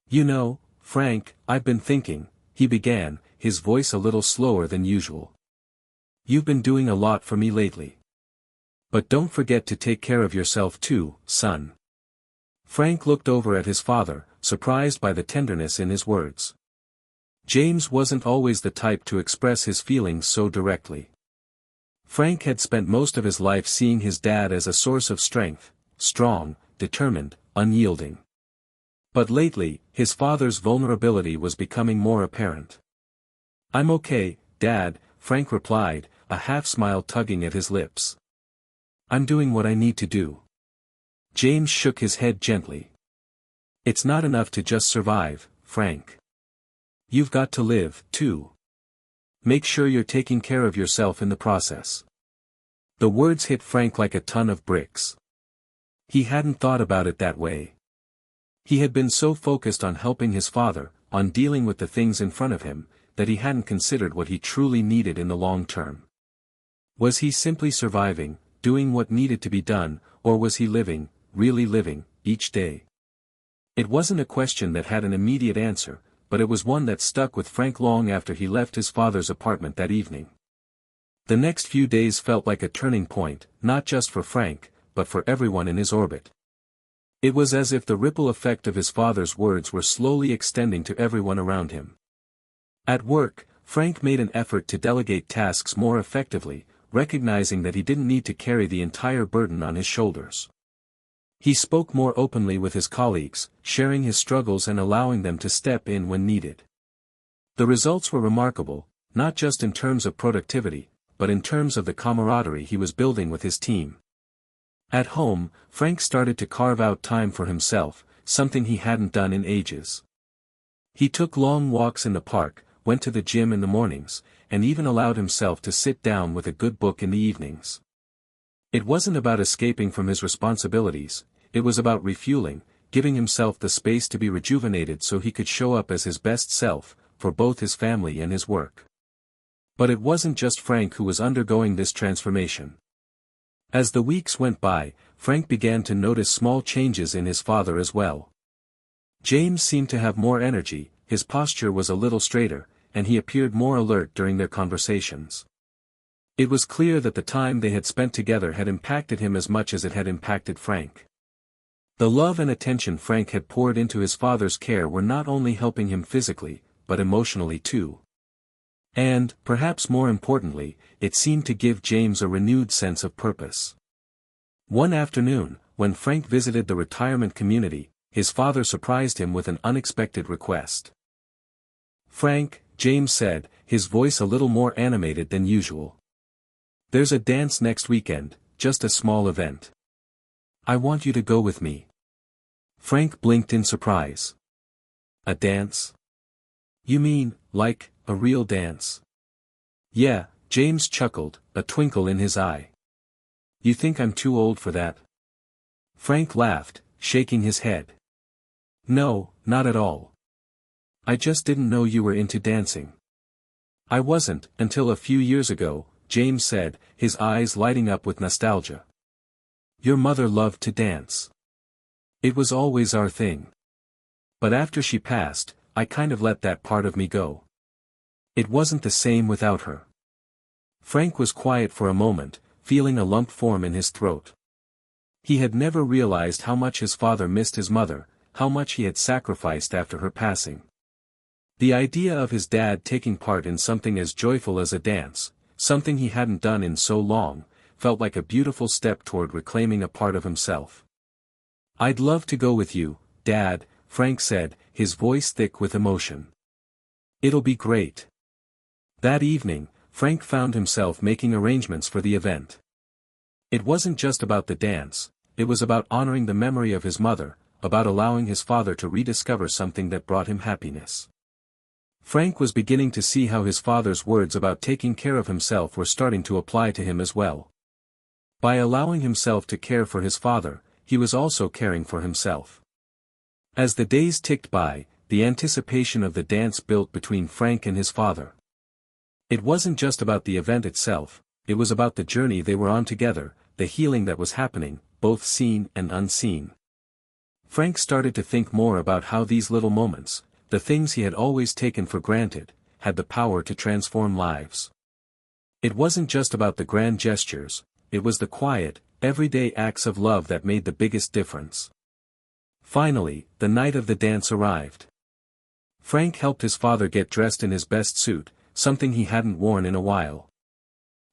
"You know, Frank, I've been thinking," he began, his voice a little slower than usual. "You've been doing a lot for me lately. But don't forget to take care of yourself too, son." Frank looked over at his father, surprised by the tenderness in his words. James wasn't always the type to express his feelings so directly. Frank had spent most of his life seeing his dad as a source of strength, strong, determined, unyielding. But lately, his father's vulnerability was becoming more apparent. "I'm okay, Dad," Frank replied, a half-smile tugging at his lips. "I'm doing what I need to do." James shook his head gently. "It's not enough to just survive, Frank. You've got to live, too. Make sure you're taking care of yourself in the process." The words hit Frank like a ton of bricks. He hadn't thought about it that way. He had been so focused on helping his father, on dealing with the things in front of him, that he hadn't considered what he truly needed in the long term. Was he simply surviving, doing what needed to be done, or was he living, really living, each day? It wasn't a question that had an immediate answer, but it was one that stuck with Frank long after he left his father's apartment that evening. The next few days felt like a turning point, not just for Frank, but for everyone in his orbit. It was as if the ripple effect of his father's words were slowly extending to everyone around him. At work, Frank made an effort to delegate tasks more effectively, recognizing that he didn't need to carry the entire burden on his shoulders. He spoke more openly with his colleagues, sharing his struggles and allowing them to step in when needed. The results were remarkable, not just in terms of productivity, but in terms of the camaraderie he was building with his team. At home, Frank started to carve out time for himself, something he hadn't done in ages. He took long walks in the park, went to the gym in the mornings, and even allowed himself to sit down with a good book in the evenings. It wasn't about escaping from his responsibilities, it was about refueling, giving himself the space to be rejuvenated so he could show up as his best self, for both his family and his work. But it wasn't just Frank who was undergoing this transformation. As the weeks went by, Frank began to notice small changes in his father as well. James seemed to have more energy, his posture was a little straighter, and he appeared more alert during their conversations. It was clear that the time they had spent together had impacted him as much as it had impacted Frank. The love and attention Frank had poured into his father's care were not only helping him physically, but emotionally too. And, perhaps more importantly, it seemed to give James a renewed sense of purpose. One afternoon, when Frank visited the retirement community, his father surprised him with an unexpected request. "Frank," James said, his voice a little more animated than usual. "There's a dance next weekend, just a small event. I want you to go with me." Frank blinked in surprise. "A dance? You mean, like, a real dance?" "Yeah," James chuckled, a twinkle in his eye. "You think I'm too old for that?" Frank laughed, shaking his head. "No, not at all. I just didn't know you were into dancing." "I wasn't, until a few years ago," James said, his eyes lighting up with nostalgia. "Your mother loved to dance. It was always our thing. But after she passed, I kind of let that part of me go. It wasn't the same without her." Frank was quiet for a moment, feeling a lump form in his throat. He had never realized how much his father missed his mother, how much he had sacrificed after her passing. The idea of his dad taking part in something as joyful as a dance, something he hadn't done in so long, felt like a beautiful step toward reclaiming a part of himself. "I'd love to go with you, Dad," Frank said, his voice thick with emotion. "It'll be great." That evening, Frank found himself making arrangements for the event. It wasn't just about the dance, it was about honoring the memory of his mother, about allowing his father to rediscover something that brought him happiness. Frank was beginning to see how his father's words about taking care of himself were starting to apply to him as well. By allowing himself to care for his father, he was also caring for himself. As the days ticked by, the anticipation of the dance built between Frank and his father. It wasn't just about the event itself, it was about the journey they were on together, the healing that was happening, both seen and unseen. Frank started to think more about how these little moments, the things he had always taken for granted, had the power to transform lives. It wasn't just about the grand gestures, it was the quiet, everyday acts of love that made the biggest difference. Finally, the night of the dance arrived. Frank helped his father get dressed in his best suit, something he hadn't worn in a while.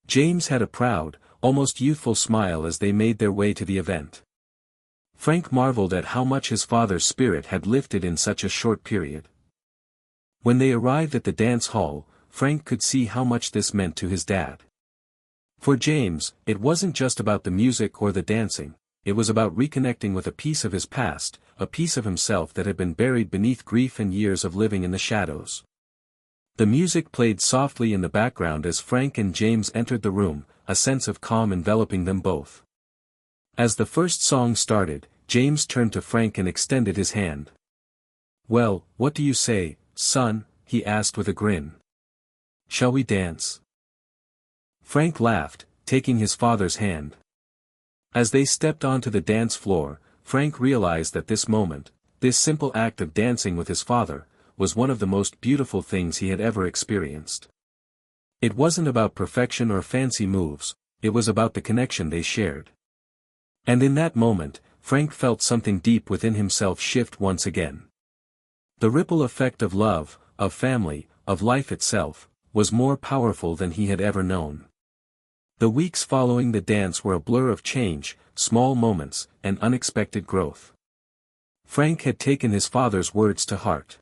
James had a proud, almost youthful smile as they made their way to the event. Frank marveled at how much his father's spirit had lifted in such a short period. When they arrived at the dance hall, Frank could see how much this meant to his dad. For James, it wasn't just about the music or the dancing, it was about reconnecting with a piece of his past, a piece of himself that had been buried beneath grief and years of living in the shadows. The music played softly in the background as Frank and James entered the room, a sense of calm enveloping them both. As the first song started, James turned to Frank and extended his hand. "Well, what do you say, son?" he asked with a grin. "Shall we dance?" Frank laughed, taking his father's hand. As they stepped onto the dance floor, Frank realized that this moment, this simple act of dancing with his father, was one of the most beautiful things he had ever experienced. It wasn't about perfection or fancy moves, it was about the connection they shared. And in that moment, Frank felt something deep within himself shift once again. The ripple effect of love, of family, of life itself, was more powerful than he had ever known. The weeks following the dance were a blur of change, small moments, and unexpected growth. Frank had taken his father's words to heart.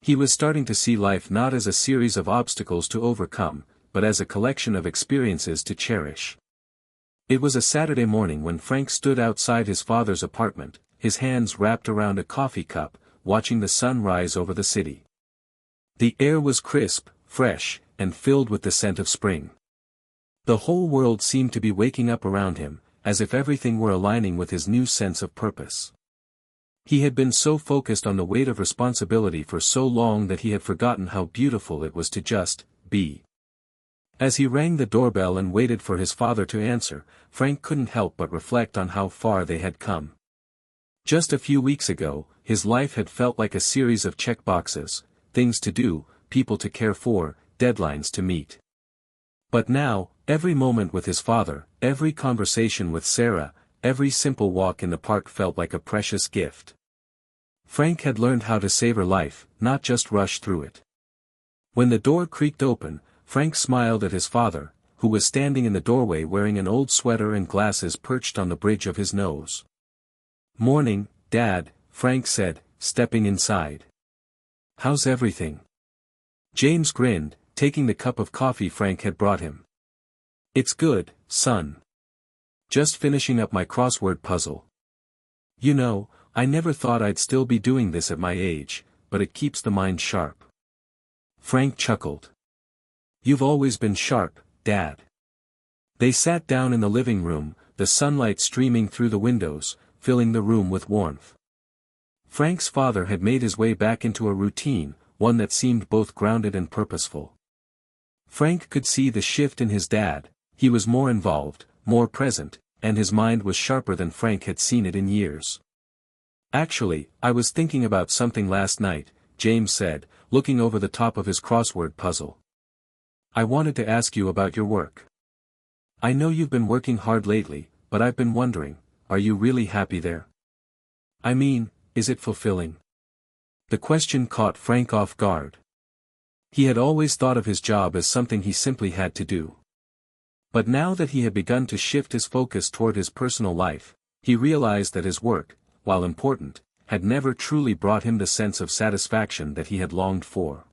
He was starting to see life not as a series of obstacles to overcome, but as a collection of experiences to cherish. It was a Saturday morning when Frank stood outside his father's apartment, his hands wrapped around a coffee cup, watching the sun rise over the city. The air was crisp, fresh, and filled with the scent of spring. The whole world seemed to be waking up around him, as if everything were aligning with his new sense of purpose. He had been so focused on the weight of responsibility for so long that he had forgotten how beautiful it was to just be. As he rang the doorbell and waited for his father to answer, Frank couldn't help but reflect on how far they had come. Just a few weeks ago, his life had felt like a series of checkboxes, things to do, people to care for, deadlines to meet. But now, every moment with his father, every conversation with Sarah, every simple walk in the park felt like a precious gift. Frank had learned how to savor life, not just rush through it. When the door creaked open, Frank smiled at his father, who was standing in the doorway wearing an old sweater and glasses perched on the bridge of his nose. "Morning, Dad," Frank said, stepping inside. "How's everything?" James grinned, taking the cup of coffee Frank had brought him. "It's good, son. Just finishing up my crossword puzzle. You know, I never thought I'd still be doing this at my age, but it keeps the mind sharp." Frank chuckled. "You've always been sharp, Dad." They sat down in the living room, the sunlight streaming through the windows, filling the room with warmth. Frank's father had made his way back into a routine, one that seemed both grounded and purposeful. Frank could see the shift in his dad, he was more involved, more present, and his mind was sharper than Frank had seen it in years. "Actually, I was thinking about something last night," James said, looking over the top of his crossword puzzle. "I wanted to ask you about your work." I know you've been working hard lately, but I've been wondering, are you really happy there? I mean, is it fulfilling? The question caught Frank off guard. He had always thought of his job as something he simply had to do. But now that he had begun to shift his focus toward his personal life, he realized that his work, while important, had never truly brought him the sense of satisfaction that he had longed for.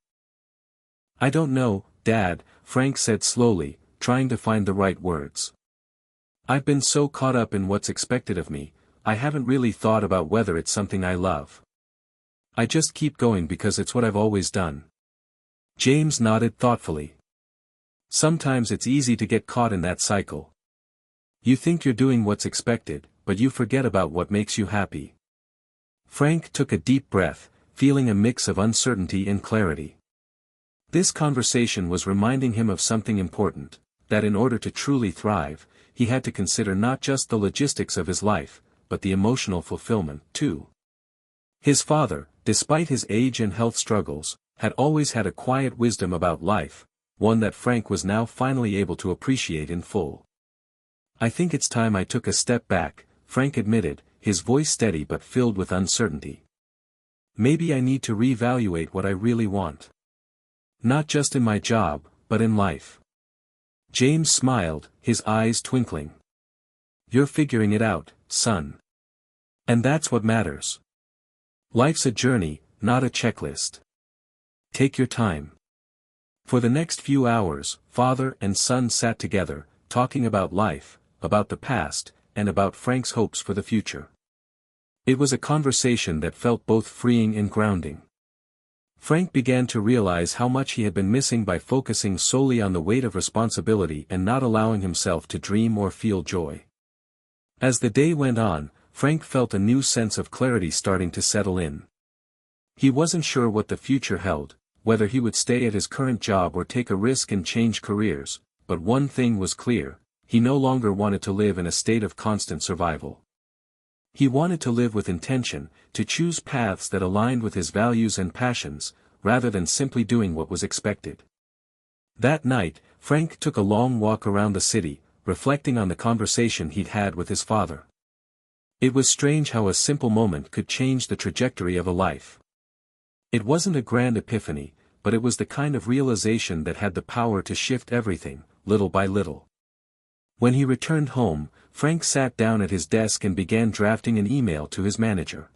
I don't know, Dad, Frank said slowly, trying to find the right words. I've been so caught up in what's expected of me, I haven't really thought about whether it's something I love. I just keep going because it's what I've always done. James nodded thoughtfully. Sometimes it's easy to get caught in that cycle. You think you're doing what's expected, but you forget about what makes you happy. Frank took a deep breath, feeling a mix of uncertainty and clarity. This conversation was reminding him of something important, that in order to truly thrive, he had to consider not just the logistics of his life, but the emotional fulfillment, too. His father, despite his age and health struggles, had always had a quiet wisdom about life, one that Frank was now finally able to appreciate in full. I think it's time I took a step back, Frank admitted, his voice steady but filled with uncertainty. Maybe I need to reevaluate what I really want. Not just in my job, but in life. James smiled, his eyes twinkling. You're figuring it out, son. And that's what matters. Life's a journey, not a checklist. Take your time. For the next few hours, father and son sat together, talking about life, about the past, and about Frank's hopes for the future. It was a conversation that felt both freeing and grounding. Frank began to realize how much he had been missing by focusing solely on the weight of responsibility and not allowing himself to dream or feel joy. As the day went on, Frank felt a new sense of clarity starting to settle in. He wasn't sure what the future held, whether he would stay at his current job or take a risk and change careers, but one thing was clear, he no longer wanted to live in a state of constant survival. He wanted to live with intention, to choose paths that aligned with his values and passions, rather than simply doing what was expected. That night, Frank took a long walk around the city, reflecting on the conversation he'd had with his father. It was strange how a simple moment could change the trajectory of a life. It wasn't a grand epiphany, but it was the kind of realization that had the power to shift everything, little by little. When he returned home, Frank sat down at his desk and began drafting an email to his manager.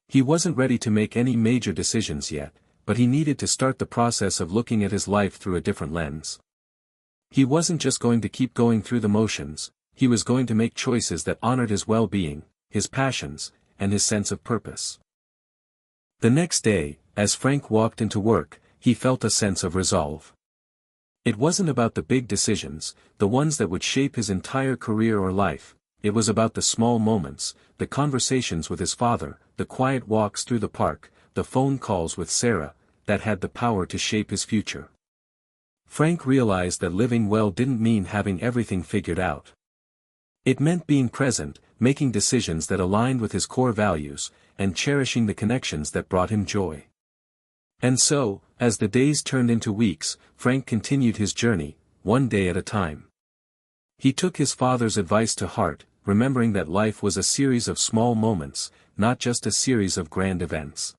He wasn't ready to make any major decisions yet, but he needed to start the process of looking at his life through a different lens. He wasn't just going to keep going through the motions, he was going to make choices that honored his well-being, his passions, and his sense of purpose. The next day, as Frank walked into work, he felt a sense of resolve. It wasn't about the big decisions, the ones that would shape his entire career or life, it was about the small moments, the conversations with his father, the quiet walks through the park, the phone calls with Sarah, that had the power to shape his future. Frank realized that living well didn't mean having everything figured out. It meant being present, making decisions that aligned with his core values, and cherishing the connections that brought him joy. And so, as the days turned into weeks, Frank continued his journey, one day at a time. He took his father's advice to heart, remembering that life was a series of small moments, not just a series of grand events.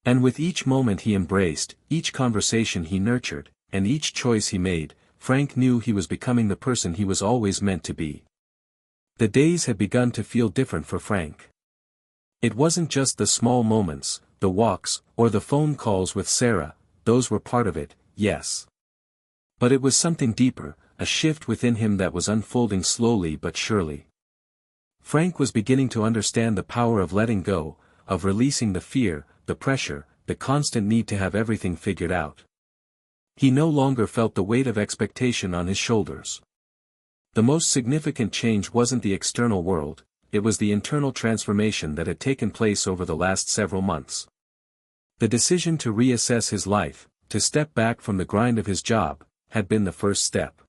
And with each moment he embraced, each conversation he nurtured, and each choice he made, Frank knew he was becoming the person he was always meant to be. The days had begun to feel different for Frank. It wasn't just the small moments, the walks, or the phone calls with Sarah, those were part of it, yes. But it was something deeper, a shift within him that was unfolding slowly but surely. Frank was beginning to understand the power of letting go, of releasing the fear, the pressure, the constant need to have everything figured out. He no longer felt the weight of expectation on his shoulders. The most significant change wasn't the external world, it was the internal transformation that had taken place over the last several months. The decision to reassess his life, to step back from the grind of his job, had been the first step.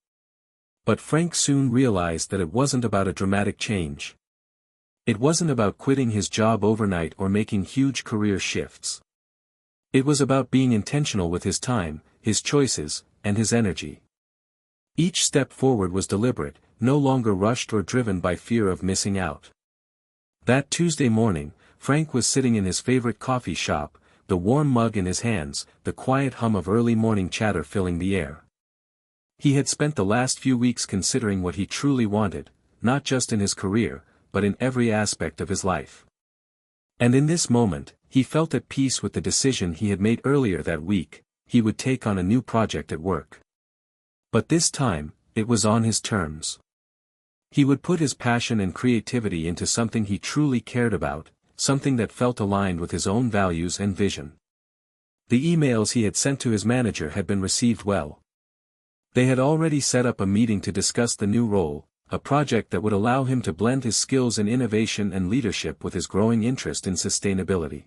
But Frank soon realized that it wasn't about a dramatic change. It wasn't about quitting his job overnight or making huge career shifts. It was about being intentional with his time, his choices, and his energy. Each step forward was deliberate, no longer rushed or driven by fear of missing out. That Tuesday morning, Frank was sitting in his favorite coffee shop, the warm mug in his hands, the quiet hum of early morning chatter filling the air. He had spent the last few weeks considering what he truly wanted, not just in his career, but in every aspect of his life. And in this moment, he felt at peace with the decision he had made earlier that week: he would take on a new project at work. But this time, it was on his terms. He would put his passion and creativity into something he truly cared about, something that felt aligned with his own values and vision. The emails he had sent to his manager had been received well. They had already set up a meeting to discuss the new role, a project that would allow him to blend his skills in innovation and leadership with his growing interest in sustainability.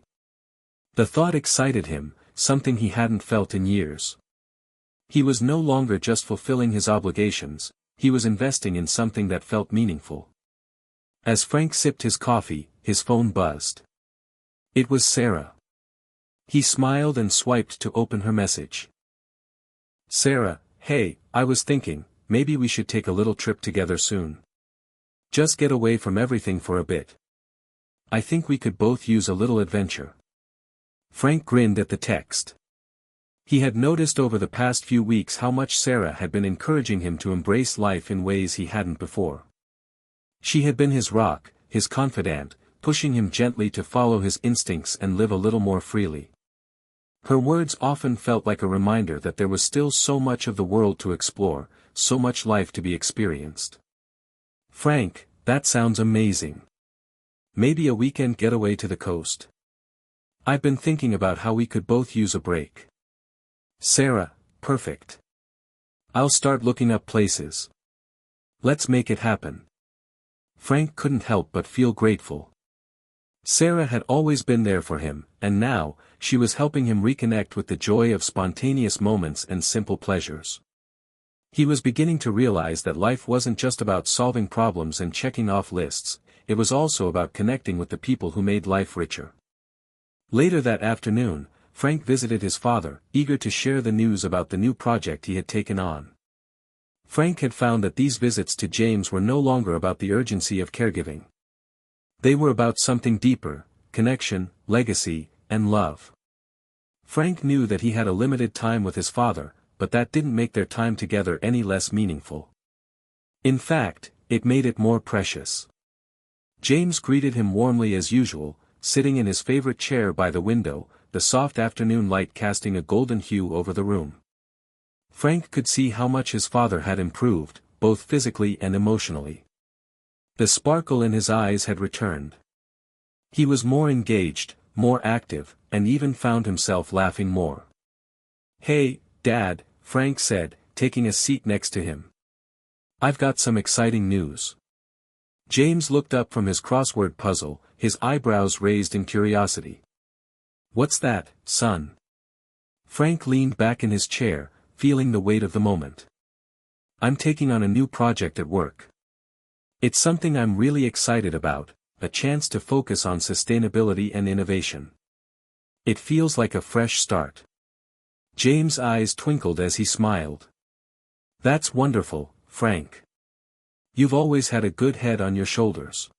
The thought excited him, something he hadn't felt in years. He was no longer just fulfilling his obligations, he was investing in something that felt meaningful. As Frank sipped his coffee, his phone buzzed. It was Sarah. He smiled and swiped to open her message. "Sarah, hey, I was thinking, maybe we should take a little trip together soon. Just get away from everything for a bit. I think we could both use a little adventure." Frank grinned at the text. He had noticed over the past few weeks how much Sarah had been encouraging him to embrace life in ways he hadn't before. She had been his rock, his confidant, pushing him gently to follow his instincts and live a little more freely. Her words often felt like a reminder that there was still so much of the world to explore, so much life to be experienced. "Frank, that sounds amazing. Maybe a weekend getaway to the coast. I've been thinking about how we could both use a break." "Sarah, perfect. I'll start looking up places. Let's make it happen." Frank couldn't help but feel grateful. Sarah had always been there for him, and now, she was helping him reconnect with the joy of spontaneous moments and simple pleasures. He was beginning to realize that life wasn't just about solving problems and checking off lists, it was also about connecting with the people who made life richer. Later that afternoon, Frank visited his father, eager to share the news about the new project he had taken on. Frank had found that these visits to James were no longer about the urgency of caregiving. They were about something deeper: connection, legacy, and love. Frank knew that he had a limited time with his father, but that didn't make their time together any less meaningful. In fact, it made it more precious. James greeted him warmly as usual, sitting in his favorite chair by the window, the soft afternoon light casting a golden hue over the room. Frank could see how much his father had improved, both physically and emotionally. The sparkle in his eyes had returned. He was more engaged, more active, and even found himself laughing more. "Hey, Dad," Frank said, taking a seat next to him. "I've got some exciting news." James looked up from his crossword puzzle, his eyebrows raised in curiosity. "What's that, son?" Frank leaned back in his chair, feeling the weight of the moment. "I'm taking on a new project at work. It's something I'm really excited about, a chance to focus on sustainability and innovation. It feels like a fresh start." James' eyes twinkled as he smiled. "That's wonderful, Frank. You've always had a good head on your shoulders.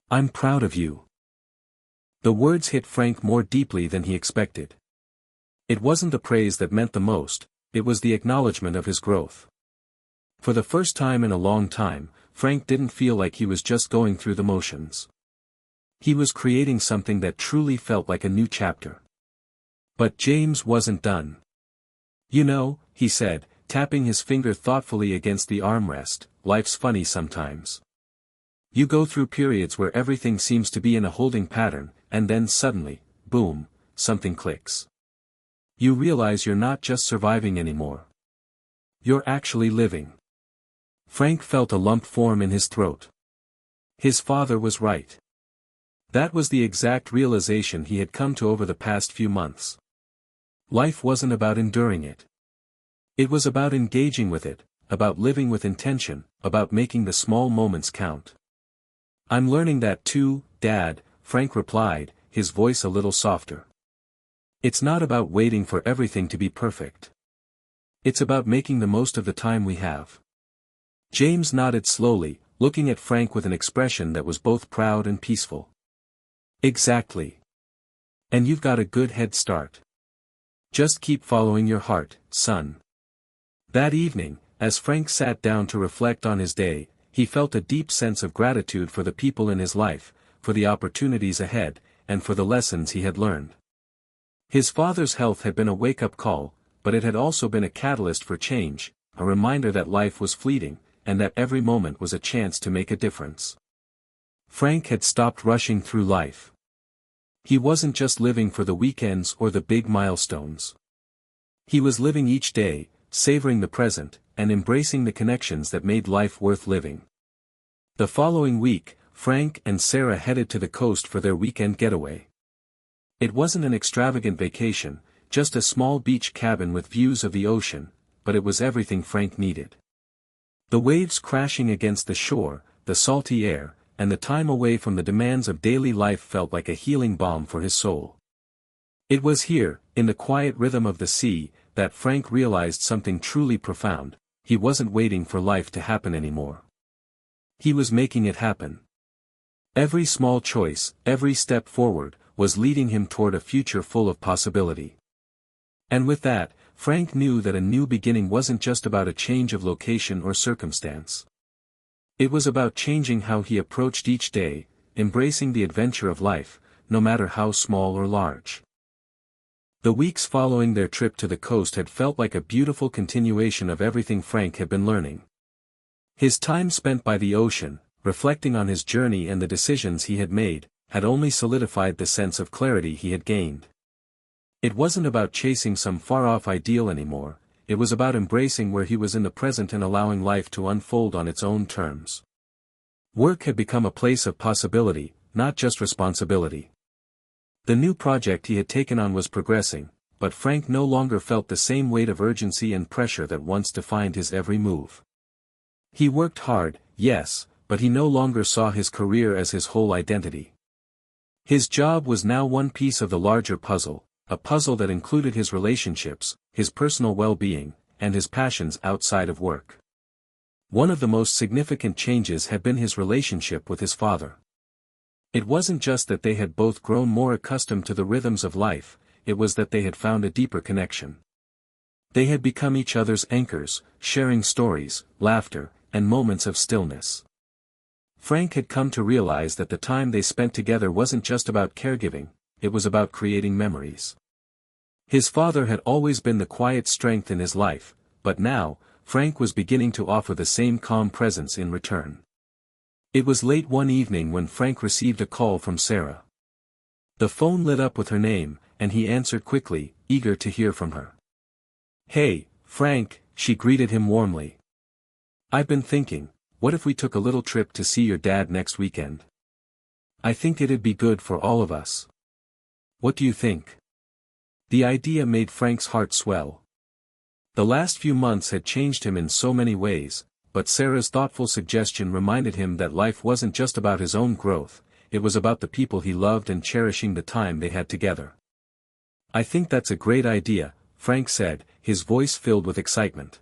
I'm proud of you." The words hit Frank more deeply than he expected. It wasn't the praise that meant the most, it was the acknowledgement of his growth. For the first time in a long time, Frank didn't feel like he was just going through the motions. He was creating something that truly felt like a new chapter. But James wasn't done. "You know," he said, tapping his finger thoughtfully against the armrest, "life's funny sometimes. You go through periods where everything seems to be in a holding pattern, and then suddenly, boom, something clicks. You realize you're not just surviving anymore. You're actually living." Frank felt a lump form in his throat. His father was right. That was the exact realization he had come to over the past few months. Life wasn't about enduring it. It was about engaging with it, about living with intention, about making the small moments count. "I'm learning that too, Dad," Frank replied, his voice a little softer. "It's not about waiting for everything to be perfect. It's about making the most of the time we have. James nodded slowly, looking at Frank with an expression that was both proud and peaceful. Exactly. And you've got a good head start. Just keep following your heart, son. That evening, as Frank sat down to reflect on his day, he felt a deep sense of gratitude for the people in his life, for the opportunities ahead, and for the lessons he had learned. His father's health had been a wake-up call, but it had also been a catalyst for change, a reminder that life was fleeting, and that every moment was a chance to make a difference. Frank had stopped rushing through life. He wasn't just living for the weekends or the big milestones. He was living each day, savoring the present, and embracing the connections that made life worth living. The following week, Frank and Sarah headed to the coast for their weekend getaway. It wasn't an extravagant vacation, just a small beach cabin with views of the ocean, but it was everything Frank needed. The waves crashing against the shore, the salty air, and the time away from the demands of daily life felt like a healing balm for his soul. It was here, in the quiet rhythm of the sea, that Frank realized something truly profound. He wasn't waiting for life to happen anymore. He was making it happen. Every small choice, every step forward, was leading him toward a future full of possibility. And with that, Frank knew that a new beginning wasn't just about a change of location or circumstance. It was about changing how he approached each day, embracing the adventure of life, no matter how small or large. The weeks following their trip to the coast had felt like a beautiful continuation of everything Frank had been learning. His time spent by the ocean, reflecting on his journey and the decisions he had made, had only solidified the sense of clarity he had gained. It wasn't about chasing some far-off ideal anymore, it was about embracing where he was in the present and allowing life to unfold on its own terms. Work had become a place of possibility, not just responsibility. The new project he had taken on was progressing, but Frank no longer felt the same weight of urgency and pressure that once defined his every move. He worked hard, yes, but he no longer saw his career as his whole identity. His job was now one piece of the larger puzzle, a puzzle that included his relationships, his personal well-being, and his passions outside of work. One of the most significant changes had been his relationship with his father. It wasn't just that they had both grown more accustomed to the rhythms of life, it was that they had found a deeper connection. They had become each other's anchors, sharing stories, laughter, and moments of stillness. Frank had come to realize that the time they spent together wasn't just about caregiving, it was about creating memories. His father had always been the quiet strength in his life, but now, Frank was beginning to offer the same calm presence in return. It was late one evening when Frank received a call from Sarah. The phone lit up with her name, and he answered quickly, eager to hear from her. "Hey, Frank," she greeted him warmly. "I've been thinking, what if we took a little trip to see your dad next weekend? I think it'd be good for all of us. What do you think?" The idea made Frank's heart swell. The last few months had changed him in so many ways, but Sarah's thoughtful suggestion reminded him that life wasn't just about his own growth, it was about the people he loved and cherishing the time they had together. "I think that's a great idea," Frank said, his voice filled with excitement.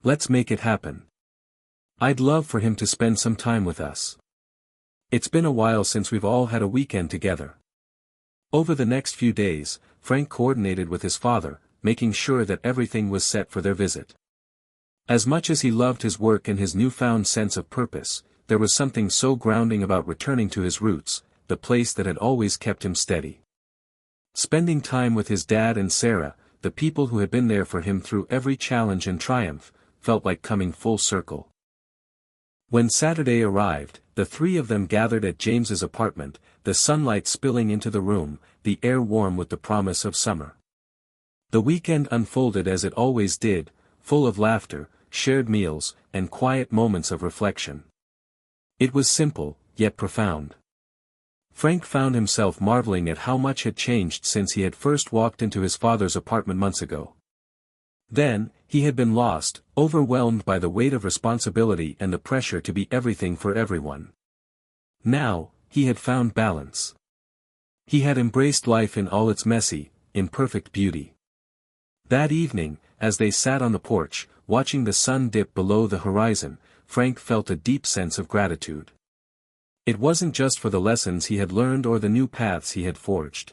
"Let's make it happen. I'd love for him to spend some time with us. It's been a while since we've all had a weekend together." Over the next few days, Frank coordinated with his father, making sure that everything was set for their visit. As much as he loved his work and his newfound sense of purpose, there was something so grounding about returning to his roots, the place that had always kept him steady. Spending time with his dad and Sarah, the people who had been there for him through every challenge and triumph, felt like coming full circle. When Saturday arrived, the three of them gathered at James's apartment, the sunlight spilling into the room, the air warm with the promise of summer. The weekend unfolded as it always did, full of laughter, shared meals, and quiet moments of reflection. It was simple, yet profound. Frank found himself marveling at how much had changed since he had first walked into his father's apartment months ago. Then, he had been lost, overwhelmed by the weight of responsibility and the pressure to be everything for everyone. Now, he had found balance. He had embraced life in all its messy, imperfect beauty. That evening, as they sat on the porch, watching the sun dip below the horizon, Frank felt a deep sense of gratitude. It wasn't just for the lessons he had learned or the new paths he had forged.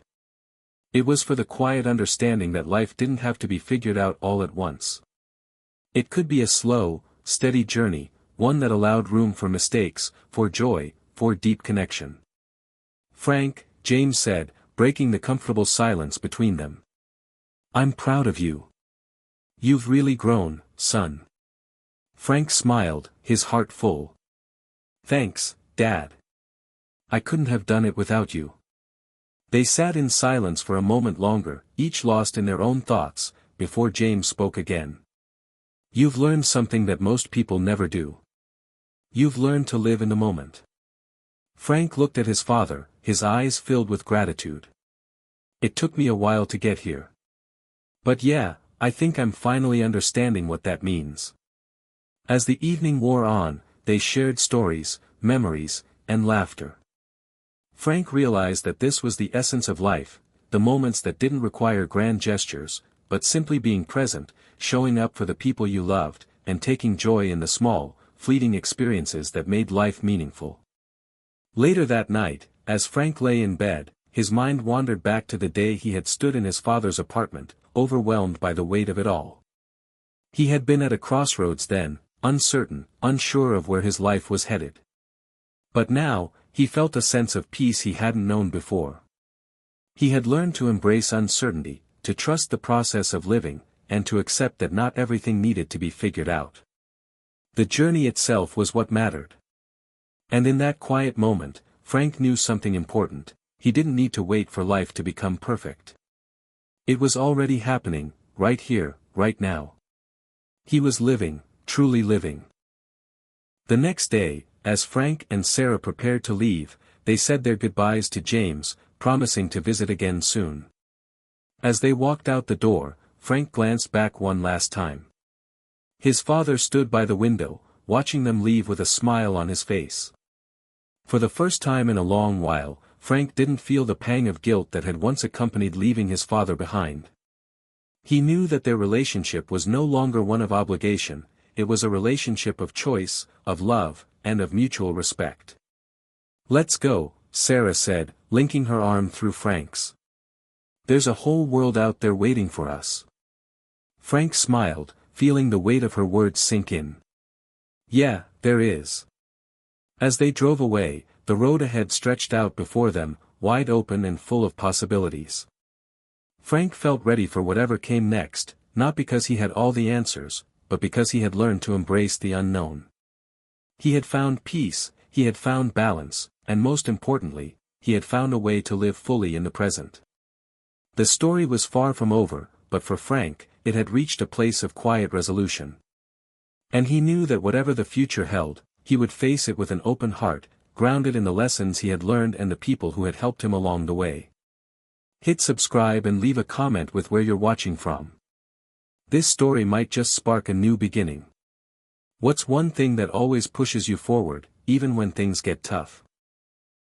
It was for the quiet understanding that life didn't have to be figured out all at once. It could be a slow, steady journey, one that allowed room for mistakes, for joy, for deep connection. "Frank," James said, breaking the comfortable silence between them. "I'm proud of you. You've really grown, son." Frank smiled, his heart full. "Thanks, Dad. I couldn't have done it without you." They sat in silence for a moment longer, each lost in their own thoughts, before James spoke again. "You've learned something that most people never do. You've learned to live in the moment." Frank looked at his father, his eyes filled with gratitude. "It took me a while to get here. But yeah, I think I'm finally understanding what that means." As the evening wore on, they shared stories, memories, and laughter. Frank realized that this was the essence of life, the moments that didn't require grand gestures, but simply being present, showing up for the people you loved, and taking joy in the small, fleeting experiences that made life meaningful. Later that night, as Frank lay in bed, his mind wandered back to the day he had stood in his father's apartment, overwhelmed by the weight of it all. He had been at a crossroads then, uncertain, unsure of where his life was headed. But now, he felt a sense of peace he hadn't known before. He had learned to embrace uncertainty, to trust the process of living, and to accept that not everything needed to be figured out. The journey itself was what mattered. And in that quiet moment, Frank knew something important: he didn't need to wait for life to become perfect. It was already happening, right here, right now. He was living, truly living. The next day, as Frank and Sarah prepared to leave, they said their goodbyes to James, promising to visit again soon. As they walked out the door, Frank glanced back one last time. His father stood by the window, watching them leave with a smile on his face. For the first time in a long while, Frank didn't feel the pang of guilt that had once accompanied leaving his father behind. He knew that their relationship was no longer one of obligation, it was a relationship of choice, of love, and of mutual respect. "Let's go," Sarah said, linking her arm through Frank's. "There's a whole world out there waiting for us." Frank smiled, feeling the weight of her words sink in. "Yeah, there is." As they drove away, the road ahead stretched out before them, wide open and full of possibilities. Frank felt ready for whatever came next, not because he had all the answers, but because he had learned to embrace the unknown. He had found peace, he had found balance, and most importantly, he had found a way to live fully in the present. The story was far from over, but for Frank, it had reached a place of quiet resolution. And he knew that whatever the future held, he would face it with an open heart, grounded in the lessons he had learned and the people who had helped him along the way. Hit subscribe and leave a comment with where you're watching from. This story might just spark a new beginning. What's one thing that always pushes you forward, even when things get tough?